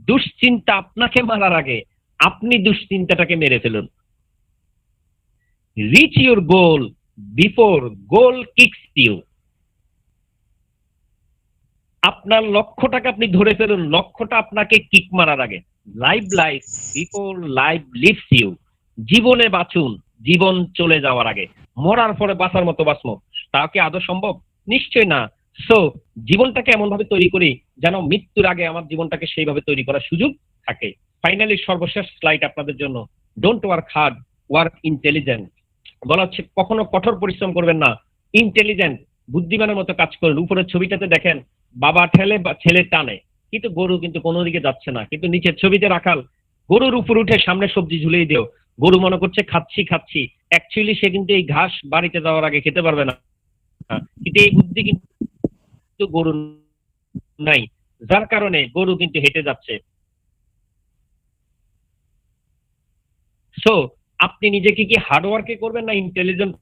দুশ্চিন্তা আপনাকে মারার আগে আপনি দুশ্চিন্তাটাকে মেরে ফেলুন। Reach your goal before goal kicks you. আপনার লক্ষ্যটাকে আপনি ধরে ফেলুন, লক্ষ্যটা আপনাকে কিক মারার আগে। Live life before life leaves you. জীবনে বাঁচুন জীবন চলে যাওয়ার আগে। মরার পরে বাঁচার মতো বাঁচবো, তা কি আদৌ সম্ভব? নিশ্চয় না। সো জীবনটাকে এমন ভাবে তৈরি করি যেন মৃত্যুর আগে আমার জীবনটাকে সেইভাবে তৈরি করার সুযোগ থাকে। ফাইনালি সর্বশেষ স্লাইড আপনাদের জন্য। Don't work hard, work intelligent. বলা হচ্ছে কখনো কঠোর পরিশ্রম করবেন না, ইন্টেলিজেন্ট বুদ্ধিমানের মতো কাজ করুন। উপরের ছবিটাতে দেখেন বাবা ঠেলে বা ছেলে টানে, কিন্তু গরু কিন্তু কোনো দিকে যাচ্ছে না। কিন্তু নিচের ছবিতে রাখাল গরুর উপর উঠে সামনে সবজি ঝুলিয়ে দিও, গরু মনে করছে খাচ্ছি খাচ্ছি, অ্যাকচুয়ালি সে কিন্তু এই ঘাস বাড়িতে যাওয়ার আগে খেতে পারবে না। কিন্তু এই বুদ্ধি কিন্তু গরু নাই, যার কারণে গরু কিন্তু হেঁটে যাচ্ছে। সো আপনি নিজেকে কি হার্ড ওয়ার্কে করবেন না ইন্টেলিজেন্ট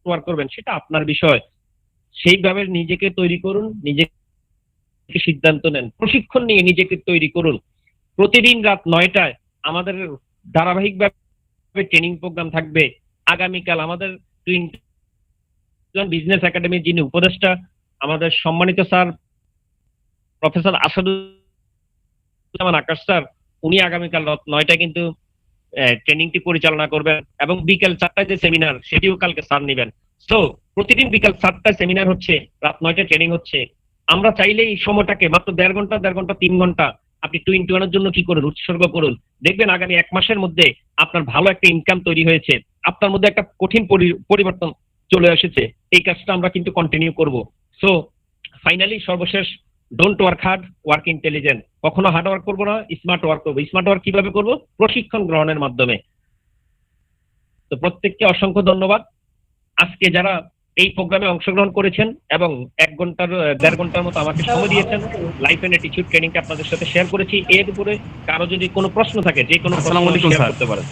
ওয়ার্ক করবেন, সেটা আপনার বিষয়। সেইভাবে নিজেকে তৈরি করুন, নিজেকে সিদ্ধান্ত নেন, প্রশিক্ষণ নিয়ে নিজেকে তৈরি করুন। প্রতিদিন রাত 9টায় আমাদের ধারাবাহিকভাবে ট্রেনিং প্রোগ্রাম থাকবে। আগামীকাল আমাদের বিজনেস একাডেমির যিনি উপদেষ্টা, আমাদের সম্মানিত স্যার প্রফেসর আসাদুজ্জামান আকাশ স্যার, উনি আগামীকাল রাত 9টায় কিন্তু ট্রেনিংটি পরিচালনা করবেন, এবং বিকেল 4টায় যে সেমিনার সেটিও কালকে স্যার নেবেন। সো প্রতিদিন বিকাল 7টায় সেমিনার হচ্ছে, রাত 9টায় ট্রেনিং হচ্ছে। আমরা চাইলে এই সময়টাকে মাত্র 1.5 ঘন্টা 3 ঘন্টা আপনি 2-in-1 এর জন্য কি করুন, উৎসর্গ করুন। দেখবেন আগামী 1 মাসের মধ্যে আপনার ভালো একটা ইনকাম তৈরি হয়েছে, আপনার মধ্যে একটা কঠিন পরিবর্তন চলে এসেছে। এই কাজটা আমরা কিন্তু কন্টিনিউ করব। সো ফাইনালি সর্বশেষ, don't work hard, work intelligent. কখনো হার্ড ওয়ার্ক করবো না, স্মার্ট ওয়ার্ক করবো। স্মার্ট ওয়ার্ক কিভাবে করবো? প্রশিক্ষণ গ্রহণের মাধ্যমে। তো প্রত্যেককে অসংখ্য ধন্যবাদ। আজকে যারা এই প্রোগ্রামে অংশগ্রহণ করেছেন এবং 1-1.5 ঘন্টার মতো আমাকে সময় দিয়েছেন, লাইফ এন্ড অ্যাটিটিউড ট্রেনিংটা আপনাদের সাথে শেয়ার করেছি। এর উপরে কারো যদি কোনো প্রশ্ন থাকে, যে কোনো প্রশ্ন শেয়ার করতে পারেন।